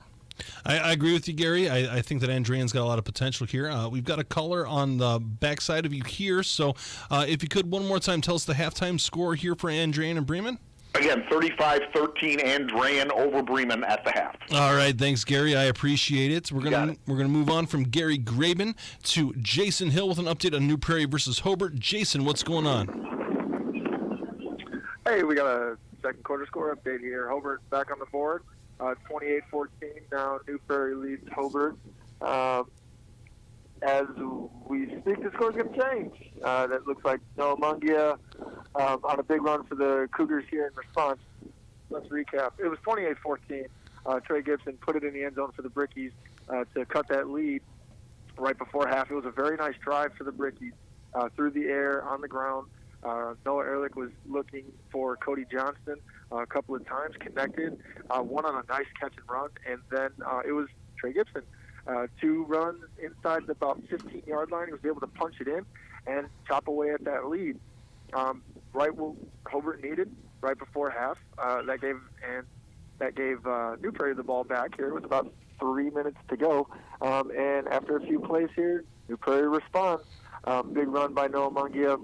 I agree with you, Gary. I think that Andrean's got a lot of potential here. We've got a caller on the backside of you here, so if you could one more time tell us the halftime score here for Andrean and Bremen. Again, 35-13 Andrean over Bremen at the half. All right, thanks, Gary. I appreciate it. We're gonna move on from Gary Graben to Jason Hill with an update on New Prairie versus Hobart. Jason, what's going on? Hey, we got a second quarter score update here. Hobart back on the board, 28-14. Now New Prairie leads Hobart. As we speak, the score's going to change. That looks like Noah Mungia on a big run for the Cougars here in response. Let's recap. It was 28-14. Trey Gibson put it in the end zone for the Brickies to cut that lead right before half. It was a very nice drive for the Brickies through the air, on the ground. Noah Ehrlich was looking for Cody Johnston a couple of times, connected, one on a nice catch and run, and then it was Trey Gibson. 2 runs inside the about 15-yard line. He was able to punch it in and chop away at that lead. Right what Hobart needed right before half. That gave New Prairie the ball back here with about 3 minutes to go. And after a few plays here, New Prairie responds. Big run by Noah Mungia.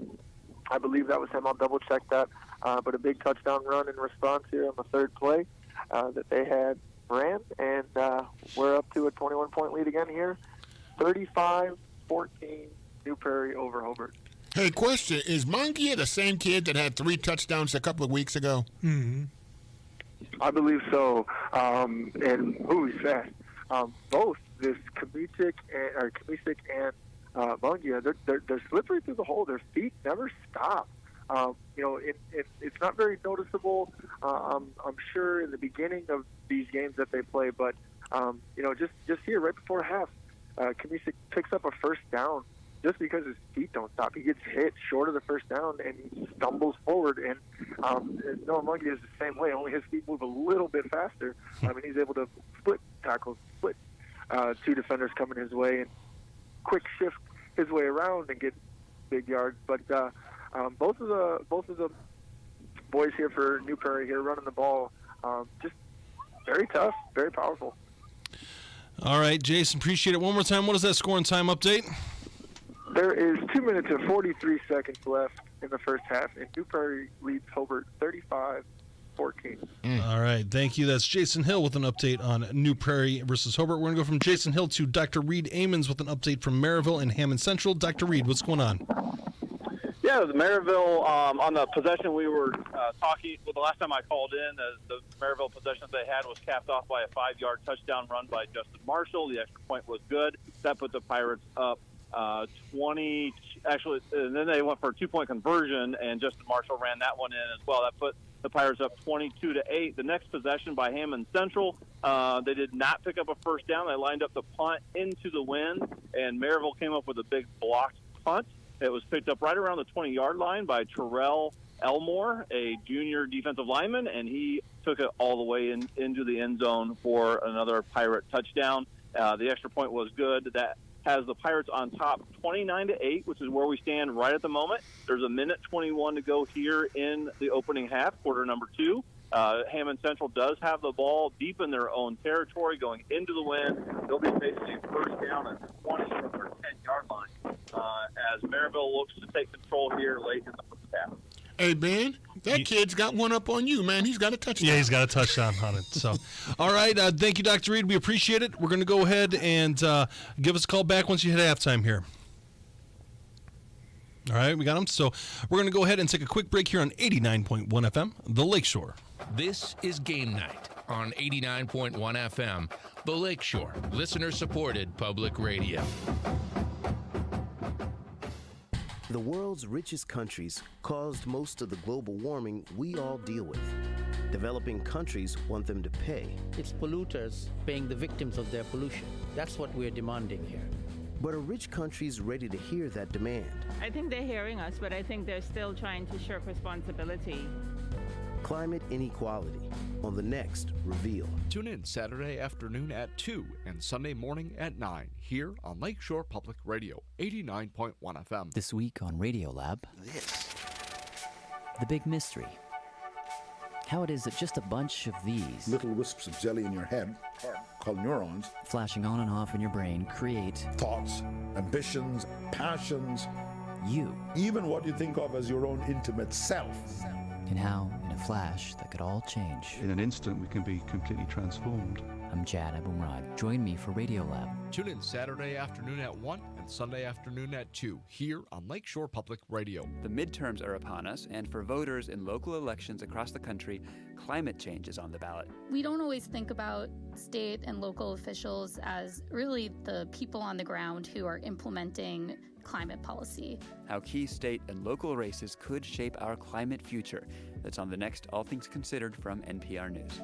I believe that was him. I'll double-check that. But a big touchdown run in response here on the third play that they had ran, and we're up to a 21-point lead again here. 35-14, New Prairie over Hobart. Hey, question. Is Mungia the same kid that had 3 touchdowns a couple of weeks ago? Mm-hmm. I believe so. And he's fast. Both this Kamisic and Mungia, they're slippery through the hole. Their feet never stop. It's not very noticeable, I'm sure, in the beginning of these games that they play, but, just here right before half, Kamisic picks up a first down just because his feet don't stop. He gets hit short of the first down, and he stumbles forward, and Noah Mungia is the same way, only his feet move a little bit faster. He's able to split 2 defenders coming his way, and quick shift his way around and get big yards, but both of the boys here for New Prairie here running the ball, just very tough, very powerful. All right, Jason, appreciate it. One more time, what is that score and time update? There is 2 minutes and 43 seconds left in the first half, and New Prairie leads Hobart 35-14. All right, thank you. That's Jason Hill with an update on New Prairie versus Hobart. We're going to go from Jason Hill to Dr. Reed Amons with an update from Maryville and Hammond Central. Dr. Reed, what's going on? Yeah, it was Maryville on the possession we were talking. Well, the last time I called in, the Maryville possession that they had was capped off by a 5-yard touchdown run by Justin Marshall. The extra point was good. That put the Pirates up 20. Actually, and then they went for a 2-point conversion, and Justin Marshall ran that one in as well. That put the Pirates up 22-8. The next possession by Hammond Central, they did not pick up a first down. They lined up the punt into the wind, and Maryville came up with a big blocked punt. It was picked up right around the 20-yard line by Terrell Elmore, a junior defensive lineman, and he took it all the way into the end zone for another Pirate touchdown. The extra point was good. That has the Pirates on top 29-8, which is where we stand right at the moment. There's a minute 21 to go here in the opening half, quarter number 2. Hammond Central does have the ball deep in their own territory going into the wind. They'll be facing a first down at 20 from their 10-yard line as Maryville looks to take control here late in the first half. Hey, Ben, that kid's got one up on you, man. He's got a touchdown. Yeah, he's got a touchdown on it. So, all right, thank you, Dr. Reed. We appreciate it. We're going to go ahead and give us a call back once you hit halftime here. All right, we got him. So we're going to go ahead and take a quick break here on 89.1 FM, The Lakeshore. This is Game Night on 89.1 FM, The Lakeshore, listener-supported public radio. The world's richest countries caused most of the global warming we all deal with. Developing countries want them to pay. It's polluters paying the victims of their pollution. That's what we're demanding here. But are rich countries ready to hear that demand? I think they're hearing us, but I think they're still trying to shirk responsibility. Climate inequality on the next Reveal. Tune in Saturday afternoon at 2 and Sunday morning at 9 here on Lakeshore Public Radio, 89.1 FM. This week on Radiolab, the big mystery. how it is that just a bunch of these little wisps of jelly in your head, called neurons, flashing on and off in your brain, create thoughts, ambitions, passions, you. Even what you think of as your own intimate self. And how, in a flash, that could all change. In an instant, we can be completely transformed. I'm Jad Abumrad. Join me for Radiolab. Tune in Saturday afternoon at 1 and Sunday afternoon at 2 here on Lakeshore Public Radio. The midterms are upon us, and for voters in local elections across the country, climate change is on the ballot. We don't always think about state and local officials as really the people on the ground who are implementing climate policy. How key state and local races could shape our climate future. That's on the next All Things Considered from NPR News.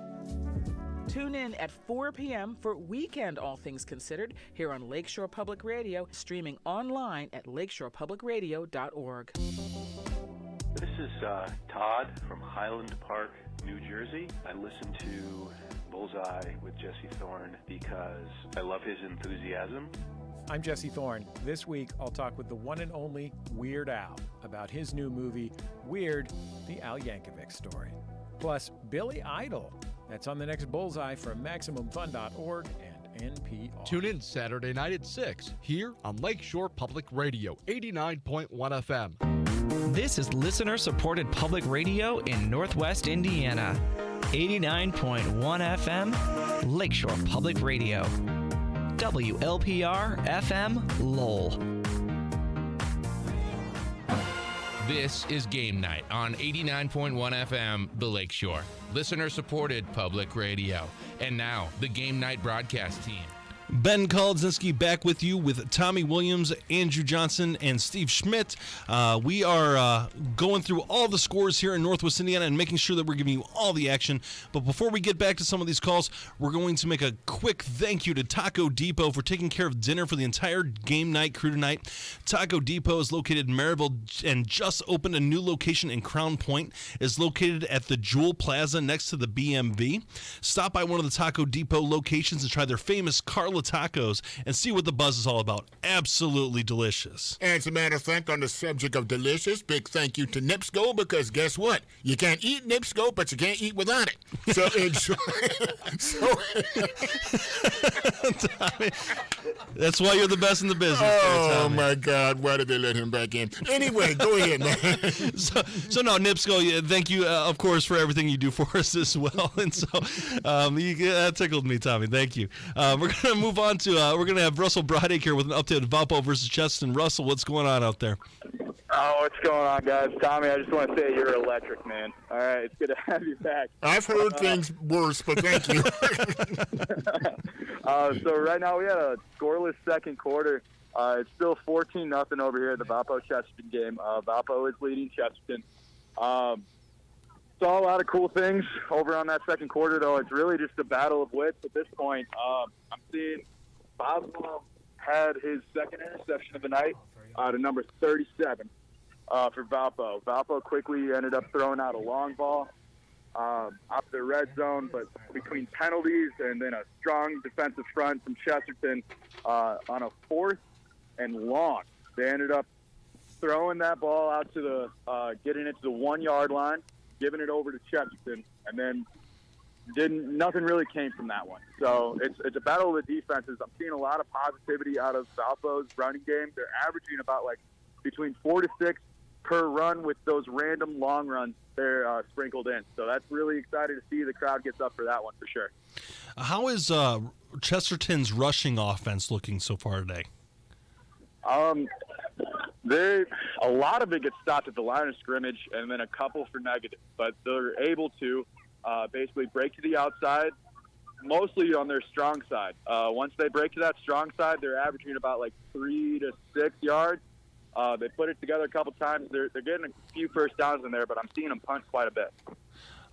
Tune in at 4 p.m. for Weekend All Things Considered here on Lakeshore Public Radio, streaming online at lakeshorepublicradio.org. This is Todd from Highland Park, New Jersey. I listen to Bullseye with Jesse Thorne because I love his enthusiasm. I'm Jesse Thorne. This week, I'll talk with the one and only Weird Al about his new movie, Weird, the Al Yankovic Story. Plus, Billy Idol. That's on the next Bullseye from MaximumFun.org and NPR. Tune in Saturday night at 6 here on Lakeshore Public Radio, 89.1 FM. This is listener-supported public radio in Northwest Indiana. 89.1 FM, Lakeshore Public Radio. WLPR FM Lowell. This is Game Night on 89.1 FM, The Lakeshore. Listener-supported public radio. And now, the Game Night broadcast team. Ben Kolodzinski back with you with Tommy Williams, Andrew Johnson, and Steve Schmidt. We are going through all the scores here in Northwest Indiana and making sure that we're giving you all the action. But before we get back to some of these calls, we're going to make a quick thank you to Taco Depot for taking care of dinner for the entire Game Night crew tonight. Taco Depot is located in Maryville and just opened a new location in Crown Point. It's located at the Jewel Plaza next to the BMV. Stop by one of the Taco Depot locations and try their famous Carla tacos and see what the buzz is all about. Absolutely delicious. As a matter of fact, on the subject of delicious, big thank you to Nipsco, because guess what? You can't eat Nipsco, but you can't eat without it. So enjoy. Tommy, that's why you're the best in the business. Oh my God, why did they let him back in? Anyway, go ahead, man. So no, Nipsco, thank you, of course, for everything you do for us as well. And so that tickled me, Tommy. Thank you. We're going to move on to, we're going to have Russell Broderick here with an update of Valpo versus Chesterton. Russell, what's going on out there? Oh, what's going on, guys? Tommy, I just want to say you're electric, man. All right, it's good to have you back. I've heard things worse, but thank you. So right now we had a scoreless second quarter. It's still 14-0 over here at the Valpo-Chesterton game. Valpo is leading Chesterton. Saw a lot of cool things over on that second quarter, though. It's really just a battle of wits at this point. I'm seeing Boswell had his second interception of the night to number 37 for Valpo. Valpo quickly ended up throwing out a long ball out the red zone, but between penalties and then a strong defensive front from Chesterton on a 4th and long, they ended up throwing that ball out to the getting it to the 1-yard line, giving it over to Chesterton, and then nothing really came from that one. So it's a battle of the defenses. I'm seeing a lot of positivity out of Valpo's running game. They're averaging about between 4 to 6 per run with those random long runs they're sprinkled in. So that's really exciting to see. The crowd gets up for that one for sure. How is Chesterton's rushing offense looking so far today? A lot of it gets stopped at the line of scrimmage, and then a couple for negative. But they're able to basically break to the outside, mostly on their strong side. Once they break to that strong side, they're averaging about 3 to 6 yards. They put it together a couple times. They're getting a few first downs in there, but I'm seeing them punt quite a bit.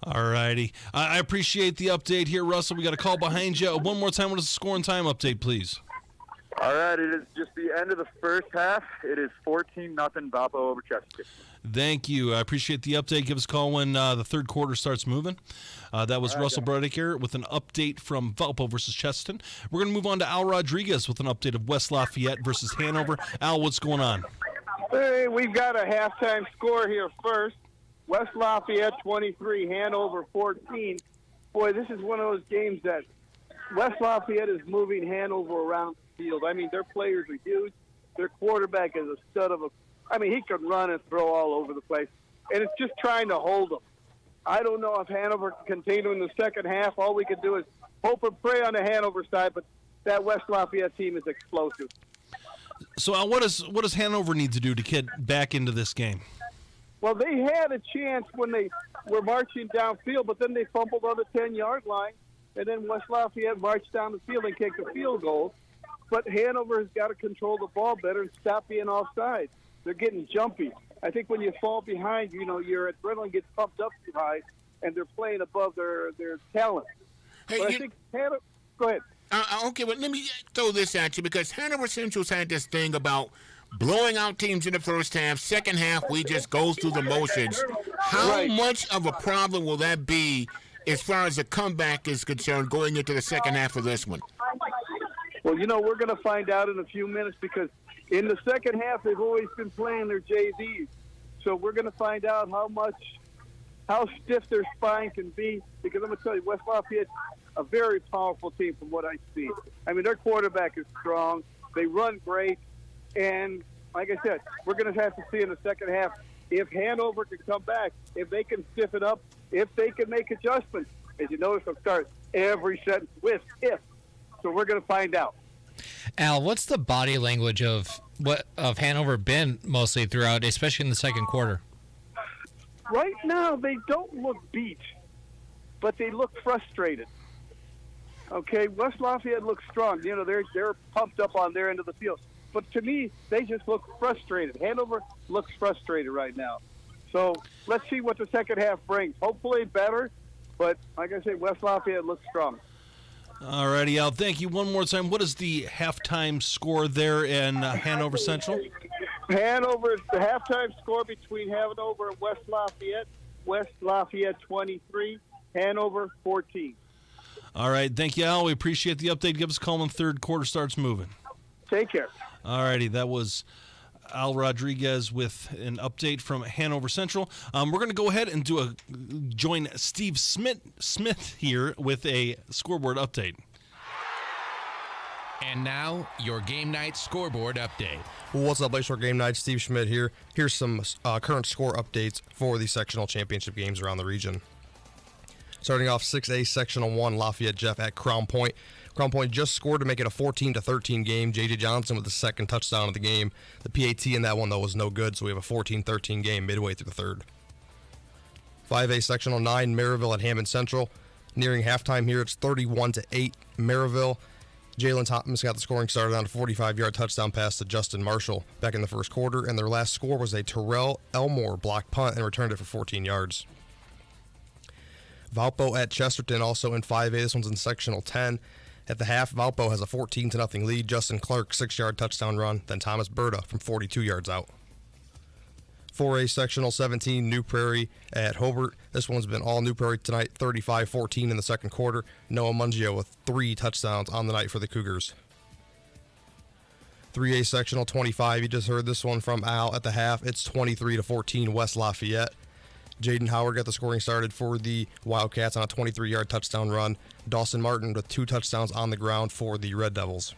All righty. I appreciate the update here, Russell. We got a call behind you. One more time, what is the score and time update, please? All right, it is just the end of the first half. It is 14-0 Valpo over Chesterton. Thank you. I appreciate the update. Give us a call when the third quarter starts moving. That was Russell Broderick here with an update from Valpo versus Chesterton. We're going to move on to Al Rodriguez with an update of West Lafayette versus Hanover. Al, what's going on? Hey, we've got a halftime score here first. West Lafayette 23, Hanover 14. Boy, this is one of those games that West Lafayette is moving Hanover around the field. I mean, their players are huge. Their quarterback is a stud of a – I mean, he can run and throw all over the place. And it's just trying to hold them. I don't know if Hanover can contain them in the second half. All we can do is hope and pray on the Hanover side, but that West Lafayette team is explosive. So what does Hanover need to do to get back into this game? Well, they had a chance when they were marching downfield, but then they fumbled on the 10-yard line, and then West Lafayette marched down the field and kicked a field goal. But Hanover has got to control the ball better and stop being offside. They're getting jumpy. I think when you fall behind, your adrenaline gets pumped up too high, and they're playing above their talent. Hey, but I think Hanover – go ahead. Okay, well, let me throw this at you, because Hanover Central's had this thing about blowing out teams in the first half. Second half, we just go through the motions. How much of a problem will that be as far as the comeback is concerned going into the second half of this one? Well, we're going to find out in a few minutes, because in the second half, they've always been playing their JVs. So we're going to find out how stiff their spine can be, because I'm going to tell you, West Lafayette's a very powerful team from what I see. I mean, their quarterback is strong. They run great. And like I said, we're going to have to see in the second half if Hanover can come back, if they can stiff it up, if they can make adjustments. As you notice, I'll start every sentence with if. So we're going to find out. Al, what's the body language of Hanover been mostly throughout, especially in the second quarter? Right now, they don't look beat, but they look frustrated. Okay, West Lafayette looks strong. They're pumped up on their end of the field. But to me, they just look frustrated. Hanover looks frustrated right now. So let's see what the second half brings. Hopefully better, but like I said, West Lafayette looks strong. All righty, Al, thank you one more time. What is the halftime score there in Hanover Central? Hanover, the halftime score between Hanover and West Lafayette 23, Hanover 14. All right, thank you, Al. We appreciate the update. Give us a call when third quarter starts moving. Take care. All righty, that was Al Rodriguez with an update from Hanover Central. We're going to go ahead and join Steve Smith here with a scoreboard update. And now, your Game Night scoreboard update. What's up, Lakeshore Game Night? Steve Schmidt here. Here's some current score updates for the sectional championship games around the region. Starting off 6A Sectional 1, Lafayette Jeff at Crown Point. Crown Point just scored to make it a 14-13 game. J.J. Johnson with the second touchdown of the game. The PAT in that one, though, was no good, so we have a 14-13 game midway through the third. 5A Sectional 9, Maryville at Hammond Central. Nearing halftime here, it's 31-8 Maryville. Jalen Thomas got the scoring started on a 45-yard touchdown pass to Justin Marshall back in the first quarter, and their last score was a Terrell Elmore block punt and returned it for 14 yards. Valpo at Chesterton, also in 5A. This one's in Sectional 10. At the half, Valpo has a 14-0 lead. Justin Clark, 6-yard touchdown run. Then Thomas Berta from 42 yards out. 4A Sectional 17, New Prairie at Hobart. This one's been all New Prairie tonight, 35-14 in the second quarter. Noah Mungio with 3 touchdowns on the night for the Cougars. 3A Sectional 25, you just heard this one from Al at the half. It's 23-14 West Lafayette. Jaden Howard got the scoring started for the Wildcats on a 23-yard touchdown run. Dawson Martin with 2 touchdowns on the ground for the Red Devils.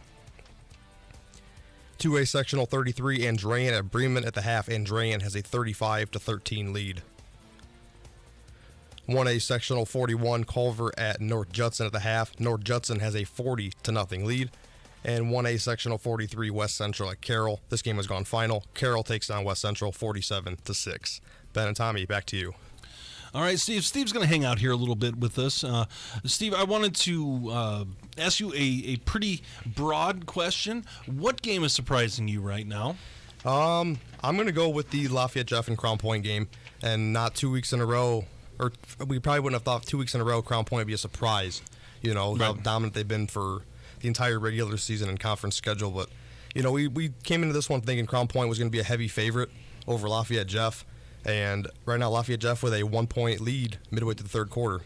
2A Sectional 33, Andrean at Bremen at the half. Andrean has a 35-13 lead. 1A Sectional 41, Culver at North Judson at the half. North Judson has a 40-0 lead. And 1A Sectional 43, West Central at Carroll. This game has gone final. Carroll takes down West Central 47-6. Ben and Tommy, back to you. All right, Steve. Steve's going to hang out here a little bit with us. Steve, I wanted to ask you a pretty broad question. What game is surprising you right now? I'm going to go with the Lafayette Jeff and Crown Point game, and not 2 weeks in a row. Or we probably wouldn't have thought 2 weeks in a row Crown Point would be a surprise. You know, how dominant they've been for the entire regular season and conference schedule. But, you know, we came into this one thinking Crown Point was going to be a heavy favorite over Lafayette Jeff. And right now, Lafayette Jeff with a 1-point lead midway through the third quarter.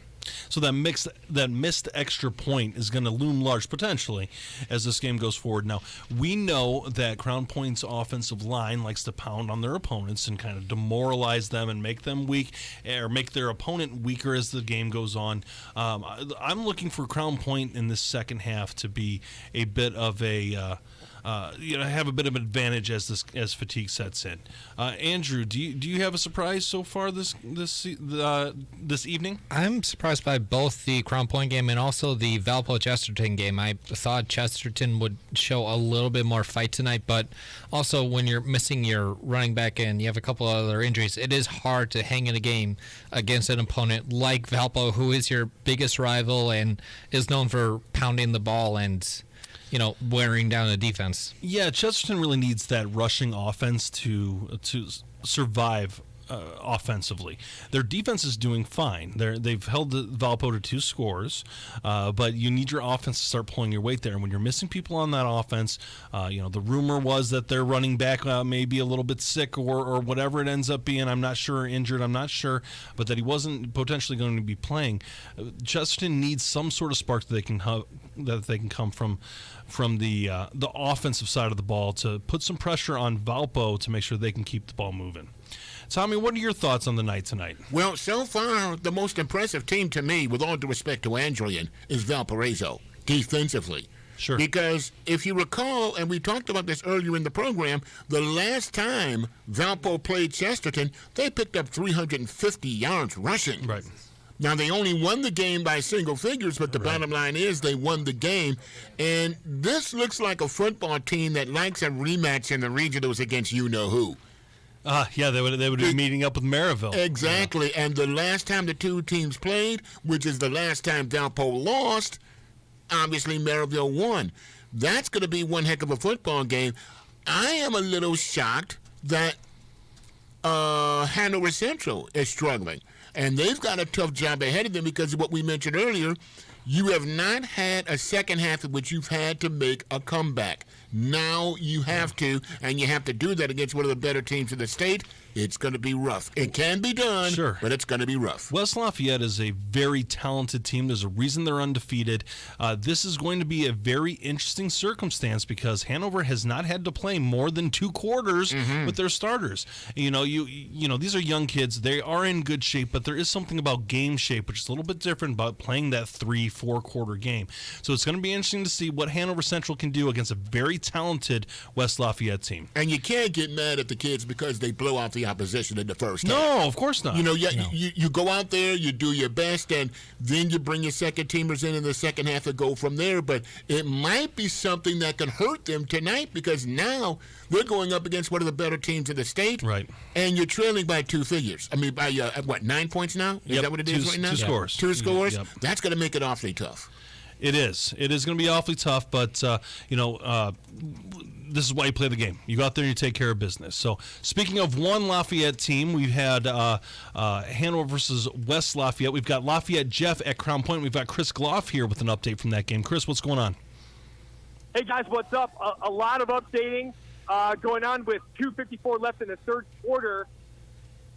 So that missed extra point is going to loom large potentially as this game goes forward. Now, we know that Crown Point's offensive line likes to pound on their opponents and kind of demoralize them and make them weak, or make their opponent weaker as the game goes on. I'm looking for Crown Point in this second half to be a bit of a have a bit of an advantage as fatigue sets in. Andrew, do you have a surprise so far this evening? I'm surprised by both the Crown Point game and also the Valpo-Chesterton game. I thought Chesterton would show a little bit more fight tonight, but also when you're missing your running back and you have a couple other injuries, it is hard to hang in a game against an opponent like Valpo, who is your biggest rival and is known for pounding the ball and wearing down the defense. Yeah, Chesterton really needs that rushing offense to survive offensively. Their defense is doing fine. They've held Valpo to 2 scores, but you need your offense to start pulling your weight there. And when you're missing people on that offense, the rumor was that their running back may be a little bit sick or whatever it ends up being. I'm not sure, injured. I'm not sure, but that he wasn't potentially going to be playing. Chesterton needs some sort of spark that they can come from the offensive side of the ball to put some pressure on Valpo to make sure they can keep the ball moving. Tommy, what are your thoughts on the night tonight? Well, so far, the most impressive team to me, with all due respect to Andrian, is Valparaiso, defensively. Sure. Because if you recall, and we talked about this earlier in the program, the last time Valpo played Chesterton, they picked up 350 yards rushing. Right. Now, they only won the game by single figures, but the bottom line is they won the game. And this looks like a football team that likes a rematch in the regionals against you-know-who. Yeah, they would be meeting up with Maryville. Exactly, and the last time the two teams played, which is the last time Valpo lost, obviously Maryville won. That's going to be one heck of a football game. I am a little shocked that Hanover Central is struggling, and they've got a tough job ahead of them because of what we mentioned earlier. You have not had a second half in which you've had to make a comeback. Now you have to, and you have to do that against one of the better teams in the state. It's going to be rough. It can be done, sure, but it's going to be rough. West Lafayette is a very talented team. There's a reason they're undefeated. This is going to be a very interesting circumstance because Hanover has not had to play more than 2 quarters with their starters. You know, these are young kids. They are in good shape, but there is something about game shape, which is a little bit different about playing that 3-4 quarter game. So it's going to be interesting to see what Hanover Central can do against a very talented West Lafayette team. And you can't get mad at the kids because they blow out the opposition in the first half. No, of course not. You go out there, you do your best, and then you bring your second teamers in the second half and go from there. But it might be something that can hurt them tonight because now they're going up against one of the better teams in the state. Right. And you're trailing by 2 figures. I mean, by 9 points now? Is that what it is right now? 2 scores. 2 scores? Yep. That's going to make it awfully tough. It is. It is going to be awfully tough, but, this is why you play the game. You go out there and you take care of business. So, speaking of one Lafayette team, we've had Hanover versus West Lafayette. We've got Lafayette Jeff at Crown Point. We've got Chris Gloff here with an update from that game. Chris, what's going on? Hey, guys, what's up? A lot of updating going on with 2:54 left in the third quarter.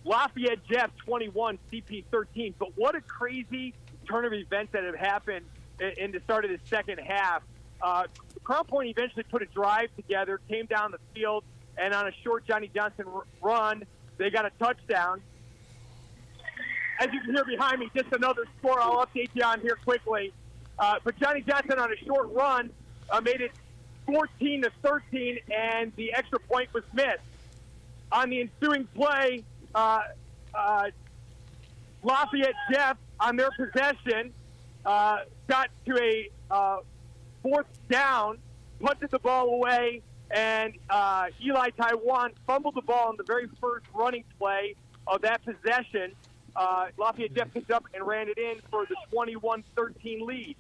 Lafayette Jeff 21, CP 13. But what a crazy turn of events that have happened in the start of the second half. Crown Point eventually put a drive together, came down the field, and on a short Johnny Johnson run, they got a touchdown. As you can hear behind me, just another score I'll update you on here quickly. But Johnny Johnson on a short run made it 14-13, and the extra point was missed. On the ensuing play, Lafayette Jeff, on their possession, got to a fourth down, punted the ball away, and Eli Taiwan fumbled the ball in the very first running play of that possession. Lafayette Jeff picked up and ran it in for the 21-13 lead.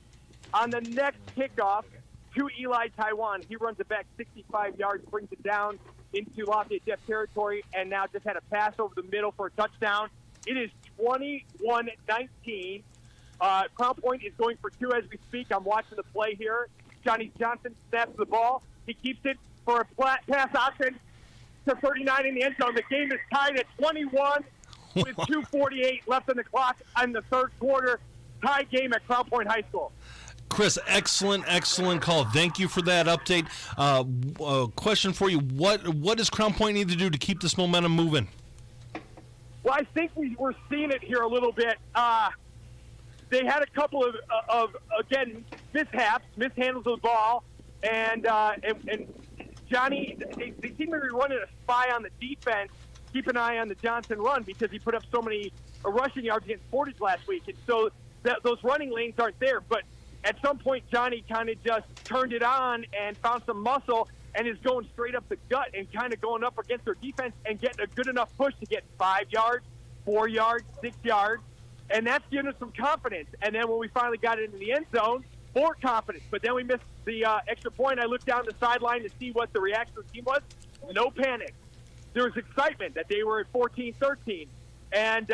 On the next kickoff to Eli Taiwan, he runs it back 65 yards, brings it down into Lafayette Jeff territory, and now just had a pass over the middle for a touchdown. It is 21-19. Crown Point is going for 2 as we speak. I'm watching the play here. Johnny Johnson snaps the ball. He keeps it for a flat pass option to 39 in the end zone. The game is tied at 21 with 2:48 left on the clock in the third quarter. tie game at Crown Point High School. Chris, excellent call. Thank you for that update. Question for you: What does Crown Point need to do to keep this momentum moving? Well, I think we're seeing it here a little bit. They had a couple of again mishaps, mishandles of the ball, and Johnny, they seem to be running a spy on the defense. Keep an eye on the Johnson run because he put up so many rushing yards against Portage last week, and so those running lanes aren't there. But at some point, Johnny kind of just turned it on and found some muscle and is going straight up the gut and kind of going up against their defense and getting a good enough push to get 5 yards, 4 yards, 6 yards. And that's giving us some confidence. And then when we finally got it into the end zone, more confidence. But then we missed the extra point. I looked down the sideline to see what the reaction of the team was. No panic. There was excitement that they were at 14-13. And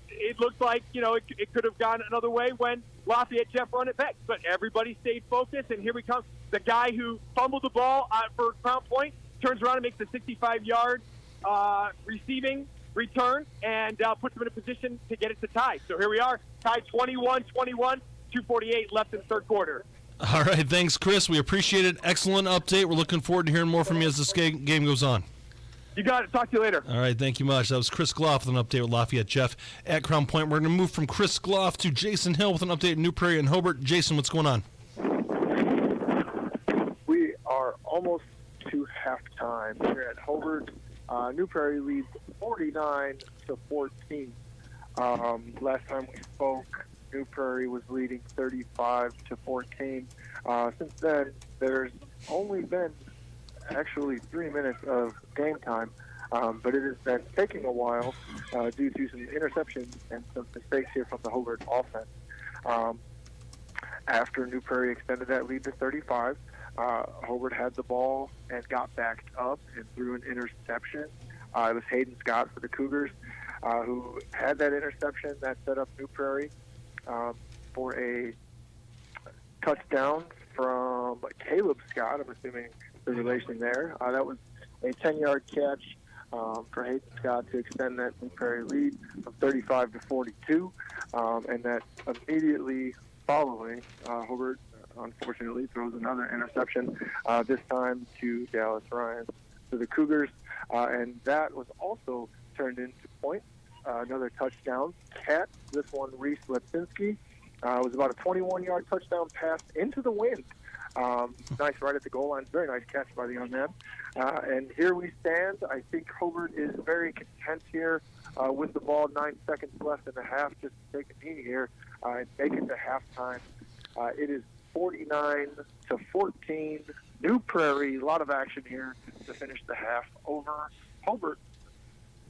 it looked like, it could have gone another way when Lafayette Jeff run it back. But everybody stayed focused, and here we come. The guy who fumbled the ball for Crown Point turns around and makes a 65-yard receiving return and puts them in a position to get it to tie. So here we are, tied 21-21, 2:48 left in the third quarter. All right, thanks, Chris. We appreciate it. Excellent update. We're looking forward to hearing more from you as this game goes on. You got it. Talk to you later. All right, thank you much. That was Chris Gloff with an update with Lafayette Jeff at Crown Point. We're going to move from Chris Gloff to Jason Hill with an update at New Prairie and Hobart. Jason, what's going on? We are almost to halftime here at Hobart. New Prairie leads 49-14. Last time we spoke, New Prairie was leading 35-14. Since then, there's only been actually 3 minutes of game time, but it has been taking a while due to some interceptions and some mistakes here from the Hobart offense. After New Prairie extended that lead to 35, Hobart had the ball and got backed up and threw an interception. It was Hayden Scott for the Cougars who had that interception that set up New Prairie for a touchdown from Caleb Scott. I'm assuming the relation there. That was a 10-yard catch for Hayden Scott to extend that New Prairie lead from 35-42, and that immediately following, Hobart unfortunately throws another interception, this time to Dallas Ryan for the Cougars, and that was also turned into points. Another touchdown catch. This one, Reese Lepsinski, was about a 21-yard touchdown pass into the wind. Nice right at the goal line. Very nice catch by the young man. And here we stand. I think Hobart is very content here with the ball. 9 seconds left in the half. Just to take a knee here and make it to halftime. It is 49-14. New Prairie. A lot of action here to finish the half over Hobart.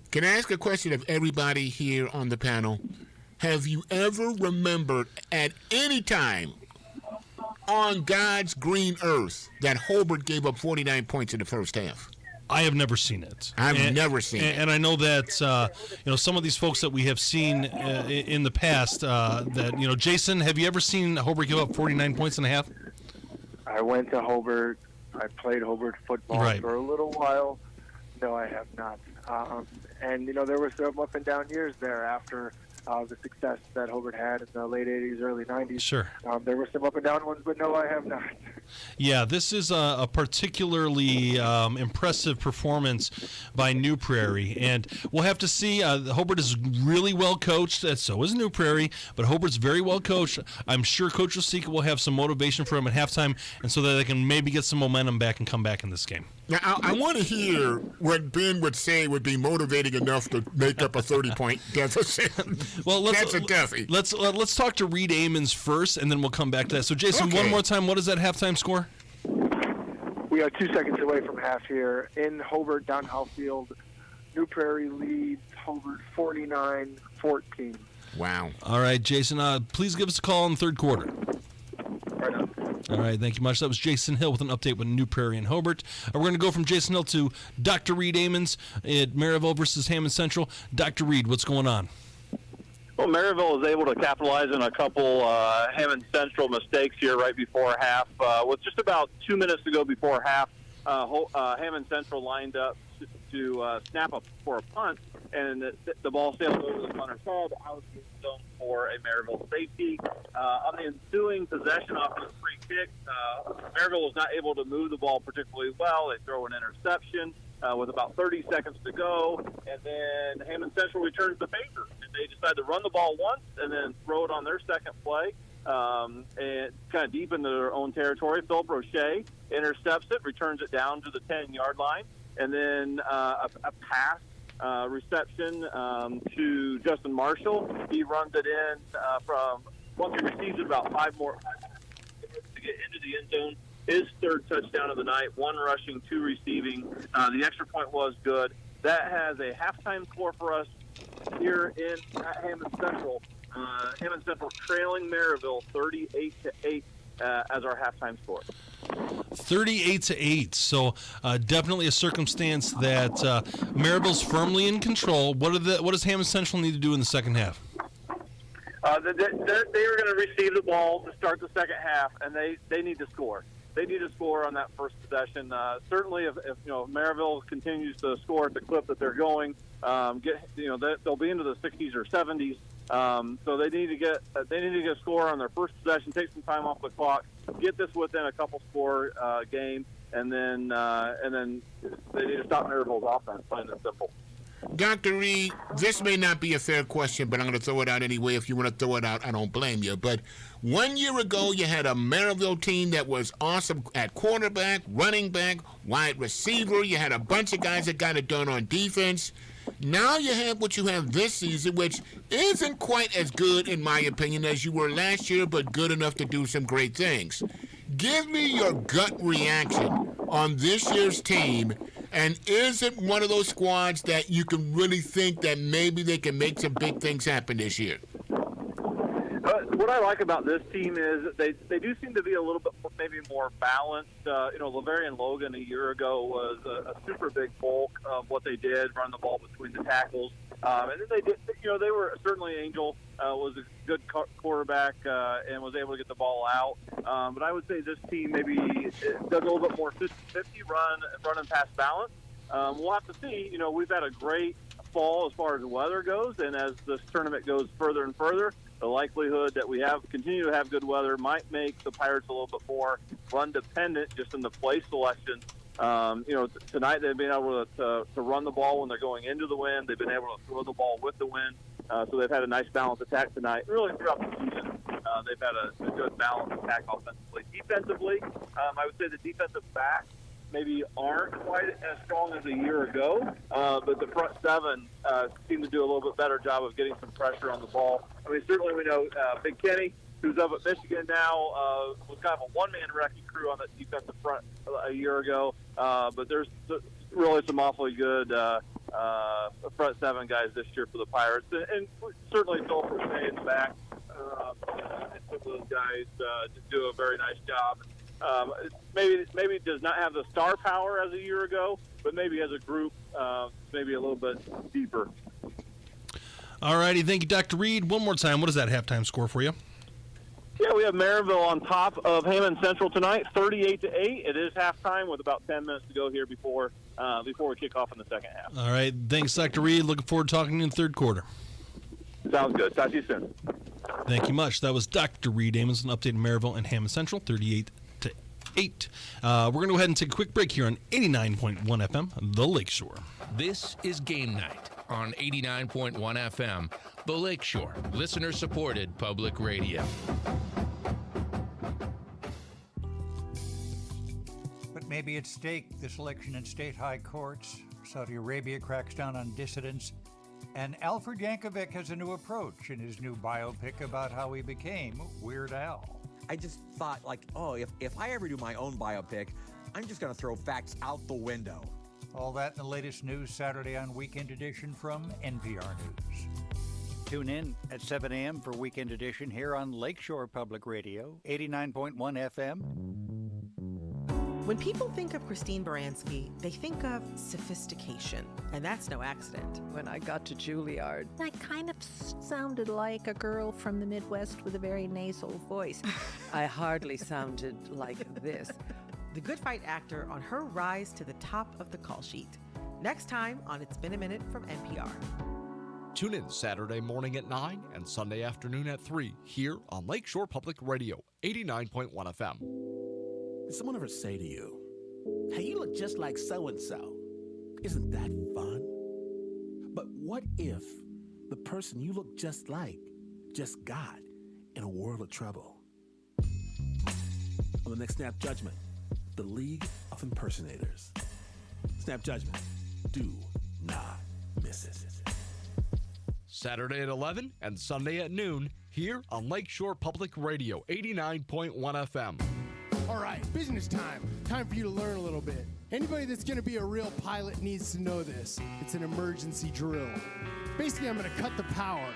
Can I ask a question of everybody here on the panel? Have you ever remembered at any time on God's green earth that Hobart gave up 49 points in the first half? I have never seen it. I've never seen it. And I know that some of these folks that we have seen in the past, Jason, have you ever seen Hobart give up 49 points and a half? I went to Hobart. I played Hobart football for a little while. No, I have not. And there were some up and down years there after the success that Hobart had in the late 80s, early 90s. Sure. There were some up and down ones, but no, I have not. Yeah, this is a particularly impressive performance by New Prairie, and we'll have to see. Hobart is really well coached, and so is New Prairie, but Hobart's very well coached. I'm sure Coach Osika will have some motivation for him at halftime, and so that they can maybe get some momentum back and come back in this game. Now, I want to hear what Ben would say would be motivating enough to make up a 30-point deficit. Well, that's a toughie. Let's talk to Reed Amons first, and then we'll come back to that. So, Jason, one more time, what is that halftime score? We are 2 seconds away from half here in Hobart, down Howfield. New Prairie leads Hobart 49-14. Wow. All right, Jason, please give us a call in the third quarter. Right on. All right, thank you much. That was Jason Hill with an update with New Prairie and Hobart. We're going to go from Jason Hill to Dr. Reed Amons at Maryville versus Hammond Central. Dr. Reed, what's going on? Well, Maryville was able to capitalize on a couple Hammond Central mistakes here right before half. With just about 2 minutes to go before half, Hammond Central lined up to snap up for a punt. and the ball sailed over the punter's head out of the zone for a Maryville safety. On the ensuing possession off of the free kick, Maryville was not able to move the ball particularly well. They throw an interception with about 30 seconds to go, and then Hammond Central returns the favor. And they decide to run the ball once and then throw it on their second play. And kind of deep into their own territory. Philip Roche intercepts it, returns it down to the 10-yard line, and then a pass reception to Justin Marshall. He runs it in from once he receives it about 5 more to get into the end zone. His third touchdown of the night, 1 rushing, 2 receiving. The extra point was good. That has a halftime score for us here at Hammond Central. Hammond Central trailing Maryville 38-8 as our halftime score. 38-8. So definitely a circumstance that Maryville's firmly in control. What does Hammond Central need to do in the second half? They are going to receive the ball to start the second half, and they need to score. They need to score on that first possession. Certainly, if Maryville continues to score at the clip that they're going, they'll be into the 60s or 70s. So they need to get a score on their first possession, take some time off the clock, get this within a couple score game, and then they need to stop Maryville's offense, plain and simple. Dr. Reed, this may not be a fair question, but I'm going to throw it out anyway. If you want to throw it out, I don't blame you. But 1 year ago, you had a Maryville team that was awesome at quarterback, running back, wide receiver. You had a bunch of guys that got it done on defense. Now you have what you have this season, which isn't quite as good, in my opinion, as you were last year, but good enough to do some great things. Give me your gut reaction on this year's team, and is it one of those squads that you can really think that maybe they can make some big things happen this year? What I like about this team is that they do seem to be a little bit maybe more balanced. Lavarian Logan a year ago was a super big bulk of what they did, run the ball between the tackles. And then they did, they were certainly Angel was a good quarterback and was able to get the ball out. But I would say this team maybe does a little bit more 50-50 run and pass balance. We'll have to see. We've had a great fall as far as the weather goes, and as this tournament goes further and further, the likelihood that we continue to have good weather might make the Pirates a little bit more run dependent just in the play selection. Tonight they've been able to run the ball when they're going into the wind. They've been able to throw the ball with the wind. So they've had a nice balanced attack tonight. Really throughout the season, they've had a good balanced attack offensively. Defensively, I would say the defensive backs maybe aren't quite as strong as a year ago, but the front seven seem to do a little bit better job of getting some pressure on the ball. I mean, certainly we know Big Kenny, who's up at Michigan now, was kind of a one-man wrecking crew on that defensive front a year ago, but there's really some awfully good front seven guys this year for the Pirates, and certainly Philip Roche in the back. And some of those guys do a very nice job. Maybe does not have the star power as a year ago, but maybe as a group, maybe a little bit deeper. All righty, thank you, Dr. Reed. One more time, what is that halftime score for you? Yeah, we have Maryville on top of Hammond Central tonight, 38-8. It is halftime with about 10 minutes to go here before we kick off in the second half. All right, thanks, Dr. Reed. Looking forward to talking to you in the third quarter. Sounds good. Talk to you soon. Thank you much. That was Dr. Reed Amos, an update on Maryville and Hammond Central, 38-8. We're going to go ahead and take a quick break here on 89.1 FM, The Lakeshore. This is Game Night on 89.1 FM, The Lakeshore, listener-supported public radio. But maybe at stake, this election in state high courts, Saudi Arabia cracks down on dissidents, and Alfred Yankovic has a new approach in his new biopic about how he became Weird Al. I just thought, if I ever do my own biopic, I'm just going to throw facts out the window. All that in the latest news Saturday on Weekend Edition from NPR News. Tune in at 7 a.m. for Weekend Edition here on Lakeshore Public Radio, 89.1 FM. When people think of Christine Baranski, they think of sophistication, and that's no accident. When I got to Juilliard, I kind of sounded like a girl from the Midwest with a very nasal voice. I hardly sounded like this. The Good Fight actor on her rise to the top of the call sheet. Next time on It's Been a Minute from NPR. Tune in Saturday morning at 9 and Sunday afternoon at 3 here on Lakeshore Public Radio, 89.1 FM. Did someone ever say to you, hey, you look just like so-and-so? Isn't that fun? But what if the person you look just like just got in a world of trouble? On the next Snap Judgment, the League of Impersonators. Snap Judgment. Do not miss it. Saturday at 11 and Sunday at noon here on Lakeshore Public Radio, 89.1 FM. All right, business time. Time for you to learn a little bit. Anybody that's going to be a real pilot needs to know this. It's an emergency drill. Basically, I'm going to cut the power.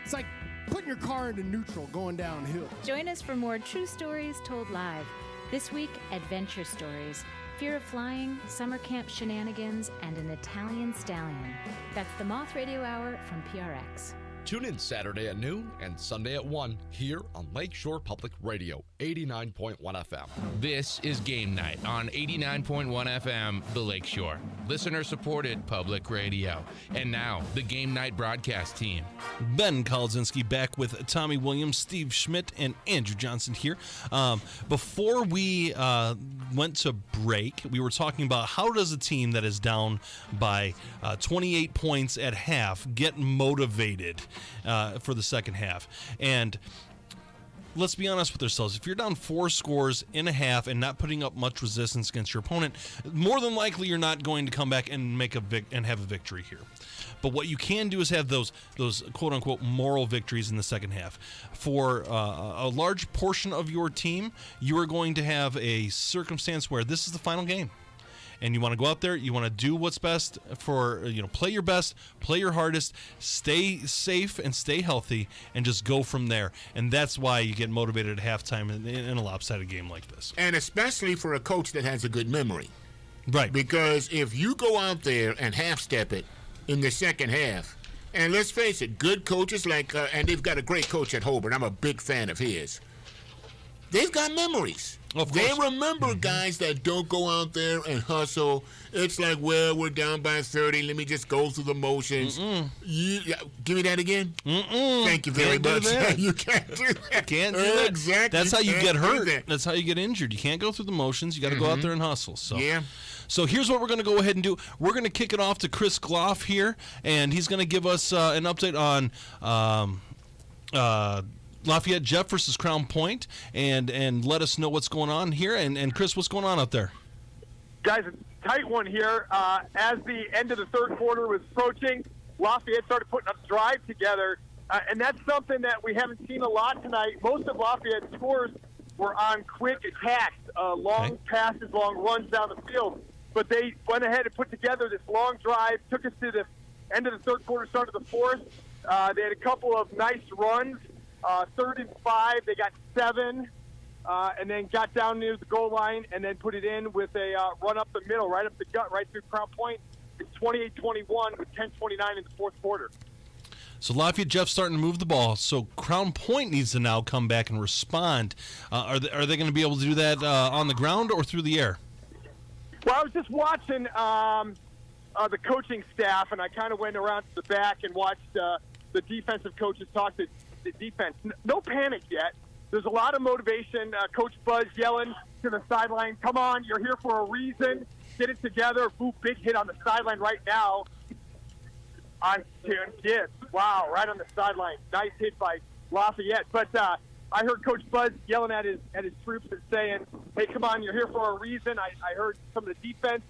It's like putting your car into neutral going downhill. Join us for more true stories told live. This week, adventure stories, fear of flying, summer camp shenanigans, and an Italian stallion. That's the Moth Radio Hour from PRX. Tune in Saturday at noon and Sunday at 1 here on Lakeshore Public Radio, 89.1 FM. This is Game Night on 89.1 FM, The Lakeshore. Listener-supported public radio. And now, the Game Night broadcast team. Ben Kolzinski back with Tommy Williams, Steve Schmidt, and Andrew Johnson here. Before we went to break, we were talking about how does a team that is down by 28 points at half get motivated for the second half. And let's be honest with ourselves. If you're down 4 scores in a half and not putting up much resistance against your opponent, more than likely you're not going to come back and make and have a victory here. But what you can do is have those quote unquote moral victories in the second half. For a large portion of your team, you are going to have a circumstance where this is the final game. And you want to go out there, you want to do what's best for, play your best, play your hardest, stay safe and stay healthy, and just go from there. And that's why you get motivated at halftime in a lopsided game like this. And especially for a coach that has a good memory. Right. Because if you go out there and half-step it in the second half, and let's face it, good coaches and they've got a great coach at Hobart. I'm a big fan of his. They've got memories. They remember guys that don't go out there and hustle. It's like, well, we're down by 30. Let me just go through the motions. Give me that again. Thank you very much. You can't do that. Can't do that. Exactly. That's how you get hurt. That's how you get injured. You can't go through the motions. You got to go out there and hustle. So. Yeah. So here's what we're going to go ahead and do. We're going to kick it off to Chris Gloff here, and he's going to give us an update on Lafayette Jeff versus Crown Point, and let us know what's going on here. And Chris, what's going on out there? Guys, a tight one here. As the end of the third quarter was approaching, Lafayette started putting up drives together, and that's something that we haven't seen a lot tonight. Most of Lafayette's scores were on quick attacks, long passes, long runs down the field. But they went ahead and put together this long drive, took us to the end of the third quarter, start of the fourth. They had a couple of nice runs. 3rd and 5, they got 7, and then got down near the goal line and then put it in with a run up the middle, right up the gut, right through Crown Point. It's 28-21 with 10:29 in the fourth quarter. So Lafayette Jeff's starting to move the ball. So Crown Point needs to now come back and respond. Are they going to be able to do that on the ground or through the air? Well, I was just watching the coaching staff, and I kind of went around to the back and watched the defensive coaches talk to the defense. No panic yet. There's a lot of motivation. Coach Buzz yelling to the sideline, come on, you're here for a reason. Get it together. Ooh, big hit on the sideline right now on Gibbs. Wow, right on the sideline. Nice hit by Lafayette. But I heard Coach Buzz yelling at his troops and saying, hey, come on, you're here for a reason. I heard some of the defense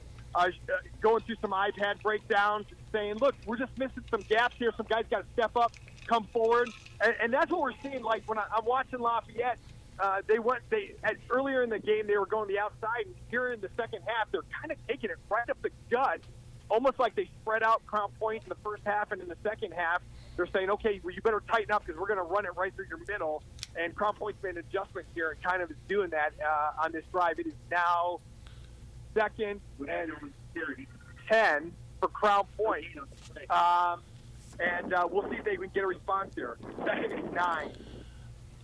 going through some iPad breakdowns and saying, look, we're just missing some gaps here. Some guys got to step up, come forward. And that's what we're seeing. Like when I'm watching Lafayette, earlier in the game, they were going the outside. And here in the second half, they're kind of taking it right up the gut, almost like they spread out Crown Point in the first half, and in the second half, they're saying, okay, well, you better tighten up because we're going to run it right through your middle. And Crown Point's made an adjustment here and kind of is doing that on this drive. It is now 2nd and 10 for Crown Point. And we'll see if they can get a response here. 2nd and 9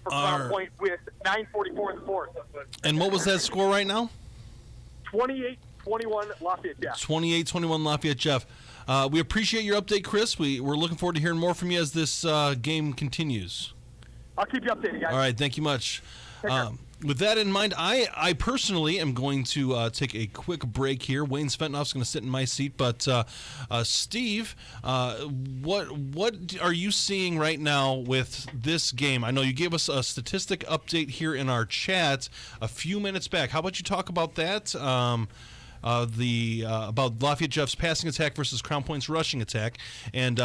for Crown Point with 9:44 in the fourth. And what was that score right now? 28-21 28-21 Lafayette Jeff. 28-21 Lafayette Jeff. We appreciate your update, Chris. We're looking forward to hearing more from you as this game continues. I'll keep you updated, guys. All right, thank you much. With that in mind, I personally am going to take a quick break here. Wayne Sventnoff's going to sit in my seat, but Steve, what are you seeing right now with this game? I know you gave us a statistic update here in our chat a few minutes back. How about you talk about that? About Lafayette Jeff's passing attack versus Crown Point's rushing attack, and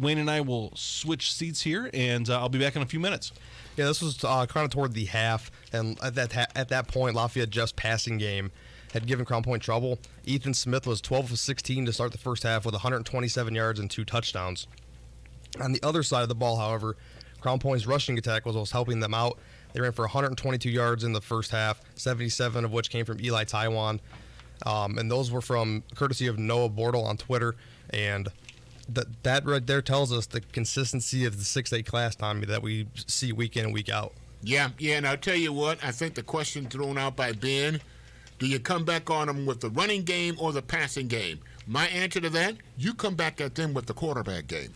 Wayne and I will switch seats here, and I'll be back in a few minutes. Yeah, this was kind of toward the half, and at that point, Lafayette Jeff's passing game had given Crown Point trouble. Ethan Smith was 12 of 16 to start the first half with 127 yards and 2 touchdowns. On the other side of the ball, however, Crown Point's rushing attack was what was helping them out. They ran for 122 yards in the first half, 77 of which came from Eli Taiwan. And those were from courtesy of Noah Bortle on Twitter. And that right there tells us the consistency of the 6A class, Tommy, that we see week in and week out. Yeah, and I'll tell you what, I think the question thrown out by Ben, do you come back on them with the running game or the passing game? My answer to that, you come back at them with the quarterback game.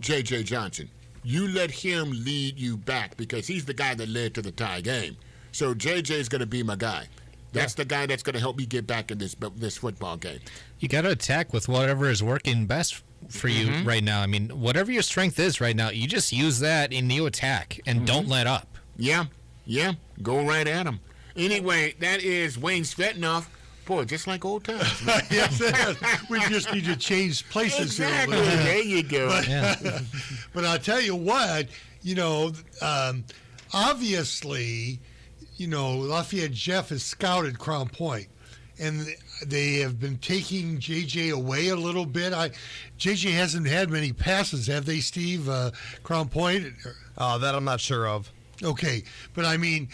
J.J. Johnson. You let him lead you back because he's the guy that led to the tie game. So J.J.'s going to be my guy. That's the guy that's going to help me get back in this football game. You got to attack with whatever is working best for you right now. I mean, whatever your strength is right now, you just use that and you attack and don't let up. Yeah, go right at him. Anyway, that is Wayne Sventnoff. Boy, just like old times. Yes, we just need to change places. Exactly. There you go. But I'll tell you what, obviously, Lafayette Jeff has scouted Crown Point, and they have been taking JJ away a little bit. JJ hasn't had many passes, have they, Steve? Crown Point? That I'm not sure of. Okay, but I mean,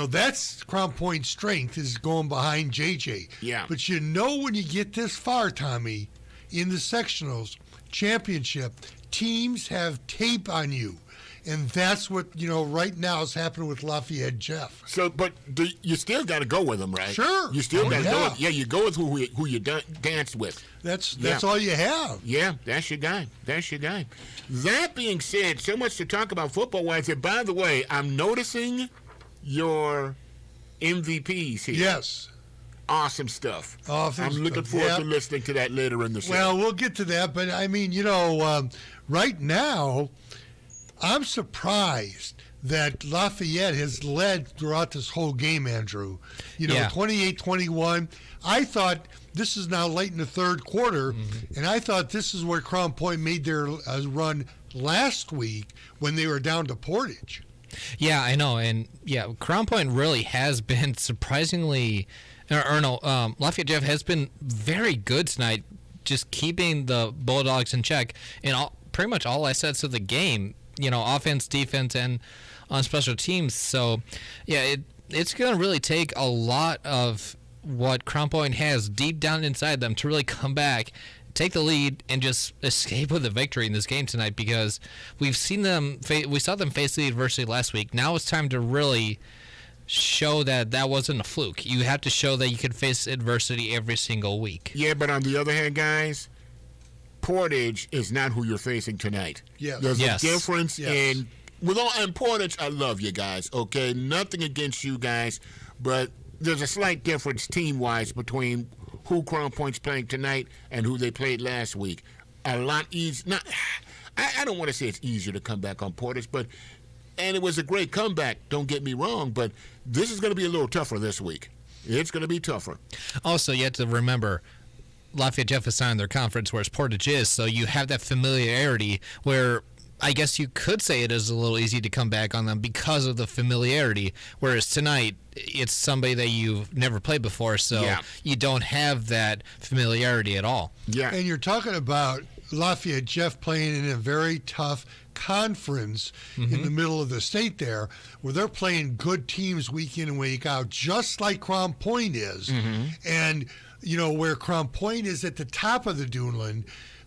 that's Crown Point's strength is going behind JJ. Yeah. But when you get this far, Tommy, in the sectionals, championship, teams have tape on you. And that's what, right now is happening with Lafayette Jeff. So, but you still got to go with them, right? Sure. You still got to go with, you go with who you dance with. That's all you have. Yeah, that's your guy. That being said, so much to talk about football-wise. And by the way, I'm noticing your MVPs here. Yes. Awesome stuff. I'm looking forward to listening to that later in the show. Well, we'll get to that. But, I mean, right now, I'm surprised that Lafayette has led throughout this whole game, Andrew. 28-21. I thought this is now late in the third quarter, and I thought this is where Crown Point made their run last week when they were down to Portage. Yeah, I know. And, Crown Point really has been surprisingly Lafayette Jeff has been very good tonight, just keeping the Bulldogs in check in pretty much all assets of the game. Offense, defense, and on special teams. So, it's going to really take a lot of what Crown Point has deep down inside them to really come back, take the lead, and just escape with a victory in this game tonight, because we've seen them. We saw them face the adversity last week. Now it's time to really show that wasn't a fluke. You have to show that you can face adversity every single week. Yeah, but on the other hand, guys, Portage is not who you're facing tonight. Yes. There's a difference in Portage. I love you guys. Okay, nothing against you guys, but there's a slight difference team-wise between who Crown Point's playing tonight and who they played last week. A lot easier. I don't want to say it's easier to come back on Portage, and it was a great comeback. Don't get me wrong, but this is going to be a little tougher this week. It's going to be tougher. Also, you have to remember, Lafayette Jeff is signed their conference, whereas Portage is, so you have that familiarity where I guess you could say it is a little easy to come back on them because of the familiarity, whereas tonight it's somebody that you've never played before, so you don't have that familiarity at all. Yeah. And you're talking about Lafayette Jeff playing in a very tough conference in the middle of the state there, where they're playing good teams week in and week out, just like Crown Point is. And where Crown Point is at the top of the Duneland,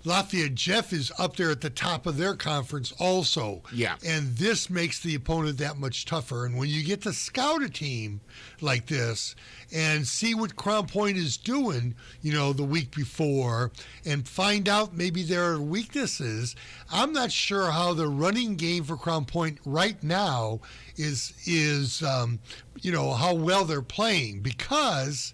Lafayette Jeff is up there at the top of their conference also. Yeah. And this makes the opponent that much tougher. And when you get to scout a team like this and see what Crown Point is doing, the week before, and find out maybe there are weaknesses, I'm not sure how the running game for Crown Point right now is how well they're playing, because,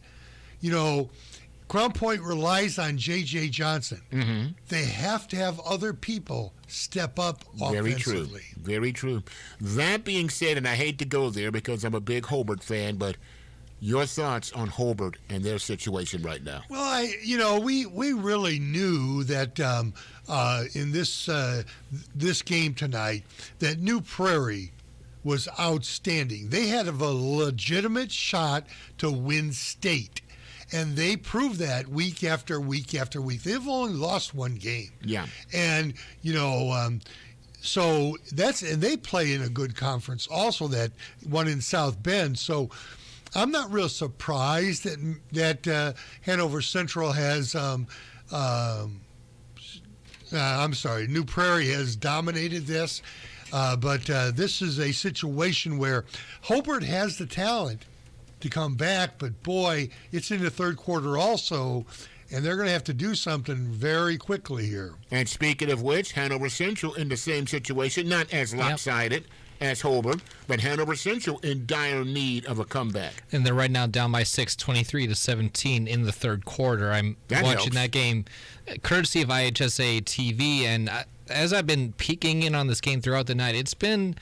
Crown Point relies on J.J. Johnson. Mm-hmm. They have to have other people step up Very offensively. true. Very true. That being said, and I hate to go there because I'm a big Hobart fan, but your thoughts on Hobart and their situation right now? Well, we really knew that in this game tonight that New Prairie was outstanding. They had a legitimate shot to win state. And they prove that week after week after week. They've only lost one game. Yeah. And, so and they play in a good conference also, that one in South Bend. So I'm not real surprised that Hanover Central has, New Prairie has dominated this. But this is a situation where Hobart has the talent to come back, but boy, it's in the third quarter also, and they're going to have to do something very quickly here. And speaking of which, Hanover Central in the same situation, not as lopsided as Hobart, but Hanover Central in dire need of a comeback. And they're right now down by 6, 23-17 in the third quarter. I'm watching that game courtesy of IHSA TV, and as I've been peeking in on this game throughout the night, it's been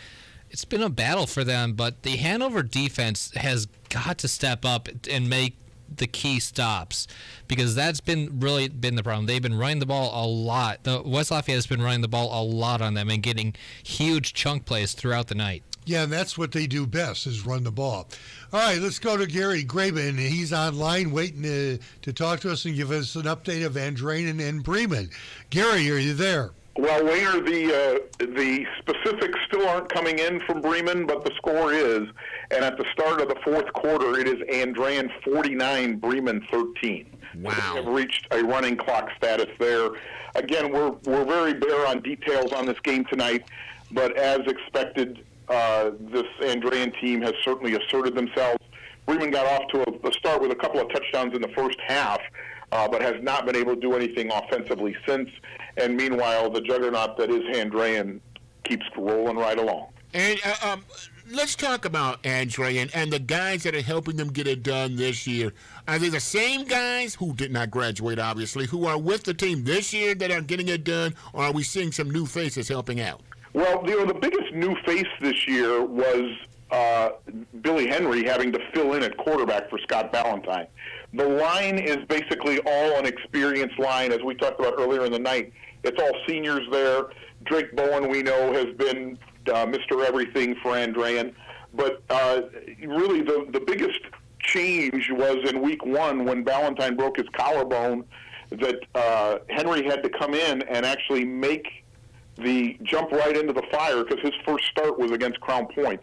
a battle for them, but the Hanover defense has got to step up and make the key stops, because that's been the problem. They've been running the ball a lot. The West Lafayette has been running the ball a lot on them and getting huge chunk plays throughout the night. Yeah, and that's what they do best, is run the ball. All right, let's go to Gary Graben. He's online waiting to talk to us and give us an update of Andrean and Bremen. Gary, are you there? Well, Wayner, the specifics still aren't coming in from Bremen, but the score is. And at the start of the fourth quarter, it is Andrean 49, Bremen 13. Wow. So they have reached a running clock status there. Again, we're very bare on details on this game tonight, but as expected, this Andrean team has certainly asserted themselves. Bremen got off to a start with a couple of touchdowns in the first half, but has not been able to do anything offensively since. And meanwhile, the juggernaut that is Andrean keeps rolling right along. And let's talk about Andrean and the guys that are helping them get it done this year. Are they the same guys who did not graduate, obviously, who are with the team this year that are getting it done, or are we seeing some new faces helping out? Well, the biggest new face this year was Billy Henry having to fill in at quarterback for Scott Ballantyne. The line is basically all an experienced line, as we talked about earlier in the night. It's all seniors there. Drake Bowen, we know, has been Mr. Everything for Andrean. But really the biggest change was in week one when Ballantyne broke his collarbone, that Henry had to come in and actually make the jump right into the fire, because his first start was against Crown Point.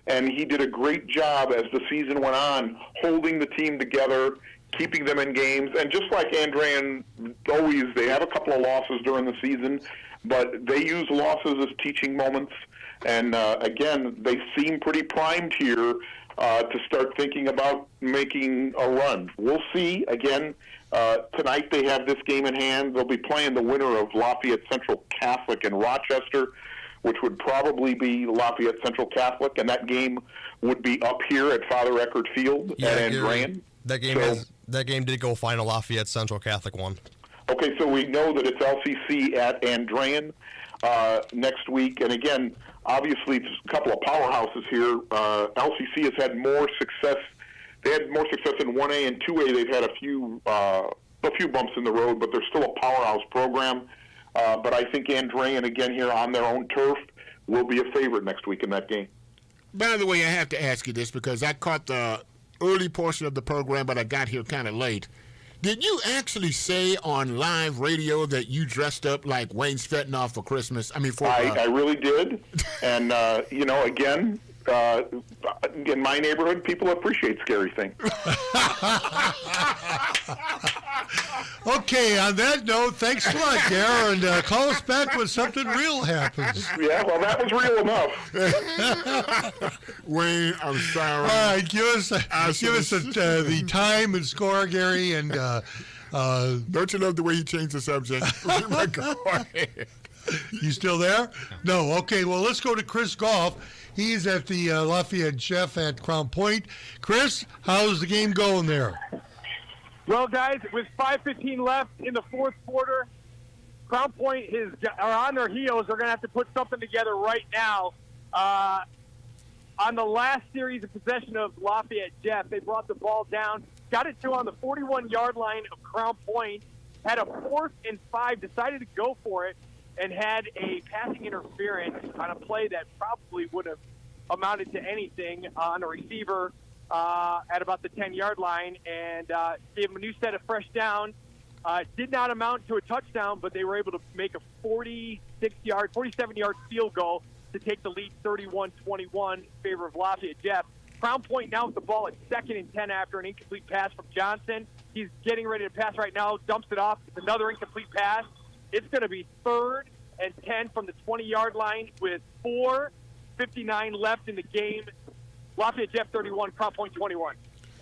And he did a great job as the season went on, holding the team together, keeping them in games. And just like Andrean always, they have a couple of losses during the season, but they use losses as teaching moments. And, again, they seem pretty primed here to start thinking about making a run. We'll see. Again, tonight they have this game in hand. They'll be playing the winner of Lafayette Central Catholic and Rochester, which would probably be Lafayette Central Catholic, and that game would be up here at Father Eckert Field at Andrean. That game did go final. Lafayette Central Catholic won. Okay, so we know that it's LCC at Andrean next week, and again, obviously, a couple of powerhouses here. LCC has had more success. They had more success in 1A and 2A. They've had a few bumps in the road, but they're still a powerhouse program. But I think Andrean, again, here on their own turf, will be a favorite next week in that game. By the way, I have to ask you this because I caught the early portion of the program, but I got here kind of late. Did you actually say on live radio that you dressed up like Wayne Svetnoff for Christmas? I really did. And, again, in my neighborhood, people appreciate scary things. Okay, on that note, thanks a lot, Gare, and call us back when something real happens. Yeah, well, that was real enough. Wayne, I'm sorry. All right, give us the time and score, Gary, and don't you love the way he changed the subject? Go ahead. You still there? No. Okay. Well, let's go to Chris Goff. He's at the Lafayette Jeff at Crown Point. Chris, how's the game going there? Well, guys, with 5:15 left in the fourth quarter, Crown Point are on their heels. They're going to have to put something together right now. On the last series of possession of Lafayette Jeff, they brought the ball down, got it to on the 41-yard line of Crown Point, had a 4th and 5, decided to go for it, and had a passing interference on a play that probably would have amounted to anything on a receiver at about the 10-yard line, and gave them a new set of fresh downs. Did not amount to a touchdown, but they were able to make a 47-yard field goal to take the lead 31-21 in favor of Lafayette Jeff. Crown Point now with the ball at 2nd and 10 after an incomplete pass from Johnson. He's getting ready to pass right now, dumps it off. It's another incomplete pass. It's going to be 3rd and 10 from the 20-yard line with 4:59 left in the game. Lafayette Jeff 31, Crown Point 21.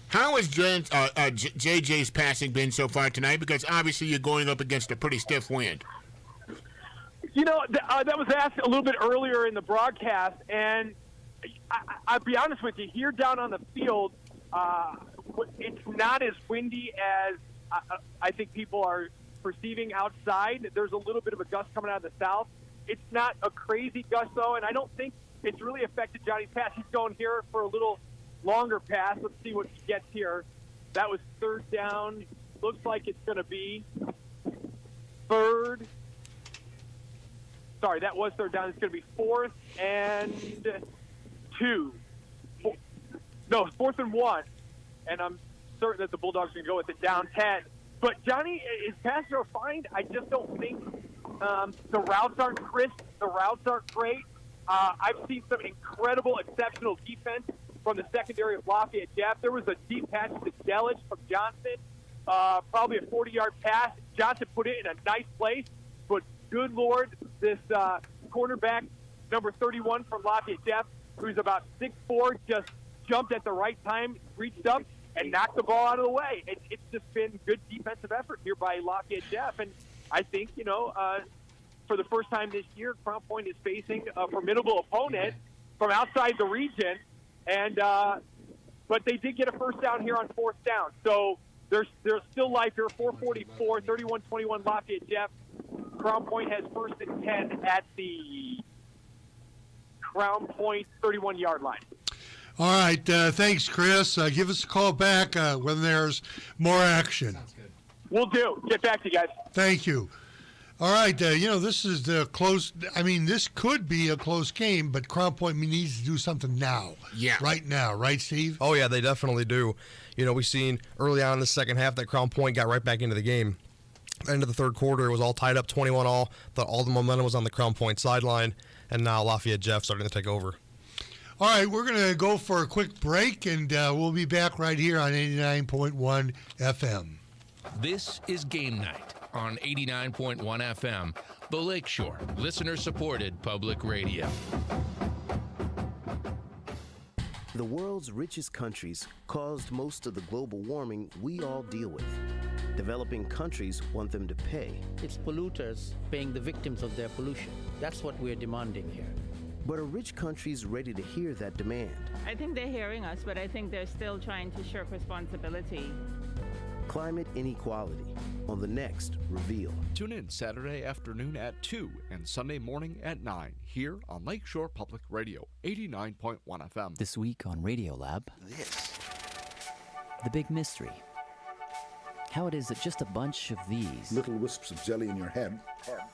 How has JJ's passing been so far tonight? Because obviously you're going up against a pretty stiff wind. You know, that was asked a little bit earlier in the broadcast, and I'll be honest with you, here down on the field, it's not as windy as I think people are perceiving outside. There's a little bit of a gust coming out of the south. It's not a crazy gust, though, and I don't think it's really affected Johnny's pass. He's going here for a little longer pass. Let's see what he gets here. That was 3rd down. Looks like it's going to be 3rd. Sorry, that was 3rd down. It's going to be 4th and 2. No, 4th and 1. And I'm certain that the Bulldogs are going to go with it down 10. But Johnny, his passes are fine. I just don't think the routes aren't crisp. The routes aren't great. I've seen some incredible, exceptional defense from the secondary of Lafayette Jeff. There was a deep pass to Delich from Johnson, probably a 40-yard pass. Johnson put it in a nice place, but good Lord, this cornerback, number 31 from Lafayette Jeff, who's about 6'4", just jumped at the right time, reached up, and knocked the ball out of the way. It's just been good defensive effort here by Lafayette Jeff, and I think, for the first time this year, Crown Point is facing a formidable opponent from outside the region, and but they did get a first down here on 4th down. So there's still life here. 4:44, 31-21 Lafayette Jeff. Crown Point has 1st and 10 at the Crown Point 31-yard line. All right, thanks, Chris. Give us a call back when there's more action. Sounds good. Will do. Get back to you guys. Thank you. All right, this is the close. I mean, this could be a close game, but Crown Point needs to do something now. Yeah. Right now, right, Steve? Oh, yeah, they definitely do. We've seen early on in the second half that Crown Point got right back into the game. End of the third quarter, it was all tied up 21-all. Thought all the momentum was on the Crown Point sideline, and now Lafayette Jeff starting to take over. All right, we're going to go for a quick break, and we'll be back right here on 89.1 FM. This is Game Night on 89.1 FM, the Lakeshore, listener-supported public radio. The world's richest countries caused most of the global warming we all deal with. Developing countries want them to pay. It's polluters paying the victims of their pollution. That's what we're demanding here. But are rich countries ready to hear that demand? I think they're hearing us, but I think they're still trying to shirk responsibility. Climate inequality on the next Reveal. Tune in Saturday afternoon at 2 and Sunday morning at 9 here on Lakeshore Public Radio, 89.1 FM. This week on Radiolab, the big mystery. How it is that just a bunch of these little wisps of jelly in your head,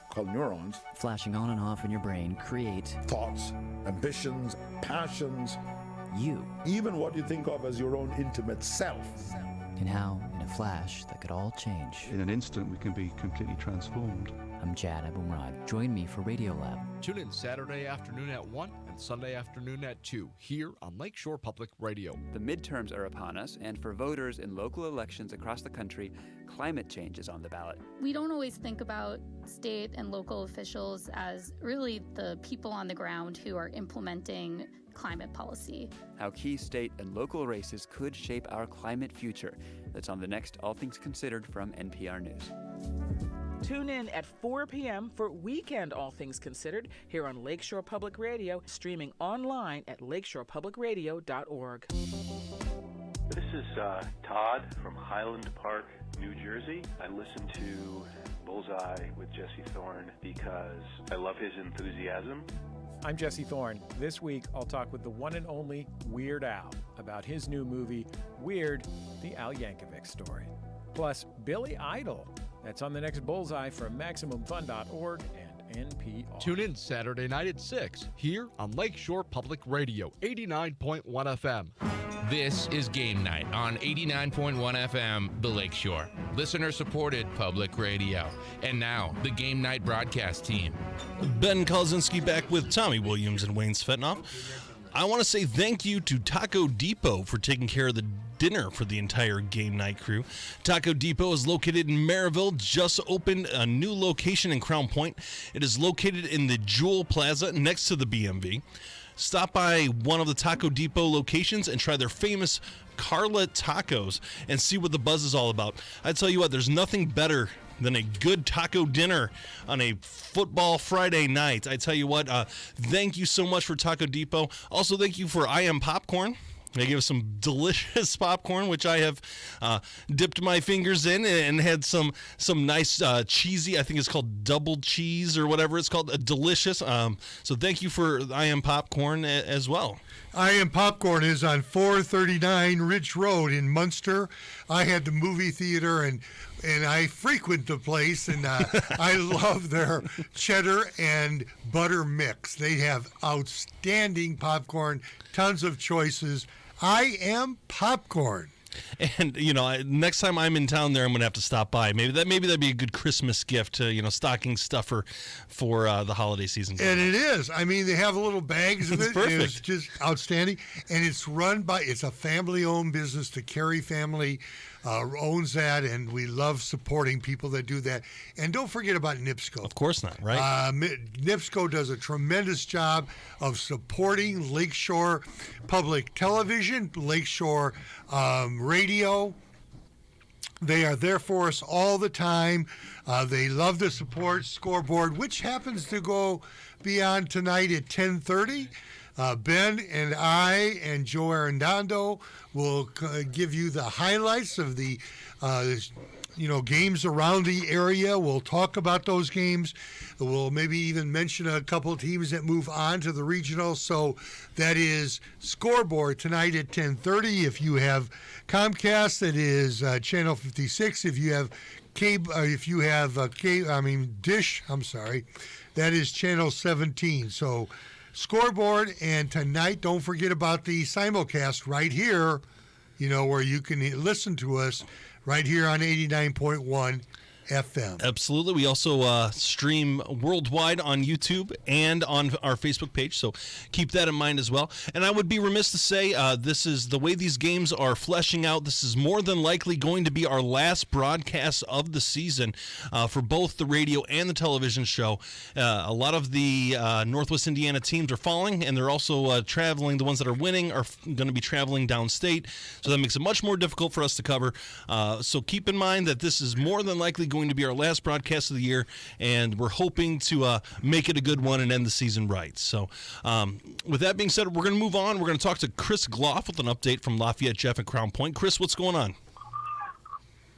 called neurons, flashing on and off in your brain, create thoughts, ambitions, passions, you. Even what you think of as your own intimate self. And how, in a flash, that could all change. In an instant, we can be completely transformed. I'm Jad Abumrad. Join me for Radio Lab. Tune in Saturday afternoon at 1 and Sunday afternoon at 2 here on Lakeshore Public Radio. The midterms are upon us, and for voters in local elections across the country, climate change is on the ballot. We don't always think about state and local officials as really the people on the ground who are implementing climate policy. How key state and local races could shape our climate future. That's on the next All Things Considered from NPR News. Tune in at 4 p.m. for Weekend All Things Considered here on Lakeshore Public Radio, streaming online at lakeshorepublicradio.org. This is Todd from Highland Park, New Jersey. I listen to Bullseye with Jesse Thorne because I love his enthusiasm. I'm Jesse Thorne. This week, I'll talk with the one and only Weird Al about his new movie, Weird, the Al Yankovic Story. Plus, Billy Idol. That's on the next Bullseye from MaximumFun.org and NPR. Tune in Saturday night at 6 here on Lakeshore Public Radio, 89.1 FM. This is Game Night on 89.1 FM, The Lakeshore. Listener-supported public radio. And now, the Game Night broadcast team. Ben Kolzinski back with Tommy Williams and Wayne Svetnoff. I want to say thank you to Taco Depot for taking care of the dinner for the entire Game Night crew. Taco Depot is located in Maryville, just opened a new location in Crown Point. It is located in the Jewel Plaza next to the BMV. Stop by one of the Taco Depot locations and try their famous Carla tacos and see what the buzz is all about. I tell you what, there's nothing better than a good taco dinner on a football Friday night. I tell you what, thank you so much for Taco Depot. Also, thank you for I Am Popcorn. They give us some delicious popcorn, which I have dipped my fingers in and had some nice cheesy, I think it's called double cheese or whatever it's called, delicious. So thank you for I Am Popcorn as well. I Am Popcorn is on 439 Ridge Road in Munster. I had the movie theater and I frequent the place, and I love their cheddar and butter mix. They have outstanding popcorn, tons of choices. I Am Popcorn. And, next time I'm in town there, I'm going to have to stop by. Maybe that'd be a good Christmas gift, stocking stuffer for the holiday season. And it is. I mean, they have little bags of it. Perfect. It's just outstanding. And it's it's a family-owned business. The Carey family owns that, and we love supporting people that do that. And don't forget about NIPSCO. Of course not, right? NIPSCO does a tremendous job of supporting Lakeshore Public Television, Lakeshore Radio. They are there for us all the time. They love the support. Scoreboard, which happens to go beyond tonight at 10:30. Ben and I and Joe Arredondo will give you the highlights of the games around the area. We'll talk about those games. We'll maybe even mention a couple of teams that move on to the regional. So that is Scoreboard tonight at 10:30. If you have Comcast, that is channel 56. If you have Dish, that is channel 17. So Scoreboard, and tonight, don't forget about the simulcast right here, where you can listen to us right here on 89.1 FM. Absolutely. We also stream worldwide on YouTube and on our Facebook page, so keep that in mind as well. And I would be remiss to say this is the way these games are fleshing out. This is more than likely going to be our last broadcast of the season for both the radio and the television show. A lot of the Northwest Indiana teams are falling, and they're also traveling. The ones that are winning are going to be traveling downstate, so that makes it much more difficult for us to cover. So keep in mind that this is more than likely going to be our last broadcast of the year, and we're hoping to make it a good one and end the season right. So with that being said, we're going to move on. We're going to talk to Chris Gloff with an update from Lafayette Jeff and Crown Point. Chris, what's going on?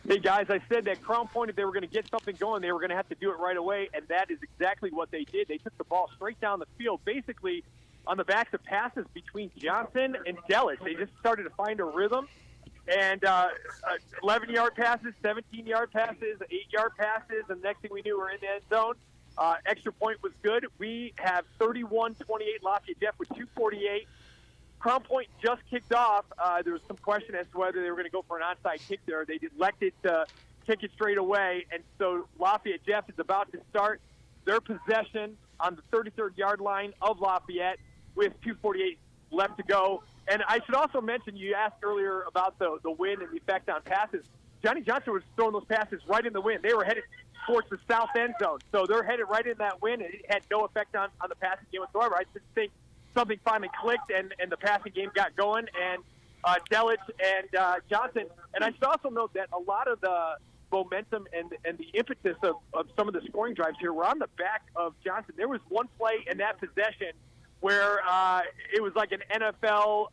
Hey, guys, I said that Crown Point, if they were going to get something going, they were going to have to do it right away, and that is exactly what they did. They took the ball straight down the field, basically on the backs of passes between Johnson and Dellis. They just started to find a rhythm. And 11-yard passes, 17-yard passes, 8-yard passes, and next thing we knew, we're in the end zone. Extra point was good. We have 31-28 Lafayette Jeff with 2:48. Crown Point just kicked off. There was some question as to whether they were going to go for an onside kick there. They elected to kick it straight away. And so Lafayette Jeff is about to start their possession on the 33rd yard line of Lafayette with 2:48 left to go. And I should also mention, you asked earlier about the wind and the effect on passes. Johnny Johnson was throwing those passes right in the wind. They were headed towards the south end zone. So they're headed right in that wind, and it had no effect on the passing game whatsoever. I just think something finally clicked, and the passing game got going, and Delich and Johnson. And I should also note that a lot of the momentum and the impetus of some of the scoring drives here were on the back of Johnson. There was one play in that possession where it was like an NFL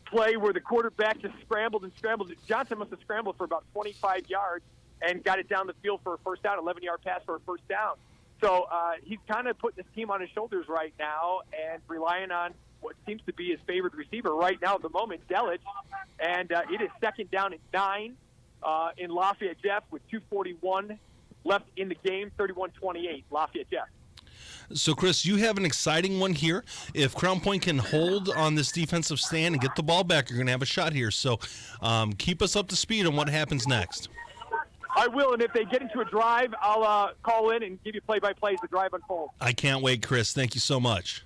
play where the quarterback just scrambled and scrambled. Johnson must have scrambled for about 25 yards and got it down the field for a first down, 11-yard pass for a first down. So he's kind of putting his team on his shoulders right now and relying on what seems to be his favorite receiver right now at the moment, Delich. And it is second down and 9 in Lafayette Jeff with 2:41 left in the game, 31-28, Lafayette Jeff. So, Chris, you have an exciting one here. If Crown Point can hold on this defensive stand and get the ball back, you're going to have a shot here. So keep us up to speed on what happens next. I will, and if they get into a drive, I'll call in and give you play-by-play as the drive unfolds. I can't wait, Chris. Thank you so much.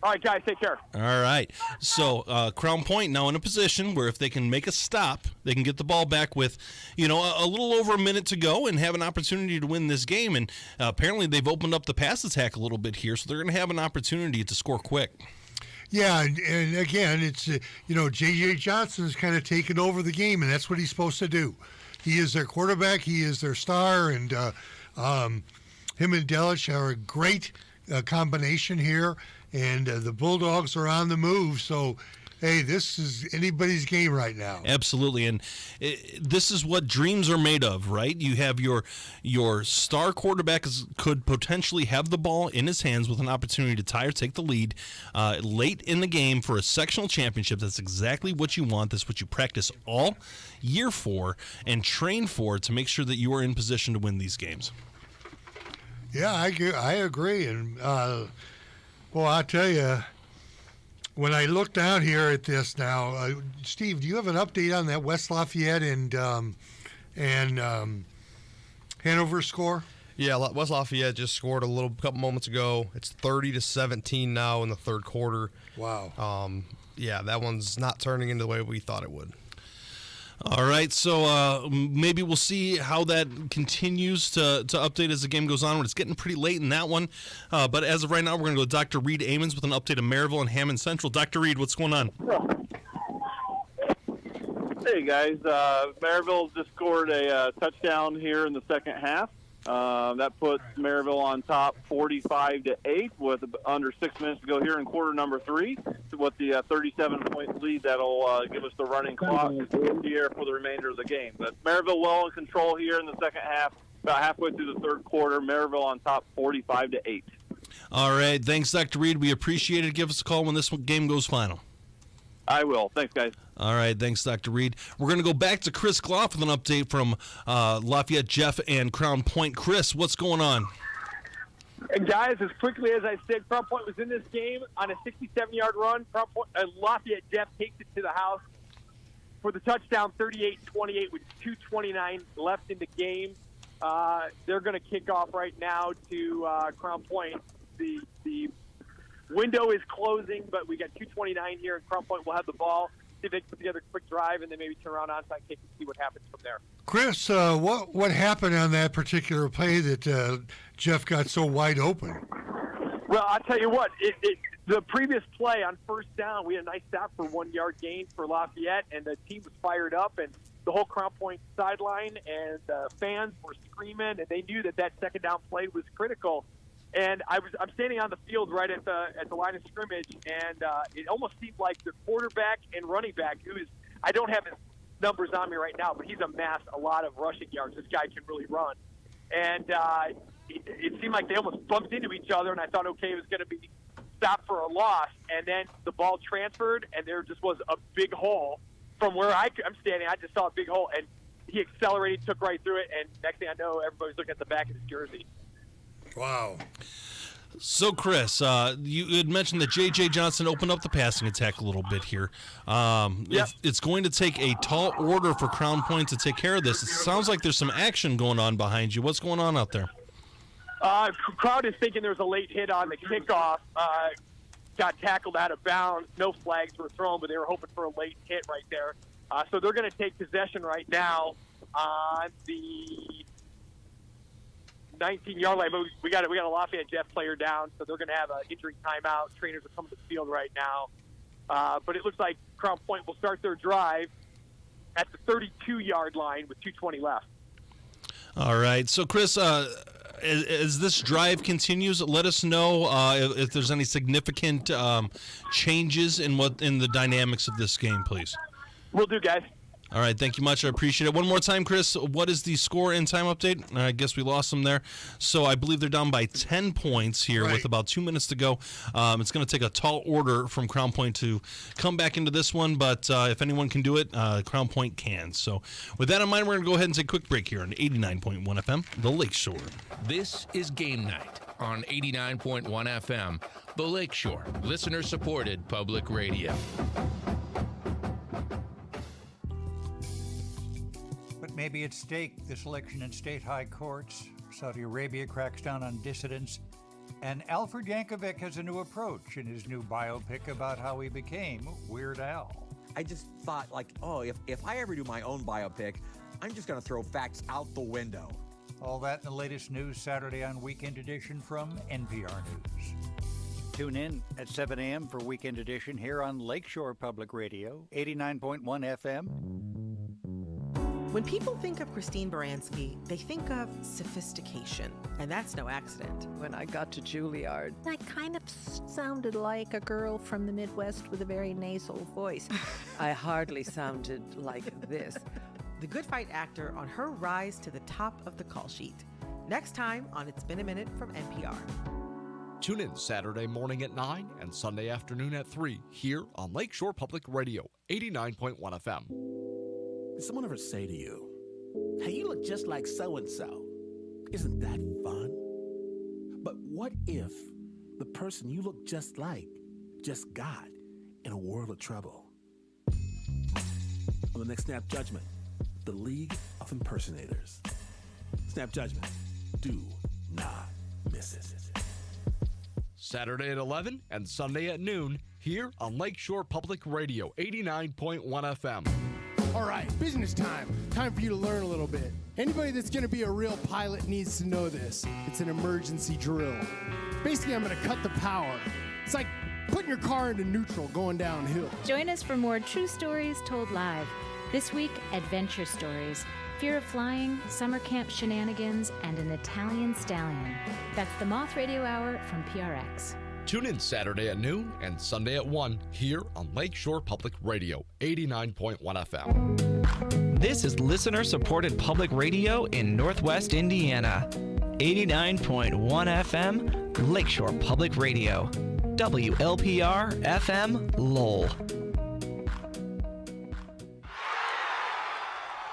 All right, guys, take care. All right. So Crown Point now in a position where if they can make a stop, they can get the ball back with, a little over a minute to go and have an opportunity to win this game. And apparently they've opened up the pass attack a little bit here, so they're going to have an opportunity to score quick. Yeah, and again, it's, J.J. Johnson's kind of taken over the game, and that's what he's supposed to do. He is their quarterback. He is their star, and him and Delich are a great combination here. And the Bulldogs are on the move, so, hey, this is anybody's game right now. Absolutely, and this is what dreams are made of, right? You have your star quarterback could potentially have the ball in his hands with an opportunity to tie or take the lead late in the game for a sectional championship. That's exactly what you want. That's what you practice all year for and train for to make sure that you are in position to win these games. Yeah, I agree, and well, I'll tell you, when I look down here at this now, Steve, do you have an update on that West Lafayette and Hanover score? Yeah, West Lafayette just scored a couple moments ago. It's 30-17 now in the third quarter. Wow. Yeah, that one's not turning into the way we thought it would. All right, so maybe we'll see how that continues to update as the game goes on. When it's getting pretty late in that one. But as of right now, we're going to go to Dr. Reed Amons with an update of Maryville and Hammond Central. Dr. Reed, what's going on? Hey, guys. Maryville just scored a touchdown here in the second half. That puts Maryville on top 45-8 with under 6 minutes to go here in quarter number 3. With the 37-point lead, that'll give us the running clock here for the remainder of the game. But Maryville well in control here in the second half. About halfway through the third quarter, Maryville on top 45-8. All right. Thanks, Dr. Reed. We appreciate it. Give us a call when this game goes final. I will. Thanks, guys. All right. Thanks, Dr. Reed. We're going to go back to Chris Gloff with an update from Lafayette Jeff and Crown Point. Chris, what's going on? And guys, as quickly as I said, Crown Point was in this game on a 67-yard run. Lafayette Jeff takes it to the house for the touchdown, 38-28 with 2:29 left in the game. They're going to kick off right now to Crown Point. The window is closing, but we got 2:29 here, and Crown Point will have the ball. See if they can put together a quick drive and then maybe turn around onside kick and see what happens from there. Chris, what happened on that particular play that Jeff got so wide open? Well, I'll tell you what, the previous play on first down, we had a nice stop for 1 yard gain for Lafayette, and the team was fired up, and the whole Crown Point sideline and fans were screaming, and they knew that second down play was critical. And I'm standing on the field right at the line of scrimmage, and it almost seemed like the quarterback and running back, I don't have his numbers on me right now, but he's amassed a lot of rushing yards. This guy can really run. And it seemed like they almost bumped into each other, and I thought, okay, it was going to be stopped for a loss. And then the ball transferred, and there just was a big hole. From where I'm standing, I just saw a big hole, and he accelerated, took right through it, and next thing I know, everybody's looking at the back of his jersey. Wow. So, Chris, you had mentioned that J.J. Johnson opened up the passing attack a little bit here. It's going to take a tall order for Crown Point to take care of this. It sounds like there's some action going on behind you. What's going on out there? Crowd is thinking there's a late hit on the kickoff. Got tackled out of bounds. No flags were thrown, but they were hoping for a late hit right there. So they're going to take possession right now on the 19-yard line. But we got a Lafayette Jeff player down, so they're going to have an injury timeout. Trainers are coming to the field right now. But it looks like Crown Point will start their drive at the 32-yard line with 2:20 left. All right. So, Chris, as this drive continues, let us know if there's any significant changes in the dynamics of this game, please. Will do, guys. All right, thank you much. I appreciate it. One more time, Chris, what is the score and time update? I guess we lost them there. So I believe they're down by 10 points here with about 2 minutes to go. It's going to take a tall order from Crown Point to come back into this one, but if anyone can do it, Crown Point can. So with that in mind, we're going to go ahead and take a quick break here on 89.1 FM, The Lakeshore. This is Game Night on 89.1 FM, The Lakeshore, listener-supported public radio. But maybe at stake, this election in state high courts, Saudi Arabia cracks down on dissidents, and Alfred Yankovic has a new approach in his new biopic about how he became Weird Al. I just thought, if I ever do my own biopic, I'm just going to throw facts out the window. All that in the latest news Saturday on Weekend Edition from NPR News. Tune in at 7 a.m. for Weekend Edition here on Lakeshore Public Radio, 89.1 FM. When people think of Christine Baranski, they think of sophistication, and that's no accident. When I got to Juilliard, I kind of sounded like a girl from the Midwest with a very nasal voice. I hardly sounded like this. The Good Fight actor on her rise to the top of the call sheet. Next time on It's Been a Minute from NPR. Tune in Saturday morning at 9 and Sunday afternoon at 3 here on Lakeshore Public Radio, 89.1 FM. Did someone ever say to you, hey, you look just like so-and-so? Isn't that fun? But what if the person you look just like just got in a world of trouble? On the next Snap Judgment, the League of Impersonators. Snap Judgment. Do not miss it. Saturday at 11 and Sunday at noon here on Lakeshore Public Radio, 89.1 FM. All right, business time. Time for you to learn a little bit. Anybody that's going to be a real pilot needs to know this. It's an emergency drill. Basically, I'm going to cut the power. It's like putting your car into neutral going downhill. Join us for more true stories told live. This week, adventure stories. Fear of flying, summer camp shenanigans, and an Italian stallion. That's the Moth Radio Hour from PRX. Tune in Saturday at noon and Sunday at 1 here on Lakeshore Public Radio, 89.1 FM. This is listener-supported public radio in Northwest Indiana. 89.1 FM, Lakeshore Public Radio. WLPR FM, Lowell.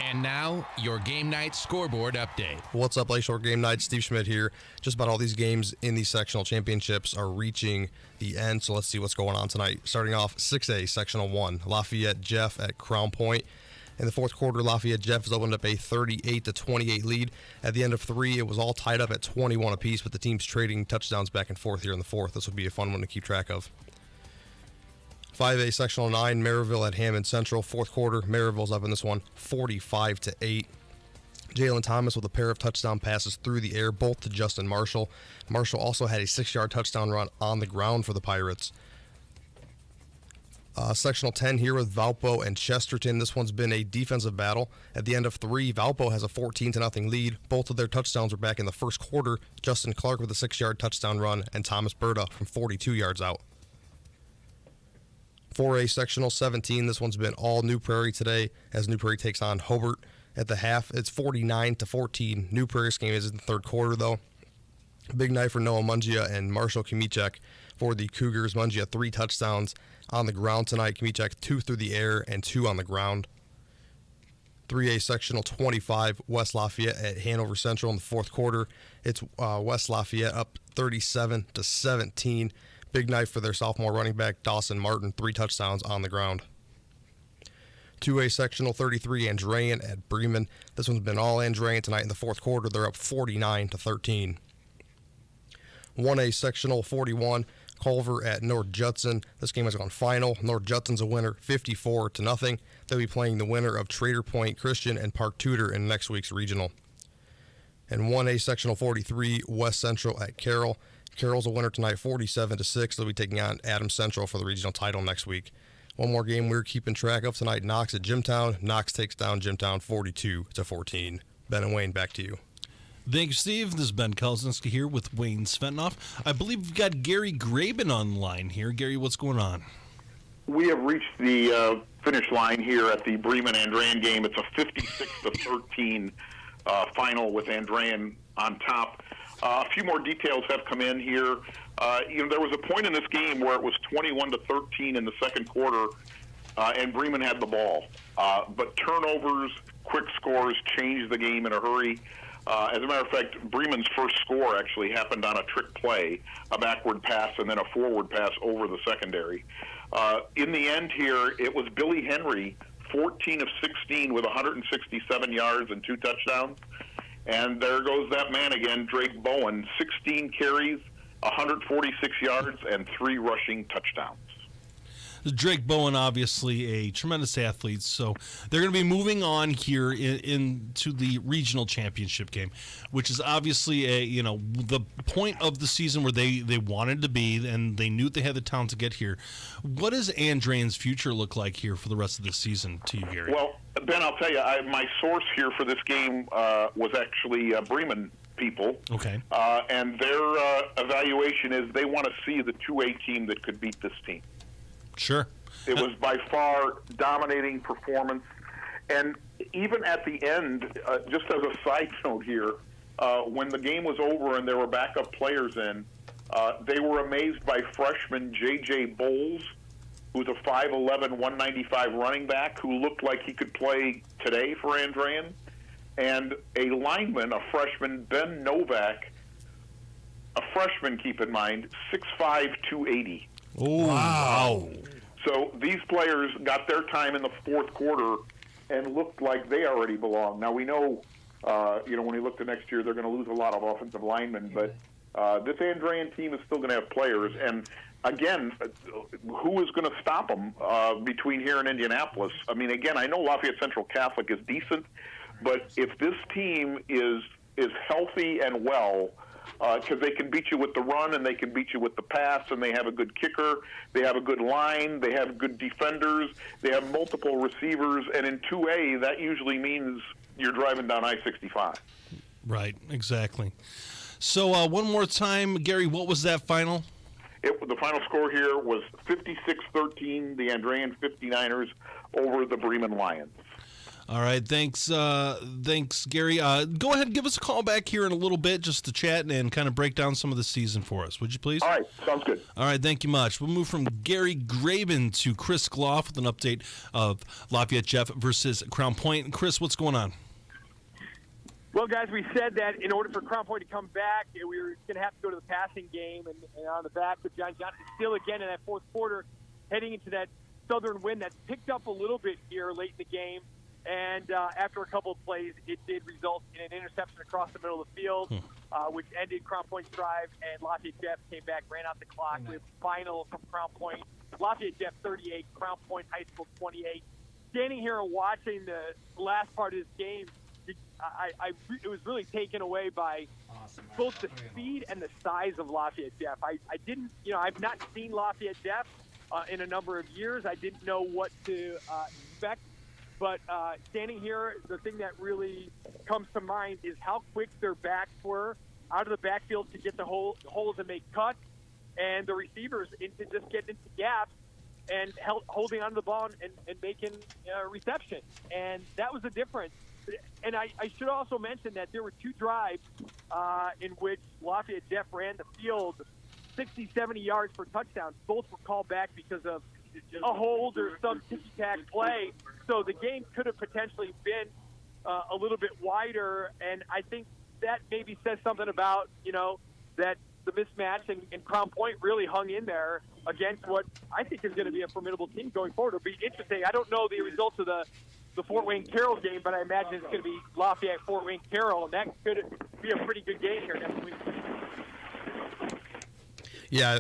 And now, your Game Night scoreboard update. What's up, Lakeshore Game Night? Steve Schmidt here. Just about all these games in these sectional championships are reaching the end, so let's see what's going on tonight. Starting off 6A, Sectional 1, Lafayette Jeff at Crown Point. In the fourth quarter, Lafayette Jeff has opened up a 38-28 lead. At the end of 3, it was all tied up at 21 apiece, but the teams trading touchdowns back and forth here in the fourth. This will be a fun one to keep track of. 5A, Sectional 9, Maryville at Hammond Central. Fourth quarter, Maryville's up in this one, 45-8. Jalen Thomas with a pair of touchdown passes through the air, both to Justin Marshall. Marshall also had a 6-yard touchdown run on the ground for the Pirates. Sectional 10 here with Valpo and Chesterton. This one's been a defensive battle. At the end of 3, Valpo has a 14-0 lead. Both of their touchdowns were back in the first quarter. Justin Clark with a 6-yard touchdown run, and Thomas Berta from 42 yards out. 4A Sectional 17. This one's been all New Prairie today as New Prairie takes on Hobart at the half. It's 49-14. New Prairie's game is in the third quarter, though. Big night for Noah Mungia and Marshall Kimichek for the Cougars. Mungia 3 touchdowns on the ground tonight. Kimichek 2 through the air and 2 on the ground. 3A Sectional 25, West Lafayette at Hanover Central in the fourth quarter. It's West Lafayette up 37-17. Big night for their sophomore running back, Dawson Martin, 3 touchdowns on the ground. 2A Sectional 33, Andrean at Bremen. This one's been all Andrean tonight in the fourth quarter. They're up 49-13. 1A Sectional 41, Culver at North Judson. This game has gone final. North Judson's a winner, 54-0. They'll be playing the winner of Trader Point Christian and Park Tudor in next week's regional. And 1A Sectional 43, West Central at Carroll. Carroll's a winner tonight, 47-6. They'll be taking on Adams Central for the regional title next week. One more game we're keeping track of tonight, Knox at Jimtown. Knox takes down Jimtown 42-14. Ben and Wayne, back to you. Thank you, Steve. This is Ben Kalzinski here with Wayne Sventnoff. I believe we've got Gary Graben on the line here. Gary, what's going on? We have reached the finish line here at the Bremen-Andrean game. It's a 56-13 final with Andrean on top. A few more details have come in here. There was a point in this game where it was 21-13 in the second quarter, and Bremen had the ball. But turnovers, quick scores changed the game in a hurry. As a matter of fact, Bremen's first score actually happened on a trick play, a backward pass and then a forward pass over the secondary. In the end here, it was Billy Henry, 14 of 16 with 167 yards and 2 touchdowns. And there goes that man again, Drake Bowen, 16 carries, 146 yards, and 3 rushing touchdowns. Drake Bowen, obviously a tremendous athlete, so they're going to be moving on here into the regional championship game, which is obviously the point of the season where they wanted to be, and they knew they had the talent to get here. What does Andrean's future look like here for the rest of the season to you, Gary? Well, Ben, I'll tell you, my source here for this game was actually Bremen people. Okay. And their evaluation is they want to see the 2A team that could beat this team. Sure. It was by far dominating performance. And even at the end, just as a side note here, when the game was over and there were backup players in, they were amazed by freshman J.J. Bowles, who's a 5'11", 195 running back who looked like he could play today for Andrean, and a lineman, a freshman, Ben Novak, a freshman, keep in mind, 6'5", 280. Oh, wow. So these players got their time in the fourth quarter and looked like they already belong. Now, we know, when we look to next year, they're going to lose a lot of offensive linemen, but this Andrean team is still going to have players. And, again, who is going to stop them between here and Indianapolis? I mean, again, I know Lafayette Central Catholic is decent, but if this team is healthy and well, because they can beat you with the run and they can beat you with the pass, and they have a good kicker, they have a good line, they have good defenders, they have multiple receivers, and in 2A, that usually means you're driving down I-65. Right, exactly. So one more time, Gary, what was that final? The final score here was 56-13, the Andrean 59ers over the Bremen Lions. All right, thanks, Gary. Go ahead and give us a call back here in a little bit just to chat and kind of break down some of the season for us, would you please? All right, sounds good. All right, thank you much. We'll move from Gary Graben to Chris Gloff with an update of Lafayette Jeff versus Crown Point. Chris, what's going on? Well, guys, we said that in order for Crown Point to come back, we were going to have to go to the passing game, and on the back with John Johnson still again in that fourth quarter, heading into that Southern win that's picked up a little bit here late in the game. And after a couple of plays, it did result in an interception across the middle of the field, which ended Crown Point's drive, and Lafayette Jeff came back, ran out the clock with final from Crown Point. Lafayette Jeff 38, Crown Point High School 28. Standing here and watching the last part of this game, it was really taken away by both the speed and the size of Lafayette Jeff. I've not seen Lafayette Jeff in a number of years. I didn't know what to expect. But standing here, the thing that really comes to mind is how quick their backs were out of the backfield to get the holes and make cuts, and the receivers into just getting into gaps and holding onto the ball and making reception. And that was the difference. And I should also mention that there were 2 drives in which Lafayette Jeff ran the field 60, 70 yards for touchdowns. Both were called back because of a hold or some ticky-tack play. So the game could have potentially been a little bit wider, and I think that maybe says something about, that the mismatch and Crown Point really hung in there against what I think is going to be a formidable team going forward. It'll be interesting. I don't know the results of the Fort Wayne Carroll game, but I imagine it's going to be Lafayette Fort Wayne Carroll, and that could be a pretty good game here next week. Yeah,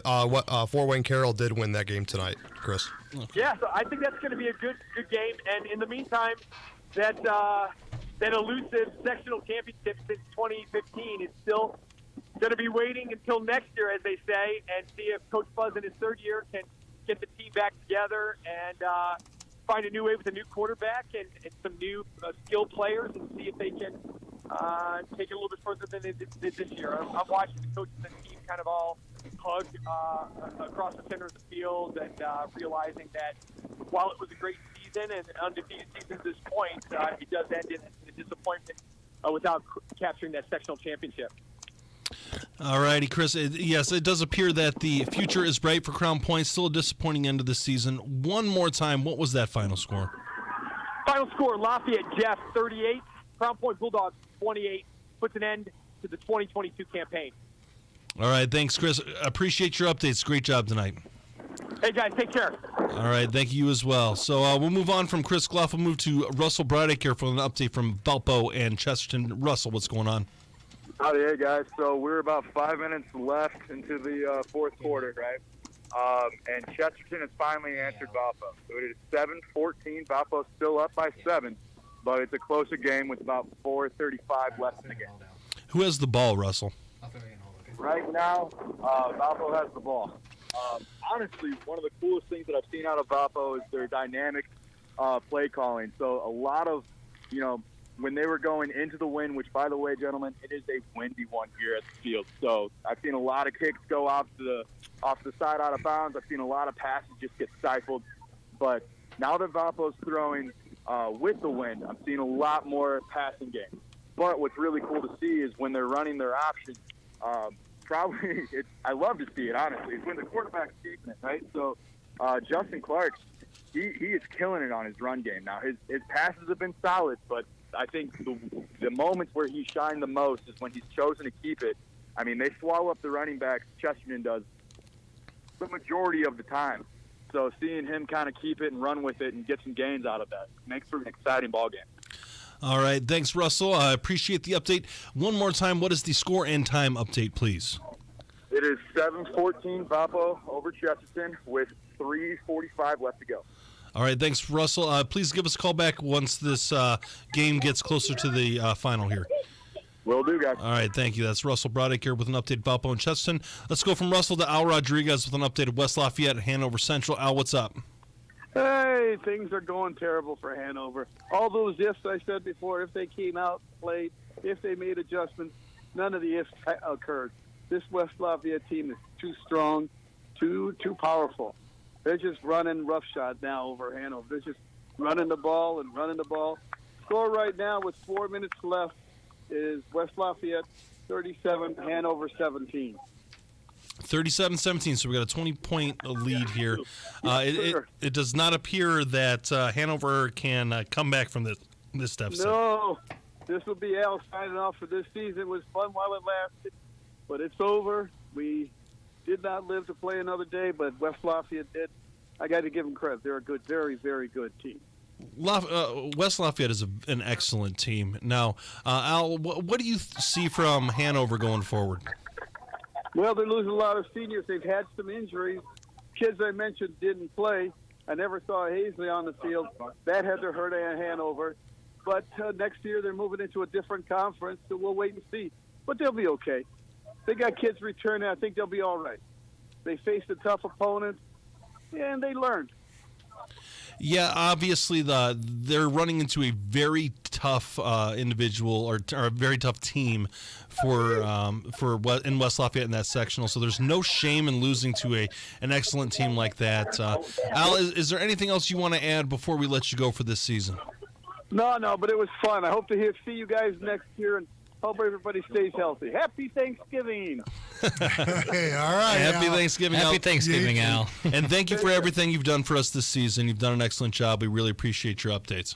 Fort Wayne Carroll did win that game tonight, Chris. Yeah, so I think that's going to be a good game. And in the meantime, that elusive sectional championship since 2015 is still going to be waiting until next year, as they say, and see if Coach Buzz in his third year can get the team back together and find a new way with a new quarterback and some new skilled players, and see if they can take it a little bit further than they did this year. I'm watching the coaches and the team kind of all hug across the center of the field and realizing that while it was a great season and undefeated season at this point, it does end in a disappointment without capturing that sectional championship. All righty, Chris. Yes, it does appear that the future is bright for Crown Point. Still a disappointing end of the season. One more time, what was that final score? Final score, Lafayette Jeff 38, Crown Point Bulldogs 28, puts an end to the 2022 campaign. All right, thanks, Chris. Appreciate your updates. Great job tonight. Hey, guys, take care. All right, thank you as well. So we'll move on from Chris Gloff. We'll move to Russell Braddock here for an update from Valpo and Chesterton. Russell, what's going on? Howdy, hey guys. So we're about 5 minutes left into the fourth quarter, right? And Chesterton has finally answered Valpo. So it is 7-14. Valpo's still up by 7, but it's a closer game with about 4:35 left in the game. Who has the ball, Russell? Right now, Valpo has the ball. Honestly, one of the coolest things that I've seen out of Valpo is their dynamic play calling. So a lot of, when they were going into the wind, which, by the way, gentlemen, it is a windy one here at the field. So I've seen a lot of kicks go off the side out of bounds. I've seen a lot of passes just get stifled. But now that Valpo's throwing with the wind, I'm seeing a lot more passing game. But what's really cool to see is when they're running their options, I love to see it, honestly. It's when the quarterback's keeping it, right? So Justin Clark, he is killing it on his run game. Now, his passes have been solid, but I think the moments where he shined the most is when he's chosen to keep it. I mean, they swallow up the running backs, Chesterton does, the majority of the time. So seeing him kind of keep it and run with it and get some gains out of that makes for an exciting ball game. All right, thanks, Russell. I appreciate the update. One more time, what is the score and time update, please? It is 7-14 Valpo over Chesterton with 3:45 left to go. All right, thanks, Russell. Please give us a call back once this game gets closer to the final here. Will do, guys. All right, thank you. That's Russell Braddock here with an update of Valpo and Chesterton. Let's go from Russell to Al Rodriguez with an update of West Lafayette and Hanover Central. Al, what's up? Hey, things are going terrible for Hanover. All those ifs I said before, if they came out, played, if they made adjustments, none of the ifs occurred. This West Lafayette team is too strong, too powerful. They're just running roughshod now over Hanover. They're just running the ball and running the ball. Score right now with 4 minutes left is West Lafayette 37, Hanover 17. 37-17, so we got a 20-point lead here. It does not appear that Hanover can come back from this deficit. No, this will be Al signing off for this season. It was fun while it lasted, but it's over. We did not live to play another day, but West Lafayette did. I got to give them credit. They're a good, very, very good team. West Lafayette is an excellent team. Now, Al, what do you see from Hanover going forward? Well, they're losing a lot of seniors. They've had some injuries. Kids I mentioned didn't play. I never saw Hazley on the field. That had to hurt Hanover. But next year they're moving into a different conference, so we'll wait and see. But they'll be okay. They got kids returning. I think they'll be all right. They faced a tough opponent, and they learned. Yeah, obviously they're running into a very tough individual or a very tough team in West Lafayette in that sectional. So there's no shame in losing to an excellent team like that. Al, is there anything else you want to add before we let you go for this season? No, but it was fun. I hope to see you guys next year, and Hope everybody stays healthy. Happy Thanksgiving. Hey, all right. Happy Al. Thanksgiving, Happy Al. Thanksgiving, Al. And thank you for everything you've done for us this season. You've done an excellent job. We really appreciate your updates.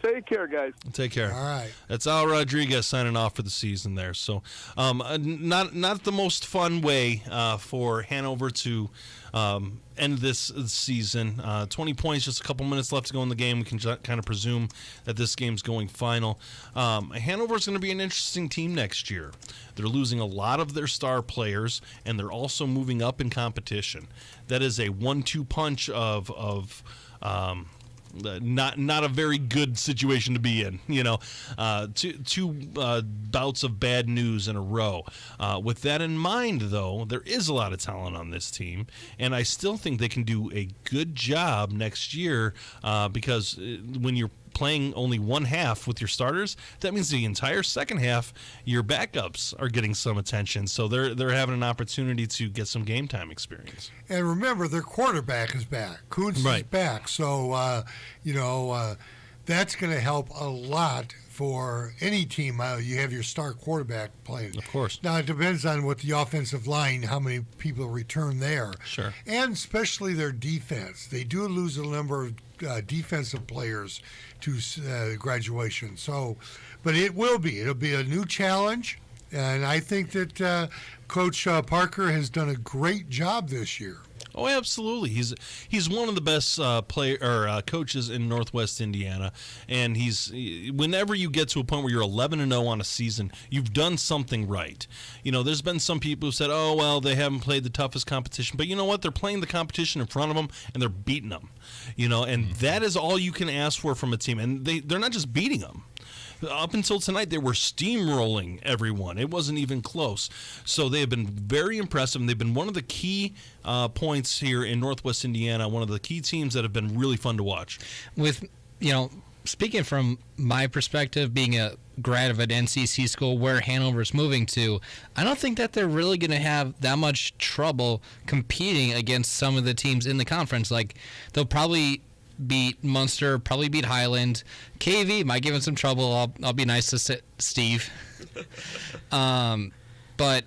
Take care, guys. Take care. All right. That's Al Rodriguez signing off for the season there. So, not the most fun way for Hanover to end this season. 20 points, just a couple minutes left to go in the game. We can kind of presume that this game's going final. Hanover's going to be an interesting team next year. They're losing a lot of their star players, and they're also moving up in competition. That is a 1-2 punch of not a very good situation to be in, two bouts of bad news in a row. With that in mind, though, there is a lot of talent on this team, and I still think they can do a good job next year because when you're playing only one half with your starters, that means the entire second half your backups are getting some attention, so they're having an opportunity to get some game time experience. And remember, their quarterback is back. Kuntz is back, so that's going to help a lot for any team. You have your star quarterback playing. Of course. Now, it depends on what the offensive line, how many people return there. Sure. And especially their defense. They do lose a number of defensive players to graduation. So, but it'll be a new challenge. And I think that Coach Parker has done a great job this year. Oh, absolutely. He's one of the best coaches in Northwest Indiana, and whenever you get to a point where you're 11-0 on a season, you've done something right. There's been some people who said, "Oh, well, they haven't played the toughest competition," but you know what? They're playing the competition in front of them, and they're beating them. And that is all you can ask for from a team, and they're not just beating them. Up until tonight, they were steamrolling everyone. It wasn't even close. So they have been very impressive, and they've been one of the key points here in Northwest Indiana, one of the key teams that have been really fun to watch. With, speaking from my perspective, being a grad of an NCC school where Hanover's moving to, I don't think that they're really going to have that much trouble competing against some of the teams in the conference. Like, they'll probably beat Munster, probably beat Highland. KV might give him some trouble. I'll be nice to Steve. But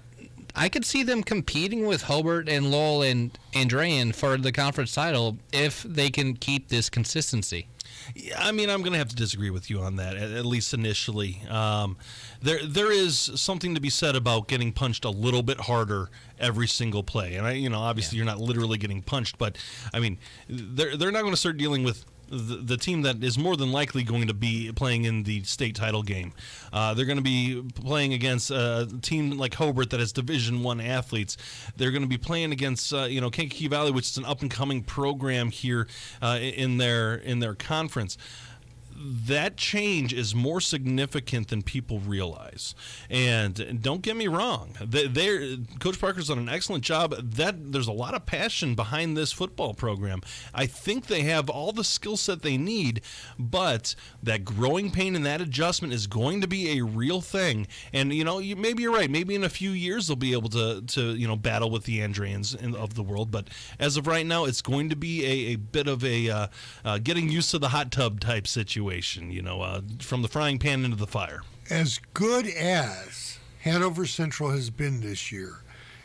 I could see them competing with Hobart and Lowell and Andrean for the conference title if they can keep this consistency. Yeah, I'm going to have to disagree with you on that, at least initially. There is something to be said about getting punched a little bit harder every single play. And, obviously you're not literally getting punched, but, they're not going to start dealing with the team that is more than likely going to be playing in the state title game. They're going to be playing against a team like Hobart that has Division I athletes. They're going to be playing against Kankakee Valley, which is an up-and-coming program here in their conference. That change is more significant than people realize. And don't get me wrong, Coach Parker's done an excellent job. There's a lot of passion behind this football program. I think they have all the skill set they need, but that growing pain and that adjustment is going to be a real thing. And maybe you're right. Maybe in a few years they'll be able to battle with the Andreans of the world. But as of right now, it's going to be a bit of a getting used to the hot tub type situation. From the frying pan into the fire. As good as Hanover Central has been this year,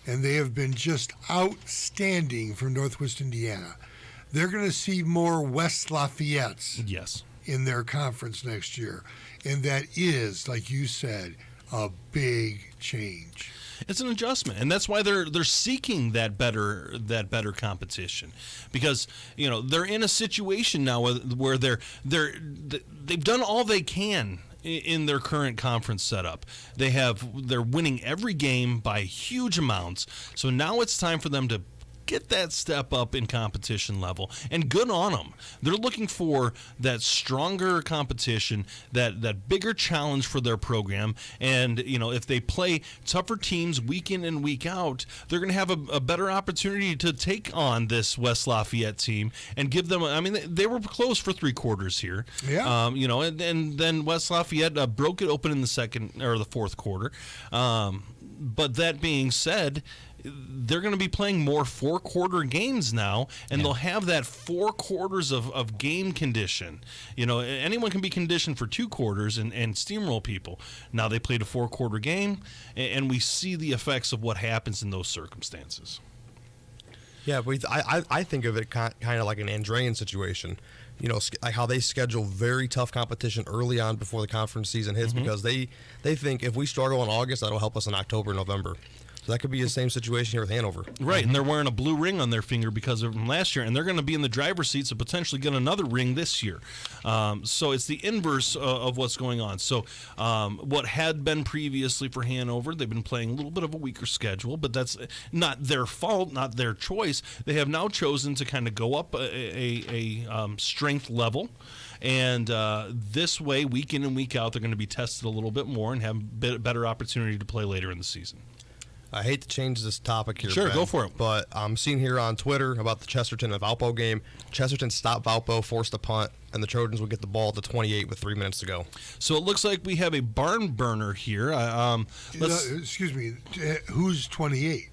and they have been just outstanding for Northwest Indiana, they're going to see more West Lafayette's in their conference next year. And that is, like you said, a big change. It's an adjustment, and that's why they're seeking that better competition, because they're in a situation now where they've done all they can in their current conference setup. They're winning every game by huge amounts. So now it's time for them to get that step up in competition level, and good on them. They're looking for that stronger competition, that bigger challenge for their program, and if they play tougher teams week in and week out, they're going to have a better opportunity to take on this West Lafayette team and give them. They were close for 3 quarters here. Yeah. And then West Lafayette broke it open in the second or the fourth quarter. But that being said, they're going to be playing more four-quarter games now, and they'll have that 4 quarters of game condition. You know, anyone can be conditioned for 2 quarters and steamroll people. Now they played a 4-quarter game, and we see the effects of what happens in those circumstances. Yeah, but I think of it kind of like an Andrean situation. You know, like how they schedule very tough competition early on before the conference season hits, because they think if we struggle in August, that'll help us in October, November. So that could be the same situation here with Hanover. Right, and they're wearing a blue ring on their finger because of from last year, and they're going to be in the driver's seat to potentially get another ring this year. So it's the inverse of what's going on. So what had been previously for Hanover, they've been playing a little bit of a weaker schedule, but that's not their fault, not their choice. They have now chosen to kind of go up a strength level. And this way, week in and week out, they're going to be tested a little bit more and have a better opportunity to play later in the season. I hate to change this topic here, Sure, Ben, go for it. But I'm seeing here on Twitter about the Chesterton and Valpo game. Chesterton stopped Valpo, forced a punt, and the Trojans would get the ball at the 28 with 3 minutes to go. So it looks like we have a barn burner here. Excuse me, who's 28?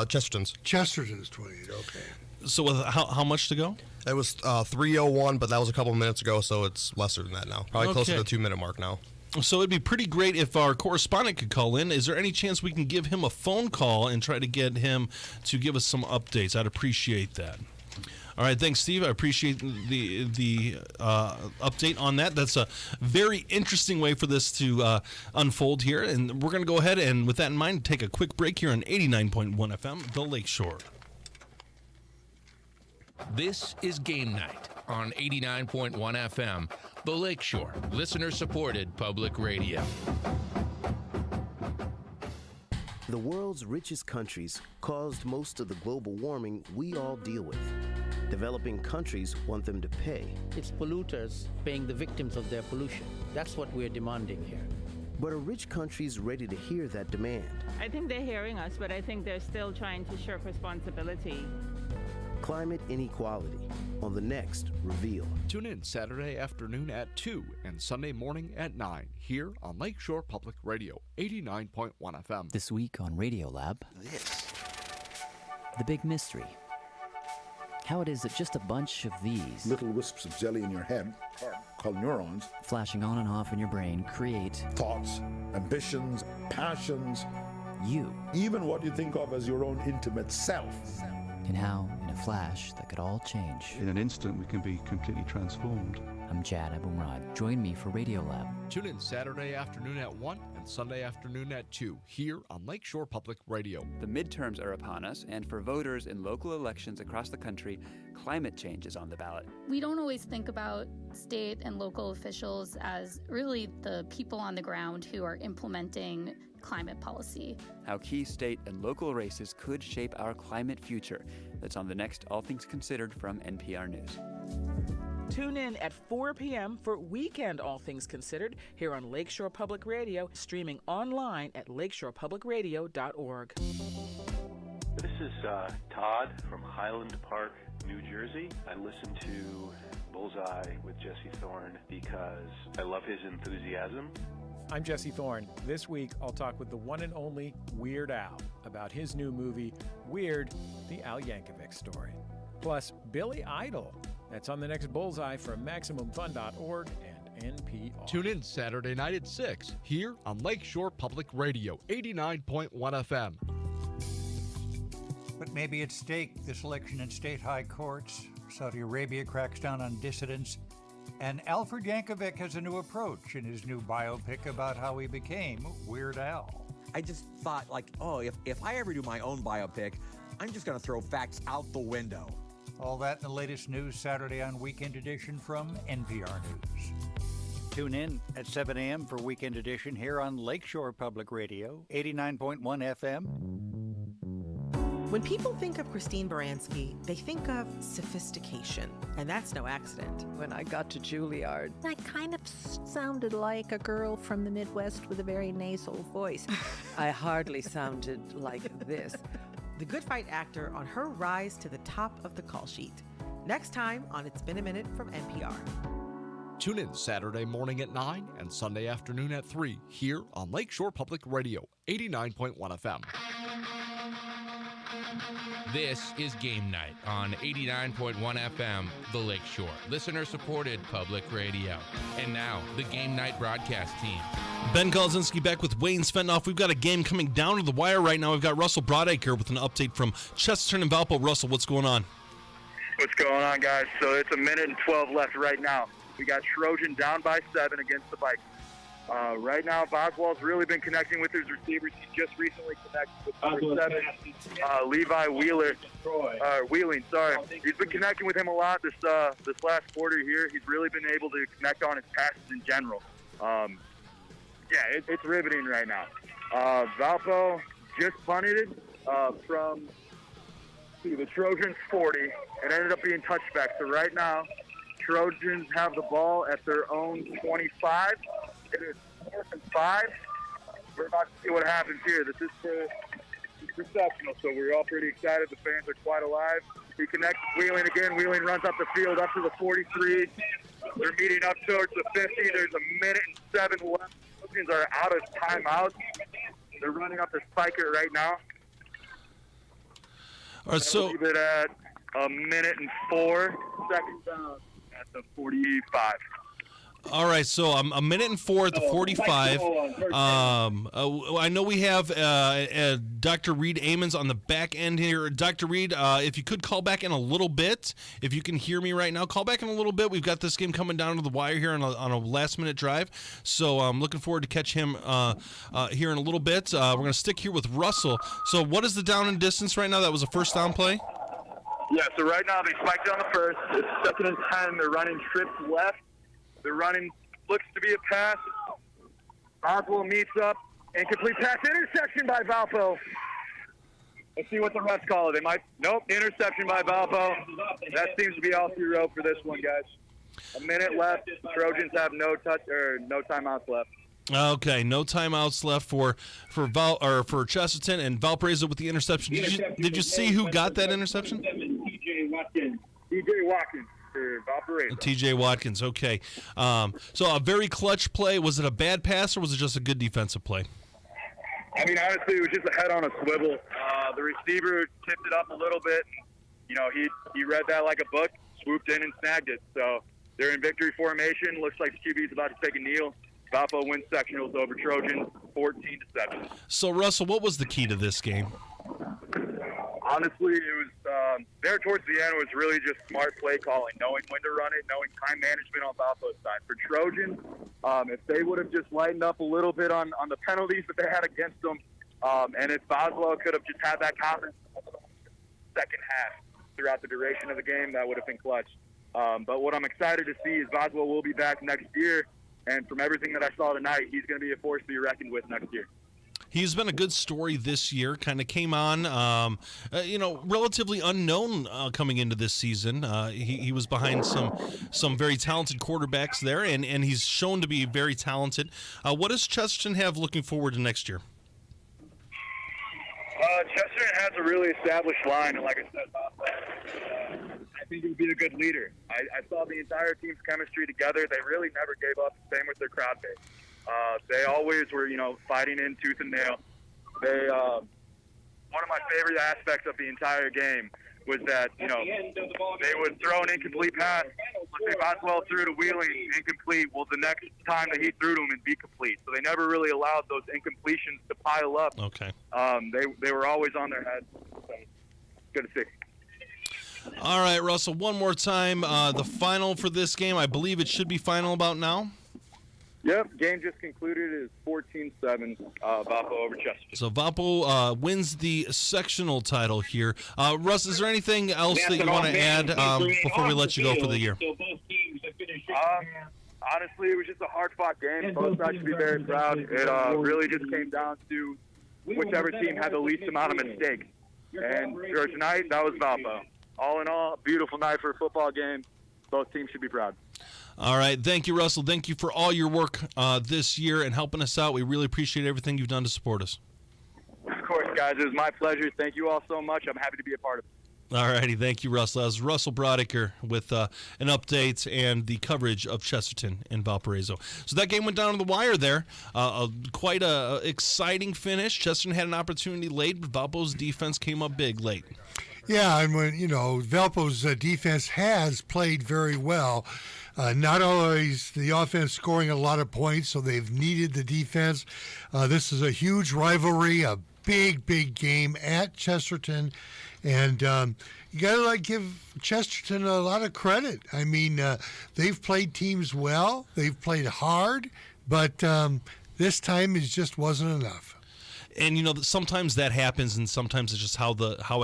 Chesterton's. Chesterton's 28, okay. So with how much to go? It was 3:01, but that was a couple of minutes ago, so it's lesser than that now. Probably closer to the 2-minute mark now. So it'd be pretty great if our correspondent could call in. Is there any chance we can give him a phone call and try to get him to give us some updates? I'd appreciate that. All right, thanks, Steve. I appreciate the update on that. That's a very interesting way for this to unfold here. And we're going to go ahead and, with that in mind, take a quick break here on 89.1 FM, The Lakeshore. This is Game Night on 89.1 FM, The Lakeshore, listener-supported public radio. The world's richest countries caused most of the global warming we all deal with. Developing countries want them to pay. It's polluters paying the victims of their pollution. That's what we're demanding here. But are rich countries ready to hear that demand? I think they're hearing us, but I think they're still trying to shirk responsibility. Climate inequality on the next Reveal. Tune in Saturday afternoon at 2 and Sunday morning at 9 here on Lakeshore Public Radio, 89.1 FM. This week on Radiolab, the big mystery. How it is that just a bunch of these little wisps of jelly in your head, called neurons, flashing on and off in your brain, create thoughts, ambitions, passions, you. Even what you think of as your own intimate self. And how, in a flash, that could all change. In an instant, we can be completely transformed. I'm Jad Abumrad. Join me for Radiolab. Tune in Saturday afternoon at 1 and Sunday afternoon at 2 here on Lakeshore Public Radio. The midterms are upon us, and for voters in local elections across the country, climate change is on the ballot. We don't always think about state and local officials as really the people on the ground who are implementing climate policy. How key state and local races could shape our climate future. That's on the next All Things Considered from NPR News. Tune in at 4 p.m. for Weekend All Things Considered here on Lakeshore Public Radio, streaming online at lakeshorepublicradio.org. This is Todd from Highland Park, New Jersey. I listen to Bullseye with Jesse Thorne because I love his enthusiasm. I'm Jesse Thorne. This week, I'll talk with the one and only Weird Al about his new movie, Weird, the Al Yankovic Story. Plus, Billy Idol. That's on the next Bullseye from MaximumFun.org and NPR. Tune in Saturday night at 6 here on Lakeshore Public Radio, 89.1 FM. But maybe at stake, this election in state high courts. Saudi Arabia cracks down on dissidents. And Alfred Yankovic has a new approach in his new biopic about how he became Weird Al. I just thought, if I ever do my own biopic, I'm just going to throw facts out the window. All that in the latest news Saturday on Weekend Edition from NPR News. Tune in at 7 a.m. for Weekend Edition here on Lakeshore Public Radio, 89.1 FM. When people think of Christine Baranski, they think of sophistication, and that's no accident. When I got to Juilliard, I kind of sounded like a girl from the Midwest with a very nasal voice. I hardly sounded like this. The Good Fight actor on her rise to the top of the call sheet. Next time on It's Been a Minute from NPR. Tune in Saturday morning at 9 and Sunday afternoon at 3 here on Lakeshore Public Radio, 89.1 FM. This is Game Night on 89.1 FM, The Lakeshore, listener-supported public radio. And now, the Game Night broadcast team. Ben Golzinski back with Wayne Svendorf. We've got a game coming down to the wire right now. We've got Russell Broadacre with an update from Chesterton and Valpo. Russell, what's going on? What's going on, guys? So it's 1:12 left right now. We got Trojan down by 7 against the Vikings. Right now, Boswell's really been connecting with his receivers. He just recently connected with number 7, Levi Wheeling. He's been connecting with him a lot this last quarter here. He's really been able to connect on his passes in general. It's riveting right now. Valpo just punted it from the Trojans 40. It ended up being touchback. So right now, Trojans have the ball at their own 25. It is 4th and 5. We're about to see what happens here. This is exceptional, so we're all pretty excited. The fans are quite alive. He connects Wheeling again. Wheeling runs up the field up to the 43. They're meeting up towards the 50. There's 1:07 left. Trojans are out of timeouts. They're running up to spike it right now. All right, so leave it at 1:04 down at the 45. All right, so 1:04 at the 45. I know we have Dr. Reed Amons on the back end here. Dr. Reed, if you could call back in a little bit, if you can hear me right now, call back in a little bit. We've got this game coming down to the wire here on a last-minute drive, so I'm looking forward to catch him here in a little bit. We're going to stick here with Russell. So what is the down and distance right now? That was a first down play? Yeah, so right now they spiked it on the first. It's 2nd and 10. They're running trips left. They're running, looks to be a pass. Oswald meets up. Incomplete pass. Interception by Valpo. Let's see what the refs call it. They might. Nope. Interception by Valpo. That seems to be all through row for this one, guys. 1 minute left. Trojans have no timeouts left. Okay, no timeouts left for Chesterton, and Valparaiso with the interception. Did you see who got that interception? TJ Watkins. TJ Watkins, okay. So a very clutch play. Was it a bad pass or was it just a good defensive play? I mean, honestly, it was just a head on a swivel. The receiver tipped it up a little bit. You know, he read that like a book, swooped in and snagged it. So they're in victory formation. Looks like the QB's about to take a kneel. Valpo wins sectionals over Trojans, 14-7. So, Russell, what was the key to this game? Honestly, it was there towards the end. It was really just smart play calling, knowing when to run it, knowing time management on Valpo's side. For Trojans, if they would have just lightened up a little bit on the penalties that they had against them, and if Boswell could have just had that confidence second half throughout the duration of the game, that would have been clutch. But what I'm excited to see is Boswell will be back next year, and from everything that I saw tonight, he's going to be a force to be reckoned with next year. He's been a good story this year. Kind of came on, relatively unknown coming into this season. He was behind some very talented quarterbacks there, and he's shown to be very talented. What does Chesterton have looking forward to next year? Chesterton has a really established line, and like I said, I think he would be a good leader. I saw the entire team's chemistry together. They really never gave up. Same with their crowd base. They always were, fighting in tooth and nail. One of my favorite aspects of the entire game was that, they would throw an incomplete pass. Let's say Boswell threw to Wheeling, incomplete. Well, the next time that he threw to him, it'd be complete. So they never really allowed those incompletions to pile up. Okay. They were always on their head. So, good to see. All right, Russell, one more time. The final for this game, I believe it should be final about now. Yep, game just concluded. It is 14-7, Valpo over Chesterton. So Valpo wins the sectional title here. Russ, is there anything else that you want to add before we let you go for the year? Honestly, it was just a hard-fought game. Both sides should be very proud. It really just came down to whichever team had the least amount of mistakes. And for tonight, that was Valpo. All in all, beautiful night for a football game. Both teams should be proud. All right. Thank you, Russell. Thank you for all your work this year and helping us out. We really appreciate everything you've done to support us. Of course, guys. It was my pleasure. Thank you all so much. I'm happy to be a part of it. All righty, thank you, Russell. That was Russell Brodiker with an update and the coverage of Chesterton and Valparaiso. So that game went down to the wire there. Quite a exciting finish. Chesterton had an opportunity late, but Valpo's defense came up big late. Yeah, and when Valpo's defense has played very well. Not always the offense scoring a lot of points, so they've needed the defense. This is a huge rivalry, a big game at Chesterton. And you got to give Chesterton a lot of credit. I mean, they've played teams well. They've played hard. But this time it just wasn't enough. And, sometimes that happens, and sometimes it's just how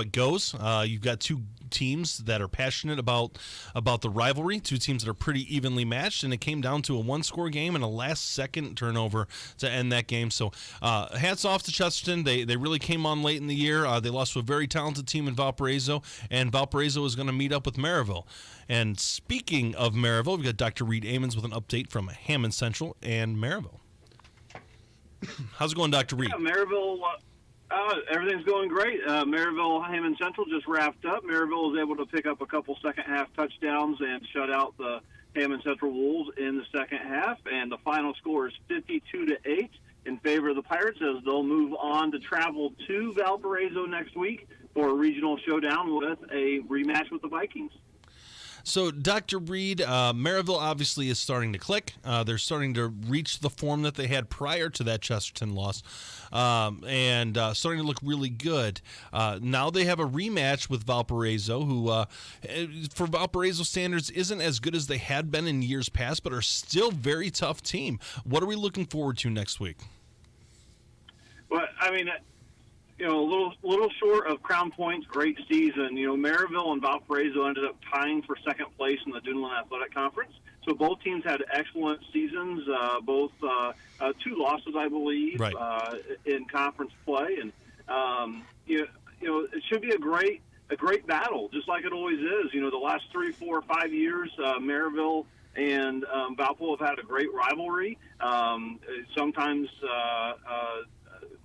it goes. You've got two teams that are passionate about the rivalry, two teams that are pretty evenly matched, and it came down to a one-score game and a last-second turnover to end that game. So hats off to Chesterton. They really came on late in the year. They lost to a very talented team in Valparaiso, and Valparaiso is going to meet up with Maryville. And speaking of Maryville, we've got Dr. Reed Amons with an update from Hammond Central and Maryville. How's it going, Dr. Reed? Yeah, Maryville, everything's going great. Maryville Hammond Central just wrapped up. Maryville was able to pick up a couple second-half touchdowns and shut out the Hammond Central Wolves in the second half, and the final score is 52-8 in favor of the Pirates as they'll move on to travel to Valparaiso next week for a regional showdown with a rematch with the Vikings. So, Dr. Reed, Maryville obviously is starting to click. They're starting to reach the form that they had prior to that Chesterton loss, and starting to look really good. Now they have a rematch with Valparaiso, who, for Valparaiso standards, isn't as good as they had been in years past, but are still very tough team. What are we looking forward to next week? Well, I mean, a little short of Crown Point's great season. Maryville and Valparaiso ended up tying for second place in the Duneland Athletic Conference. So both teams had excellent seasons, both two losses, I believe, right, in conference play. And, it should be a great battle, just like it always is. The last 3, 4, 5 years, Maryville and Valpo have had a great rivalry. Sometimes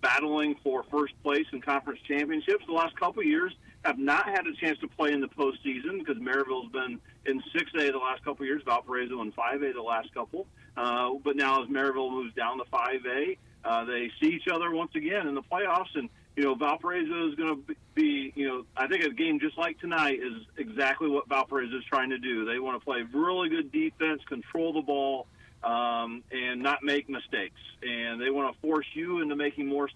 battling for first place in conference championships. The last couple of years have not had a chance to play in the postseason because Maryville's been in 6A the last couple of years, Valparaiso in 5A the last couple. But now as Maryville moves down to 5A, they see each other once again in the playoffs. And, Valparaiso is going to be, I think a game just like tonight is exactly what Valparaiso is trying to do. They want to play really good defense, control the ball, and not make mistakes. And they want to force you into making more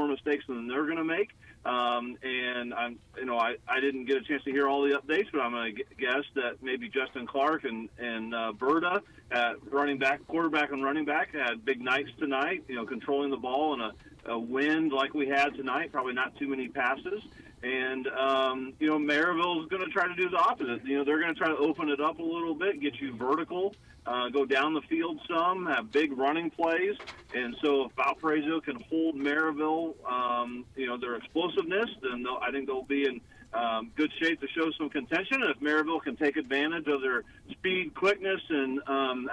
mistakes than they're going to make. And I didn't get a chance to hear all the updates, but I'm going to guess that maybe Justin Clark and Berta at quarterback and running back had big nights tonight. Controlling the ball and a wind like we had tonight. Probably not too many passes. And, Maryville is going to try to do the opposite. They're going to try to open it up a little bit, get you vertical, go down the field some, have big running plays. And so if Valparaiso can hold Maryville, their explosiveness, then I think they'll be in good shape to show some contention. And if Maryville can take advantage of their speed, quickness, and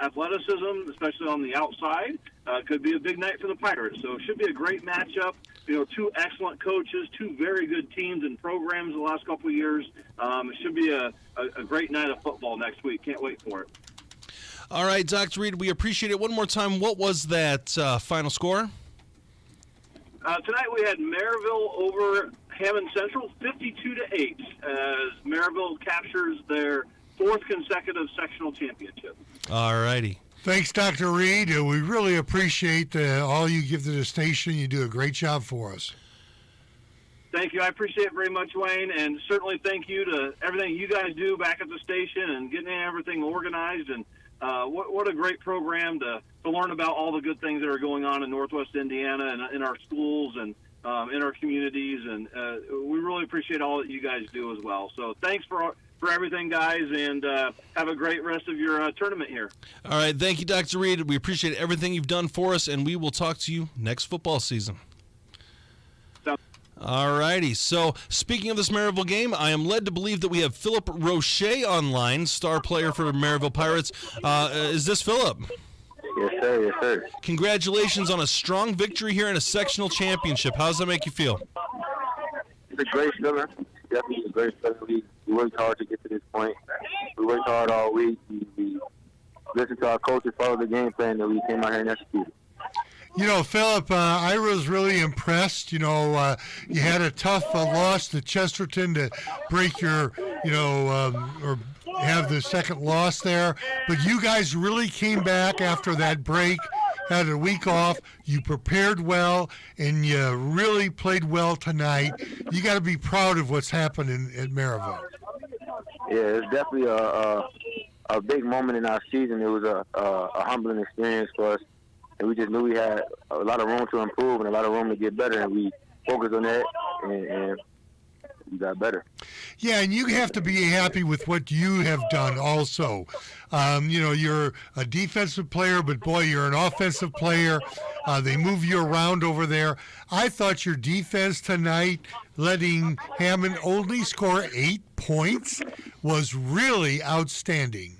athleticism, especially on the outside, could be a big night for the Pirates. So it should be a great matchup. Two excellent coaches, two very good teams and programs the last couple of years. It should be a great night of football next week. Can't wait for it. All right, Dr. Reed, we appreciate it. One more time, what was that final score? Tonight we had Maryville over Hammond Central, 52-8, as Maryville captures their fourth consecutive sectional championship. All righty. Thanks, Dr. Reed. We really appreciate all you give to the station. You do a great job for us. Thank you. I appreciate it very much, Wayne, and certainly thank you to everything you guys do back at the station and getting everything organized. And what a great program to learn about all the good things that are going on in Northwest Indiana and in our schools and in our communities. And we really appreciate all that you guys do as well. So thanks for everything, guys, and have a great rest of your tournament here. All right. Thank you, Dr. Reed. We appreciate everything you've done for us, and we will talk to you next football season. All righty. So, speaking of this Maryville game, I am led to believe that we have Philip Roche online, star player for Maryville Pirates. Is this Philip? Yes, sir. Yes, sir. Congratulations on a strong victory here in a sectional championship. How does that make you feel? It's a great feeling. definitely a great feeling. We worked hard to get to this point. We worked hard all week. We listened to our coaches, followed the game plan, and we came out here and executed. You know, Philip, I was really impressed. You know, you had a tough loss to Chesterton to break your, or have the second loss there. But you guys really came back after that break, had a week off. You prepared well, and you really played well tonight. You got to be proud of what's happening at Maryville. Yeah, it's definitely a big moment in our season. It was a humbling experience for us. And we just knew we had a lot of room to improve and a lot of room to get better, and we focused on that, and we got better. Yeah, and you have to be happy with what you have done also. You're a defensive player, but boy, you're an offensive player. They move you around over there. I thought your defense tonight, letting Hammond only score 8 points, was really outstanding.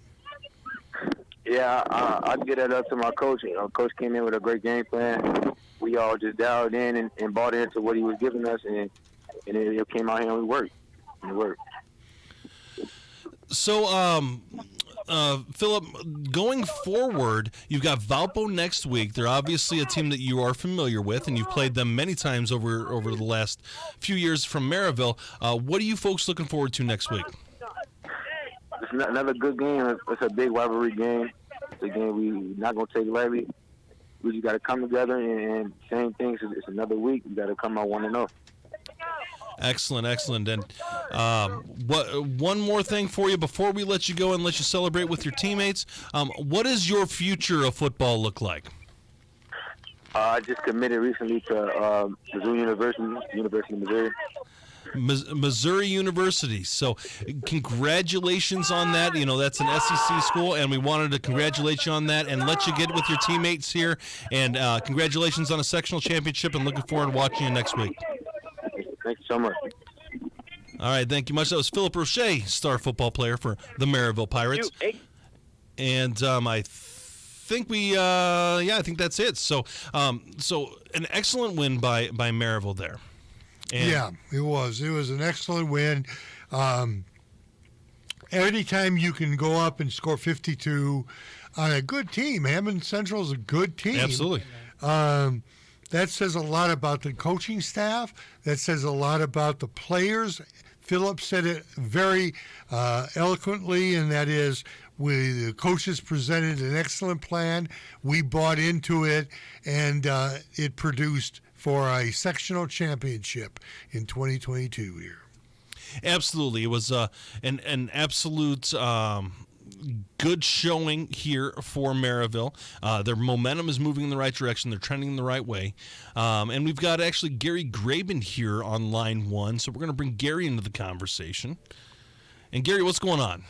Yeah, I'd get that up to my coach. Coach came in with a great game plan. We all just dialed in and bought into what he was giving us, and it came out here and we worked. It worked. So, Philip, going forward, you've got Valpo next week. They're obviously a team that you are familiar with, and you've played them many times over the last few years from Maryville. What are you folks looking forward to next week? It's another good game. It's a big rivalry game. It's a game we're not going to take lightly. We just got to come together and same thing. It's another week. We got to come out 1-0. Excellent. And one more thing for you before we let you go and let you celebrate with your teammates. What does your future of football look like? I just committed recently to Missouri University of Missouri. Missouri University. So congratulations on that. That's an SEC school, and we wanted to congratulate you on that and let you get with your teammates here. And congratulations on a sectional championship, and looking forward to watching you next week. Thank you so much. All right, thank you much. That was Philip Roche, star football player for the Maryville Pirates. And I think I think that's it. So an excellent win by Maryville there. Yeah, it was. It was an excellent win. Anytime you can go up and score 52 on a good team, Hammond Central is a good team. Absolutely. That says a lot about the coaching staff. That says a lot about the players. Philip said it very eloquently, and that is the coaches presented an excellent plan. We bought into it, and it produced for a sectional championship in 2022 here. Absolutely. It was an absolute good showing here for Maryville. Their momentum is moving in the right direction. They're trending in the right way. And we've got actually Gary Graben here on line 1, so we're going to bring Gary into the conversation. And Gary, what's going on?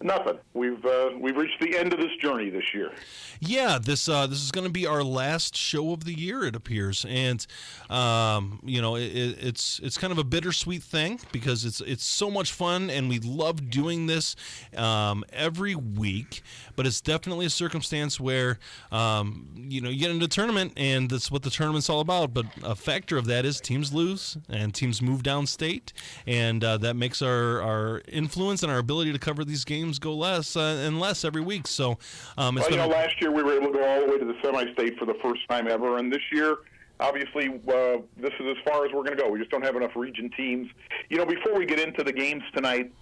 Nothing. We've reached the end of this journey this year. Yeah, this is going to be our last show of the year, it appears, and it's kind of a bittersweet thing because it's so much fun and we love doing this every week. But it's definitely a circumstance where you get into a tournament and that's what the tournament's all about. But a factor of that is teams lose and teams move downstate, and that makes our influence and our ability to cover these games go less and less every week. So, last year we were able to go all the way to the semi-state for the first time ever, and this year, obviously, this is as far as we're going to go. We just don't have enough region teams. Before we get into the games tonight,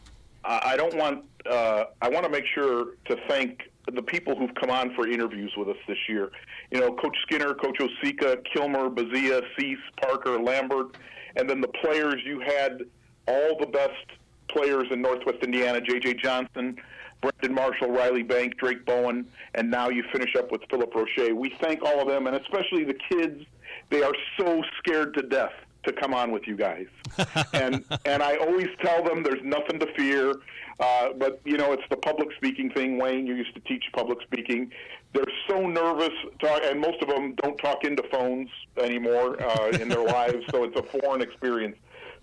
I want to make sure to thank the people who've come on for interviews with us this year. Coach Skinner, Coach Osika, Kilmer, Bazia, Cease, Parker, Lambert, and then the players. You had all the best players in Northwest Indiana, J.J. Johnson, Brendan Marshall, Riley Bank, Drake Bowen, and now you finish up with Philip Roche. We thank all of them, and especially the kids. They are so scared to death to come on with you guys. and I always tell them there's nothing to fear, but, it's the public speaking thing. Wayne, you used to teach public speaking. They're so nervous, and most of them don't talk into phones anymore in their lives, so it's a foreign experience.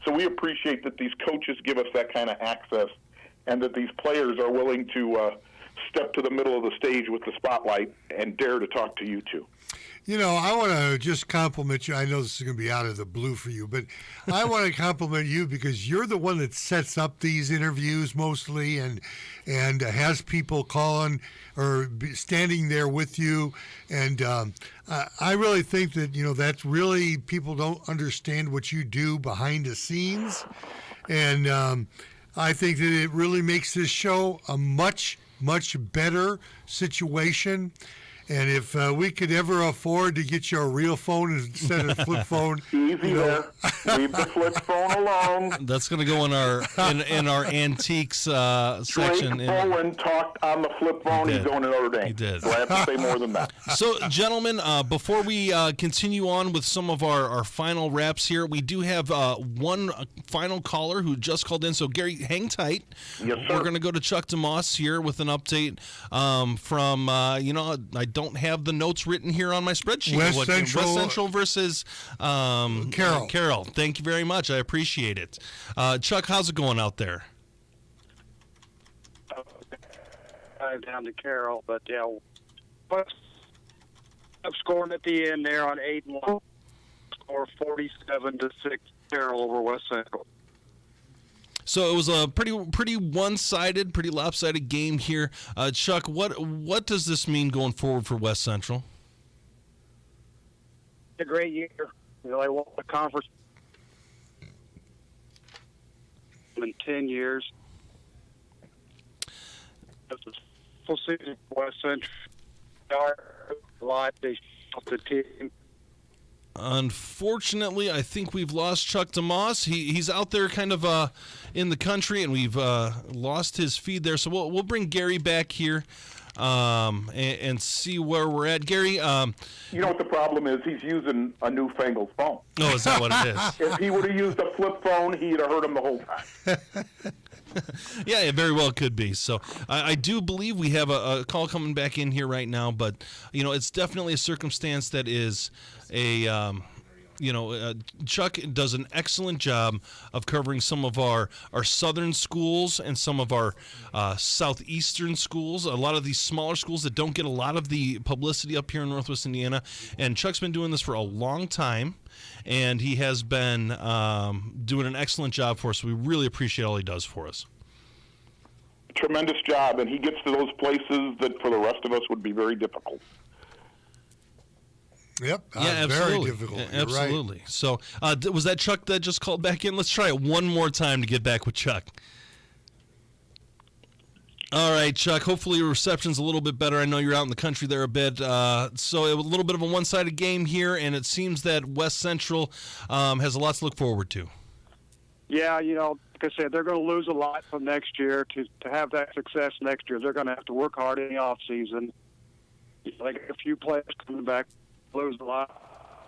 So we appreciate that these coaches give us that kind of access and that these players are willing to step to the middle of the stage with the spotlight and dare to talk to you two. You know, I want to just compliment you. I know this is going to be out of the blue for you, but I want to compliment you because you're the one that sets up these interviews mostly and has people calling or standing there with you. And I really think that, that's really, people don't understand what you do behind the scenes. And I think that it really makes this show a much, much better situation. And if we could ever afford to get you a real phone instead of a flip phone, easy there. Leave the flip phone alone. That's going to go in our antiques section. Drake Bowen talked on the flip phone. He's going to Notre Dame. He did. So I have to say more than that. So, gentlemen, before we continue on with some of our final wraps here, we do have one final caller who just called in. So, Gary, hang tight. Yes, sir. We're going to go to Chuck DeMoss here with an update from, I don't have the notes written here on my spreadsheet. West Central versus Carroll. Thank you very much. I appreciate it. Chuck, how's it going out there? Down to Carroll, but yeah, I'm scoring at the end there on 8-1. Score 47-6 Carroll over West Central. So it was a pretty one-sided, pretty lopsided game here. Chuck, what does this mean going forward for West Central? A great year. They won the conference in 10 years. It's a full season for West Central. A lot. They shot the team. Unfortunately, I think we've lost Chuck DeMoss. He's out there kind of in the country, and we've lost his feed there. So we'll bring Gary back here and see where we're at. Gary, you know what the problem is? He's using a newfangled phone. Oh, is that what it is? If he would have used a flip phone, he'd have heard him the whole time. Yeah, it very well could be. So I do believe we have a call coming back in here right now, but it's definitely a circumstance that is Chuck does an excellent job of covering some of our southern schools and some of our southeastern schools, a lot of these smaller schools that don't get a lot of the publicity up here in Northwest Indiana. And Chuck's been doing this for a long time, and he has been doing an excellent job for us. We really appreciate all he does for us. Tremendous job, and he gets to those places that for the rest of us would be very difficult. Yep. Yeah, absolutely. Very difficult. You're Absolutely. right. So was that Chuck that just called back in? Let's try it one more time to get back with Chuck. All right, Chuck. Hopefully your reception's a little bit better. I know you're out in the country there a bit. So it was a little bit of a one-sided game here, and it seems that West Central has a lot to look forward to. Yeah, like I said, they're going to lose a lot from next year. To have that success next year, they're going to have to work hard in the off season. Like a few players coming back, lose a lot.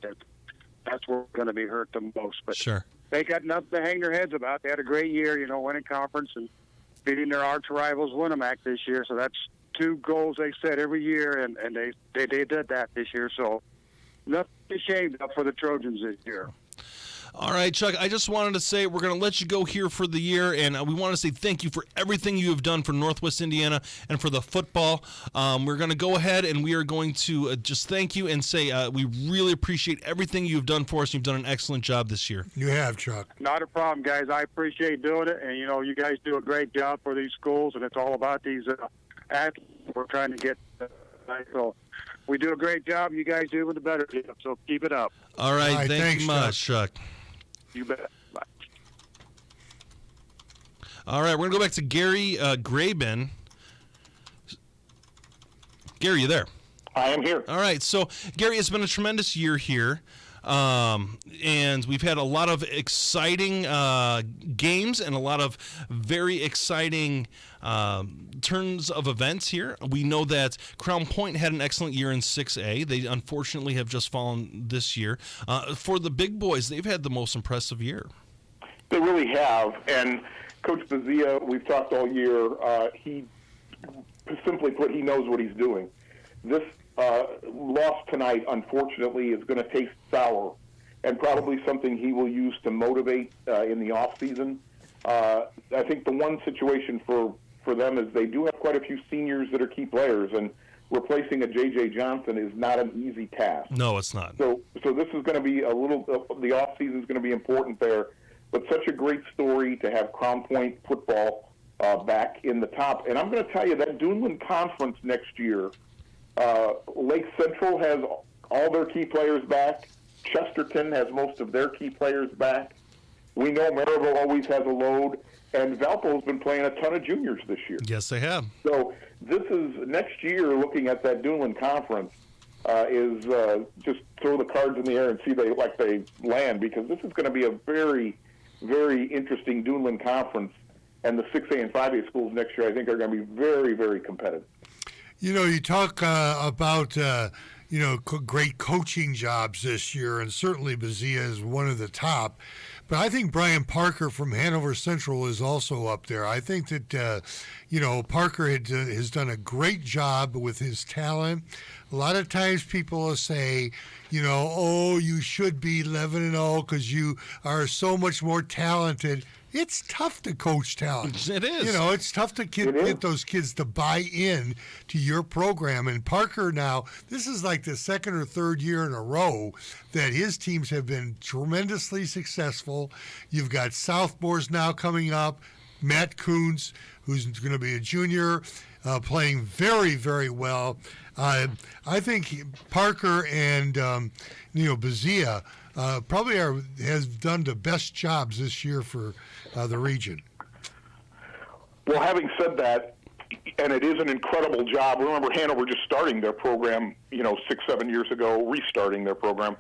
That's where we're going to be hurt the most. But sure, they got nothing to hang their heads about. They had a great year, winning conference and beating their arch rivals Winnemac this year. So that's two goals they set every year, and they did that this year. So nothing to shame up for the Trojans this year. All right, Chuck, I just wanted to say we're going to let you go here for the year, and we want to say thank you for everything you have done for Northwest Indiana and for the football. We're going to go ahead, and we are going to just thank you and say we really appreciate everything you've done for us. You've done an excellent job this year. You have, Chuck. Not a problem, guys. I appreciate doing it, and, you guys do a great job for these schools, and it's all about these athletes we're trying to get. So we do a great job. You guys do with a better job, so keep it up. All right, thanks you much, Chuck. You bet. Bye. All right, we're going to go back to Gary Graben. Gary, you there? I am here. All right, so, Gary, it's been a tremendous year here. And we've had a lot of exciting games and a lot of very exciting turns of events here. We know that Crown Point had an excellent year in 6A. They unfortunately have just fallen this year. For the big boys, they've had the most impressive year. They really have. And Coach Bazia, we've talked all year, he, simply put, he knows what he's doing. This loss tonight, unfortunately, is going to taste sour and probably something he will use to motivate in the off season. I think the one situation for for them is they do have quite a few seniors that are key players, and replacing a J.J. Johnson is not an easy task. No, it's not. So this is going to be the off season is going to be important there. But such a great story to have Crown Point football back in the top. And I'm going to tell you that Duneland Conference next year, Lake Central has all their key players back. Chesterton has most of their key players back. We know Maryville always has a load. And Valpo's been playing a ton of juniors this year. Yes, they have. So this is next year. Looking at that Duneland Conference is just throw the cards in the air and see they land, because this is going to be a very, very interesting Duneland Conference, and the 6A and 5A schools next year I think are going to be very, very competitive. You know, you talk about great coaching jobs this year, and certainly Bazia is one of the top. But I think Brian Parker from Hanover Central is also up there. I think that, Parker has done a great job with his talent. A lot of times people will say, you should be 11-0 because you are so much more talented. It's tough to coach talent. It is. It's tough to get those kids to buy in to your program. And Parker now, this is like the second or third year in a row that his teams have been tremendously successful. You've got Southmore's now coming up. Matt Coons, who's going to be a junior, playing very, very well. I think Parker and, Bazia probably has done the best jobs this year for the region. Well, having said that, and it is an incredible job. Remember, Hanover just starting their program, 6-7 years ago, restarting their program.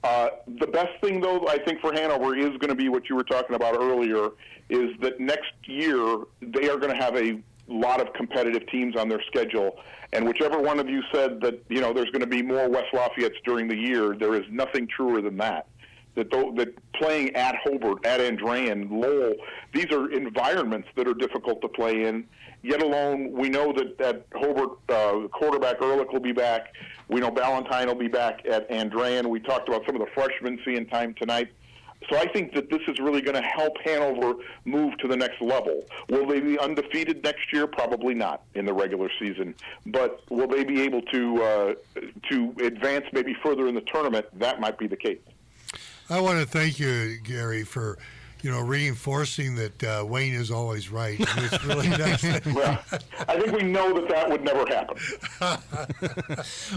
The best thing, though, I think for Hanover is going to be what you were talking about earlier, is that next year they are going to have a lot of competitive teams on their schedule. And whichever one of you said that, there's going to be more West Lafayette's during the year, there is nothing truer than that. That playing at Hobart, at Andrean, Lowell, these are environments that are difficult to play in. Yet alone, we know that at Hobart, quarterback Ehrlich will be back. We know Ballantyne will be back at Andrean. We talked about some of the freshmen seeing time tonight. So I think that this is really going to help Hanover move to the next level. Will they be undefeated next year? Probably not in the regular season. But will they be able to advance maybe further in the tournament? That might be the case. I want to thank you, Gary, for reinforcing that Wayne is always right. It's really nice. Well, I think we know that would never happen.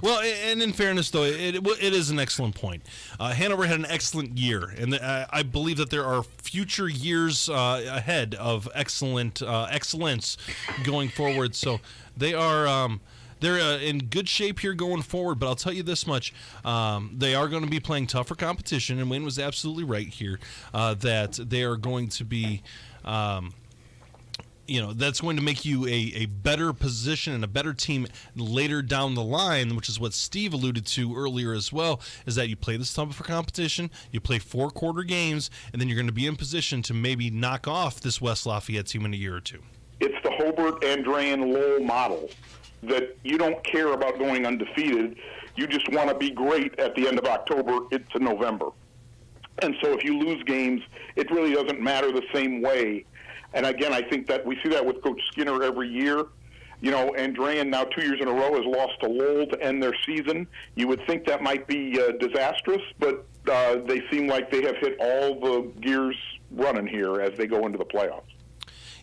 Well, and in fairness, though, it is an excellent point. Hanover had an excellent year, and I believe that there are future years ahead of excellence going forward. So they are. They're in good shape here going forward, but I'll tell you this much. They are going to be playing tougher competition, and Wayne was absolutely right here that they are going to be, that's going to make you a better position and a better team later down the line, which is what Steve alluded to earlier as well, is that you play this tougher competition, you play 4-quarter games, and then you're going to be in position to maybe knock off this West Lafayette team in a year or two. It's the Hobart, Andrean, Lowell model. That you don't care about going undefeated. You just want to be great at the end of October into November. And so if you lose games, it really doesn't matter the same way. And again, I think that we see that with Coach Skinner every year. Andrean now 2 years in a row has lost to Lowell to end their season. You would think that might be disastrous, but they seem like they have hit all the gears running here as they go into the playoffs.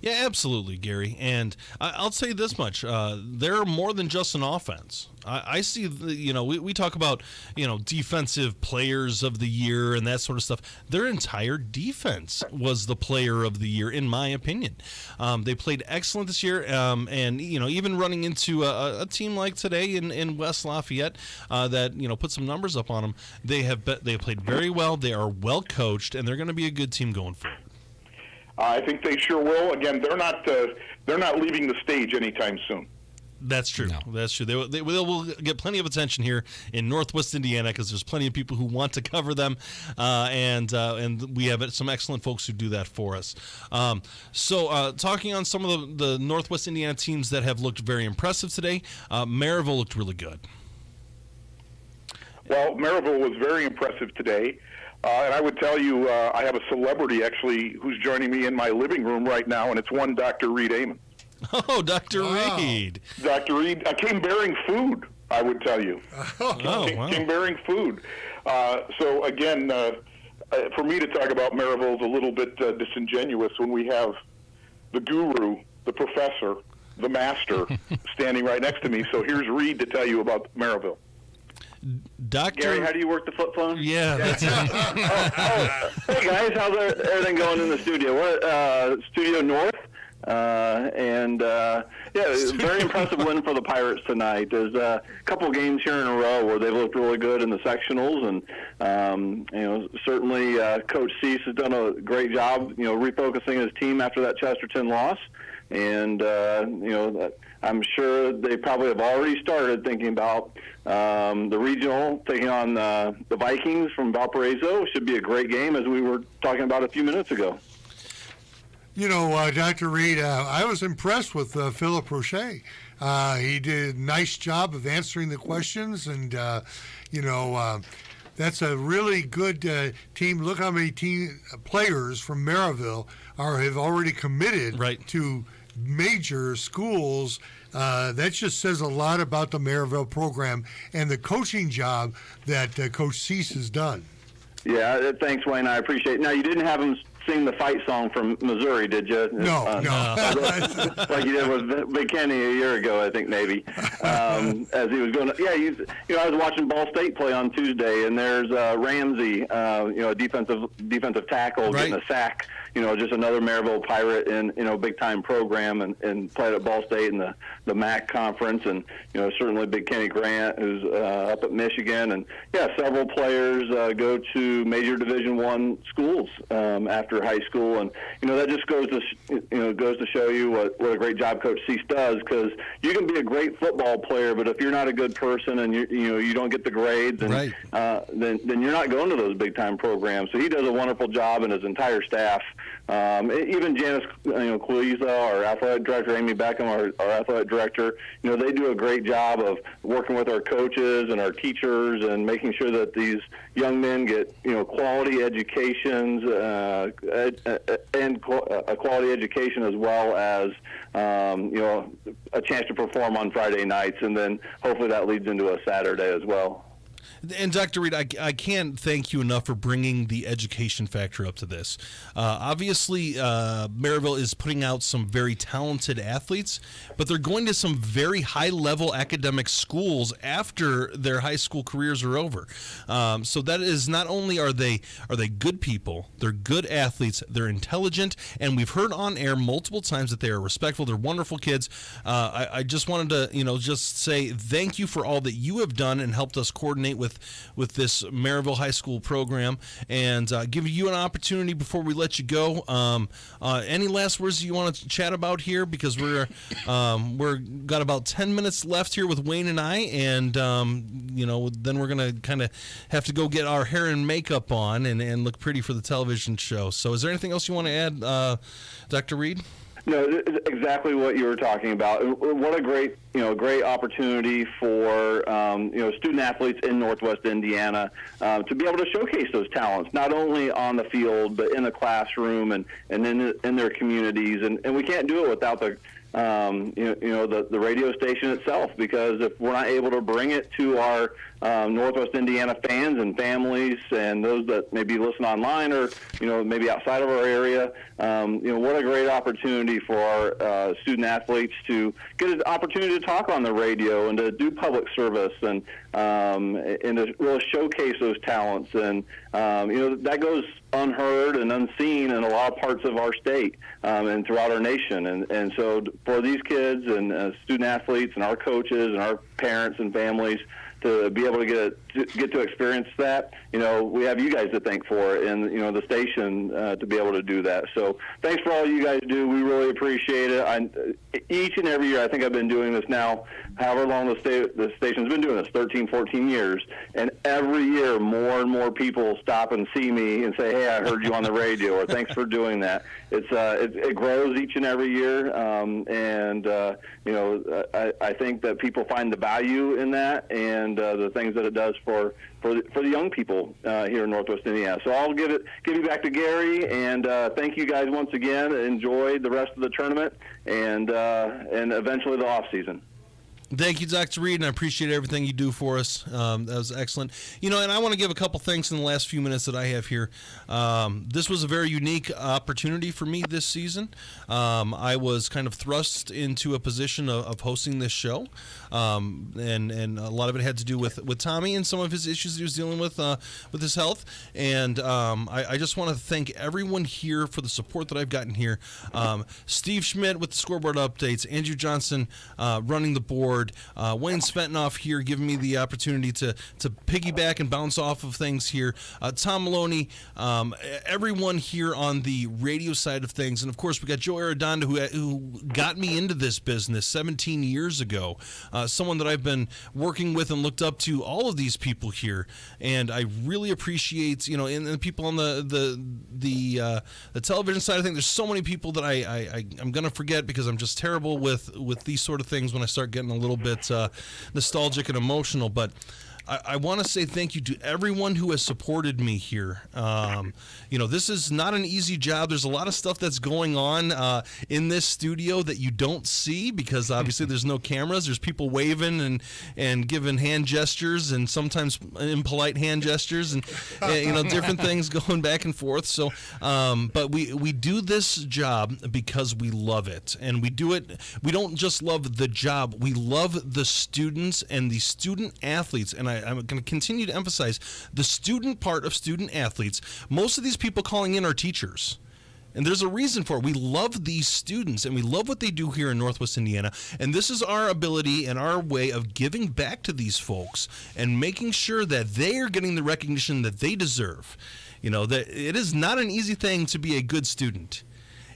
Yeah, absolutely, Gary. And I'll say this much. They're more than just an offense. I see, we talk about, defensive players of the year and that sort of stuff. Their entire defense was the player of the year, in my opinion. They played excellent this year. And, even running into a team like today in West Lafayette that, put some numbers up on them, they have played very well. They are well coached, and they're going to be a good team going forward. I think they sure will. Again, they're not leaving the stage anytime soon. That's true. No. That's true. They will get plenty of attention here in Northwest Indiana because there's plenty of people who want to cover them, and we have some excellent folks who do that for us. So talking on some of the Northwest Indiana teams that have looked very impressive today, Maryville looked really good. Well, Maryville was very impressive today. And I would tell you, I have a celebrity, actually, who's joining me in my living room right now, and it's one Dr. Reed Amon. Oh, Dr. Reed. Dr. Reed, I came bearing food, I would tell you. Came bearing food. So, again, for me to talk about Maryville is a little bit disingenuous when we have the guru, the professor, the master standing right next to me. So here's Reed to tell you about Maryville. Dr. Gary, how do you work the flip phone? Yeah. That's Hey guys, how's everything going in the studio? Studio North, very impressive win for the Pirates tonight. There's a couple games here in a row where they've looked really good in the sectionals, and certainly Coach Cease has done a great job, refocusing his team after that Chesterton loss, and I'm sure they probably have already started thinking about the regional taking on the Vikings from Valparaiso. Should be a great game, as we were talking about a few minutes ago. Dr. Reed, I was impressed with Philip Roche. He did a nice job of answering the questions, and, that's a really good team. Look how many players from Maryville have already committed to major schools. That just says a lot about the Maryville program and the coaching job that Coach Cease has done. Yeah, thanks, Wayne. I appreciate it. Now, you didn't have him sing the fight song from Missouri, did you? No. Like you did with Big Kenny a year ago, I think, maybe. As he was going to, I was watching Ball State play on Tuesday, and there's Ramsey, a defensive tackle getting a sack. Just another Maryville Pirate in big time program, and played at Ball State in the MAC conference, and certainly Big Kenny Grant, who's up at Michigan, and several players go to major Division I schools after high school, and that just goes to show you what a great job Coach Cease does, because you can be a great football player, but if you're not a good person and you don't get the grades, and then you're not going to those big time programs. So he does a wonderful job, and his entire staff. Even Janice Quiliza, our athletic director, Amy Beckham, our athletic director, they do a great job of working with our coaches and our teachers and making sure that these young men get quality educations and a quality education, as well as a chance to perform on Friday nights, and then hopefully that leads into a Saturday as well. And Dr. Reed, I can't thank you enough for bringing the education factor up to this. Obviously, Maryville is putting out some very talented athletes, but they're going to some very high-level academic schools after their high school careers are over. So that is, not only are they good people, they're good athletes, they're intelligent, and we've heard on air multiple times that they are respectful. They're wonderful kids. I just wanted to, just say thank you for all that you have done and helped us coordinate with this Maryville High School program, and give you an opportunity before we let you go. Any last words you want to chat about here? Because we're got about 10 minutes left here with Wayne and I, and then we're gonna kind of have to go get our hair and makeup on and look pretty for the television show. So, is there anything else you want to add, Dr. Reed? No, exactly what you were talking about. What a great opportunity for student athletes in Northwest Indiana to be able to showcase those talents, not only on the field but in the classroom and in their communities. And we can't do it without the radio station itself, because if we're not able to bring it to our Northwest Indiana fans and families and those that maybe listen online or maybe outside of our area, what a great opportunity for our student athletes to get an opportunity to talk on the radio and to do public service and to really showcase those talents, and that goes unheard and unseen in a lot of parts of our state and throughout our nation. And so for these kids and student athletes and our coaches and our parents and families to be able to get to experience that, we have you guys to thank for it, and the station to be able to do that. So thanks for all you guys do. We really appreciate it. Each and every year, I think I've been doing this now, however long the station's been doing this, 13, 14 years, and every year more and more people stop and see me and say, "Hey, I heard you on the radio," or "Thanks for doing that." It grows each and every year, and I think that people find the value in that and the things that it does for the young people here in Northwest Indiana. So I'll give you back to Gary, and thank you guys once again. Enjoy the rest of the tournament and eventually the off season. Thank you, Dr. Reed, and I appreciate everything you do for us. That was excellent. And I want to give a couple thanks in the last few minutes that I have here. This was a very unique opportunity for me this season. I was kind of thrust into a position of hosting this show, and a lot of it had to do with Tommy and some of his issues he was dealing with his health. And I just want to thank everyone here for the support that I've gotten here. Steve Schmidt with the scoreboard updates, Andrew Johnson running the board, Wayne Sventnoff here giving me the opportunity to piggyback and bounce off of things here, Tom Maloney, everyone here on the radio side of things, and of course we got Joe Arredondo who got me into this business 17 years ago, someone that I've been working with and looked up to, all of these people here, and I really appreciate and the people on the television side of things. There's so many people that I'm gonna forget because I'm just terrible with these sort of things when I start getting a little bit nostalgic and emotional, but I want to say thank you to everyone who has supported me here. This is not an easy job. There's a lot of stuff that's going on in this studio that you don't see because obviously there's no cameras. There's people waving and giving hand gestures and sometimes impolite hand gestures and different things going back and forth. So, but we do this job because we love it, and we do it. We don't just love the job. We love the students and the student athletes, and I'm going to continue to emphasize the student part of student athletes. Most of these people calling in are teachers. And there's a reason for it. We love these students, and we love what they do here in Northwest Indiana. And this is our ability and our way of giving back to these folks and making sure that they are getting the recognition that they deserve. That it is not an easy thing to be a good student.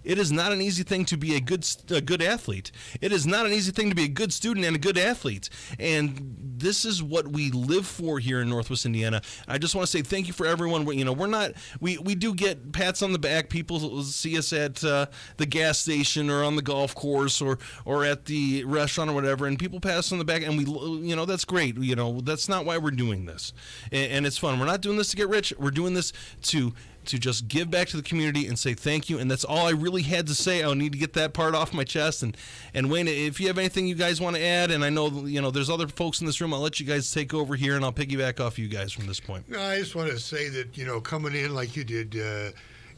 It is not an easy thing to be a good athlete. It is not an easy thing to be a good student and a good athlete. And this is what we live for here in Northwest Indiana. I just want to say thank you for everyone. We do get pats on the back. People see us at the gas station or on the golf course or at the restaurant or whatever, and people pat us on the back, and that's great. That's not why we're doing this. And it's fun. We're not doing this to get rich. We're doing this to just give back to the community and say thank you, and that's all I really had to say. I need to get that part off my chest. And Wayne, if you have anything you guys want to add, and I know there's other folks in this room, I'll let you guys take over here, and I'll piggyback off you guys from this point. No, I just want to say that coming in like you did, Ben,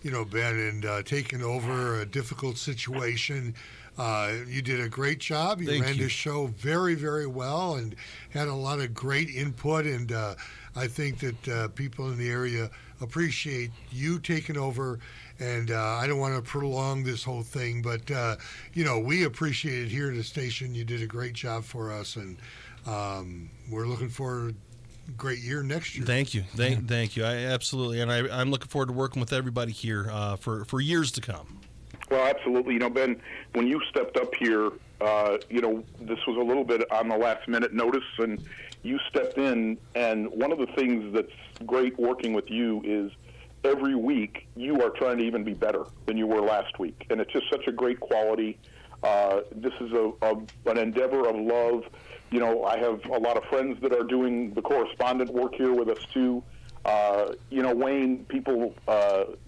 and taking over a difficult situation. You did a great job. You ran this show very, very well and had a lot of great input. And I think that people in the area appreciate you taking over. And I don't want to prolong this whole thing, but, we appreciate it here at the station. You did a great job for us. And we're looking forward to a great year next year. Thank you. Thank you. Absolutely. And I'm looking forward to working with everybody here for years to come. Well, absolutely. Ben, when you stepped up here, this was a little bit on the last minute notice, and you stepped in. And one of the things that's great working with you is every week you are trying to even be better than you were last week. And it's just such a great quality. This is an endeavor of love. I have a lot of friends that are doing the correspondent work here with us, too. Wayne, people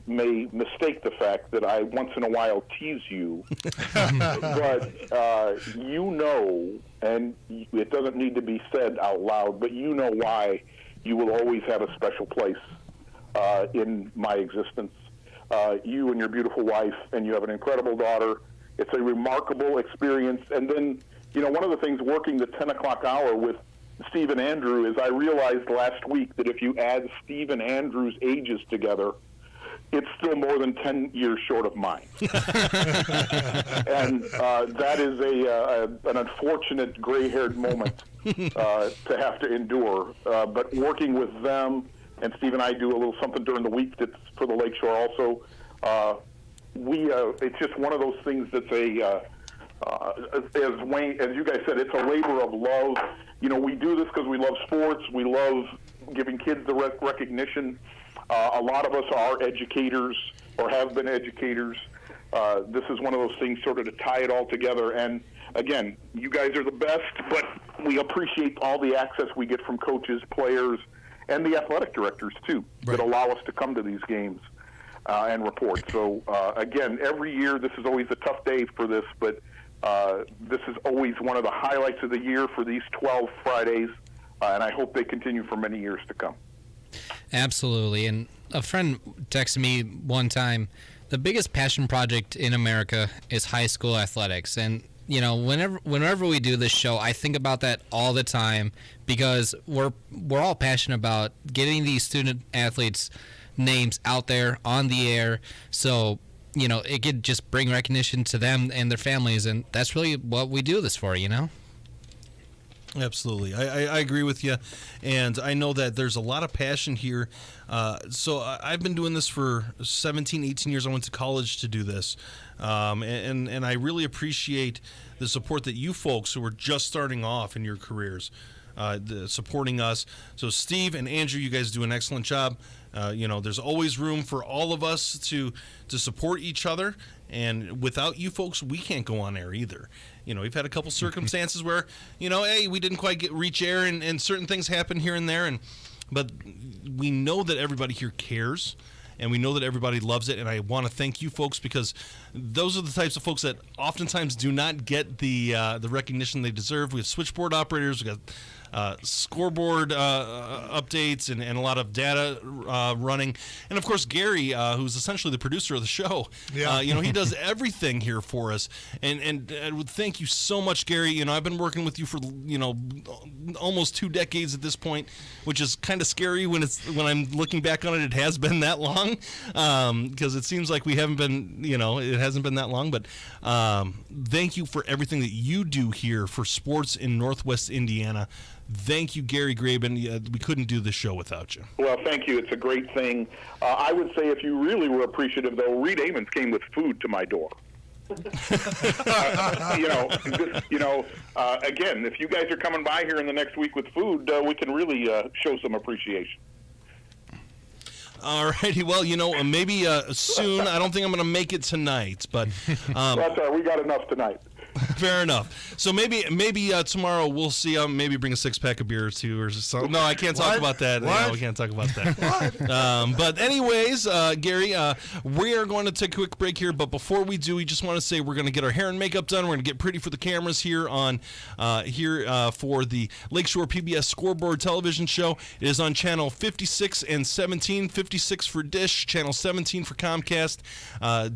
may mistake the fact that I once in a while tease you, but and it doesn't need to be said out loud, but why you will always have a special place in my existence. You and your beautiful wife, and you have an incredible daughter. It's a remarkable experience. And then, one of the things working the 10 o'clock hour with Steve and Andrew is I realized last week that if you add Steve and Andrew's ages together, it's still more than 10 years short of mine. And that is an unfortunate gray-haired moment to have to endure. But working with them, and Steve and I do a little something during the week that's for the Lakeshore also, it's just one of those things that's as Wayne, as you guys said, it's a labor of love. We do this because we love sports. We love giving kids the recognition. A lot of us are educators or have been educators. This is one of those things sort of to tie it all together. And again, you guys are the best, but we appreciate all the access we get from coaches, players, and the athletic directors, too, that allow us to come to these games and report. So, again, every year this is always a tough day for this, but this is always one of the highlights of the year for these 12 Fridays, and I hope they continue for many years to come. Absolutely. And a friend texted me one time, the biggest passion project in America is high school athletics. And, you know, whenever we do this show, I think about that all the time because we're all passionate about getting these student athletes' names out there on the air. So, you know, it could just bring recognition to them and their families. And that's really what we do this for, you know? Absolutely. I agree with you. And I know that there's a lot of passion here. So I've been doing this for 17, 18 years. I went to college to do this. And I really appreciate the support that you folks who are just starting off in your careers, supporting us. So Steve and Andrew, you guys do an excellent job. You know, there's always room for all of us to support each other. And without you folks, we can't go on air either. You know, we've had a couple circumstances where, you know, hey, we didn't quite reach air and certain things happen here and there. But we know that everybody here cares. And we know that everybody loves it, and I want to thank you folks because those are the types of folks that oftentimes do not get the recognition they deserve. We have switchboard operators, we got scoreboard updates and a lot of data running, and of course Gary, who's essentially the producer of the show. Yeah. You know, he does everything here for us, and I would thank you so much, Gary. You know, I've been working with you for almost 2 decades at this point, which is kind of scary when I'm looking back on it. It has been that long, because it seems like we haven't been. You know, it hasn't been that long, but thank you for everything that you do here for sports in Northwest Indiana. Thank you, Gary Graben. We couldn't do this show without you. Well, thank you. It's a great thing. I would say if you really were appreciative, though, Reed Amons came with food to my door. Again, if you guys are coming by here in the next week with food, we can really show some appreciation. All righty. Well, you know, maybe soon. I don't think I'm going to make it tonight, but that's all right. We got enough tonight. Fair enough. So maybe tomorrow we'll see. Maybe bring a 6-pack of beer or two or something. No, I can't talk about that. What? No, we can't talk about that. But anyways, Gary, we are going to take a quick break here. But before we do, we just want to say we're going to get our hair and makeup done. We're going to get pretty for the cameras here on for the Lakeshore PBS Scoreboard television show. It is on channel 56 and 17. 56 for Dish, channel 17 for Comcast.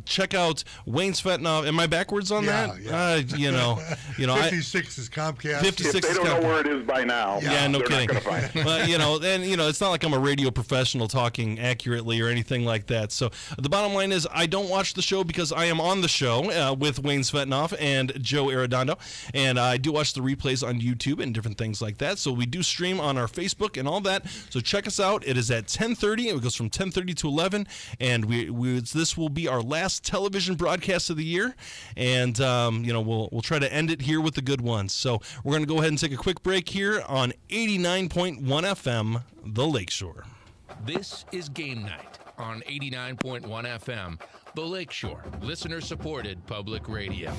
Check out Wayne Svetnov. Am I backwards on that? Yeah. 56 is Comcast. 56 if they don't know where it is by now, yeah, no they're kidding. not going to find it. Well, it's not like I'm a radio professional talking accurately or anything like that. So the bottom line is I don't watch the show because I am on the show with Wayne Svetnov and Joe Arredondo, and I do watch the replays on YouTube and different things like that. So we do stream on our Facebook and all that. So check us out. It is at 10:30. It goes from 10:30 to 11, and this will be our last television broadcast of the year, and we'll try to end it here with the good ones. So we're going to go ahead and take a quick break here on 89.1 FM, The Lakeshore. This is Game Night on 89.1 FM, The Lakeshore, listener-supported public radio.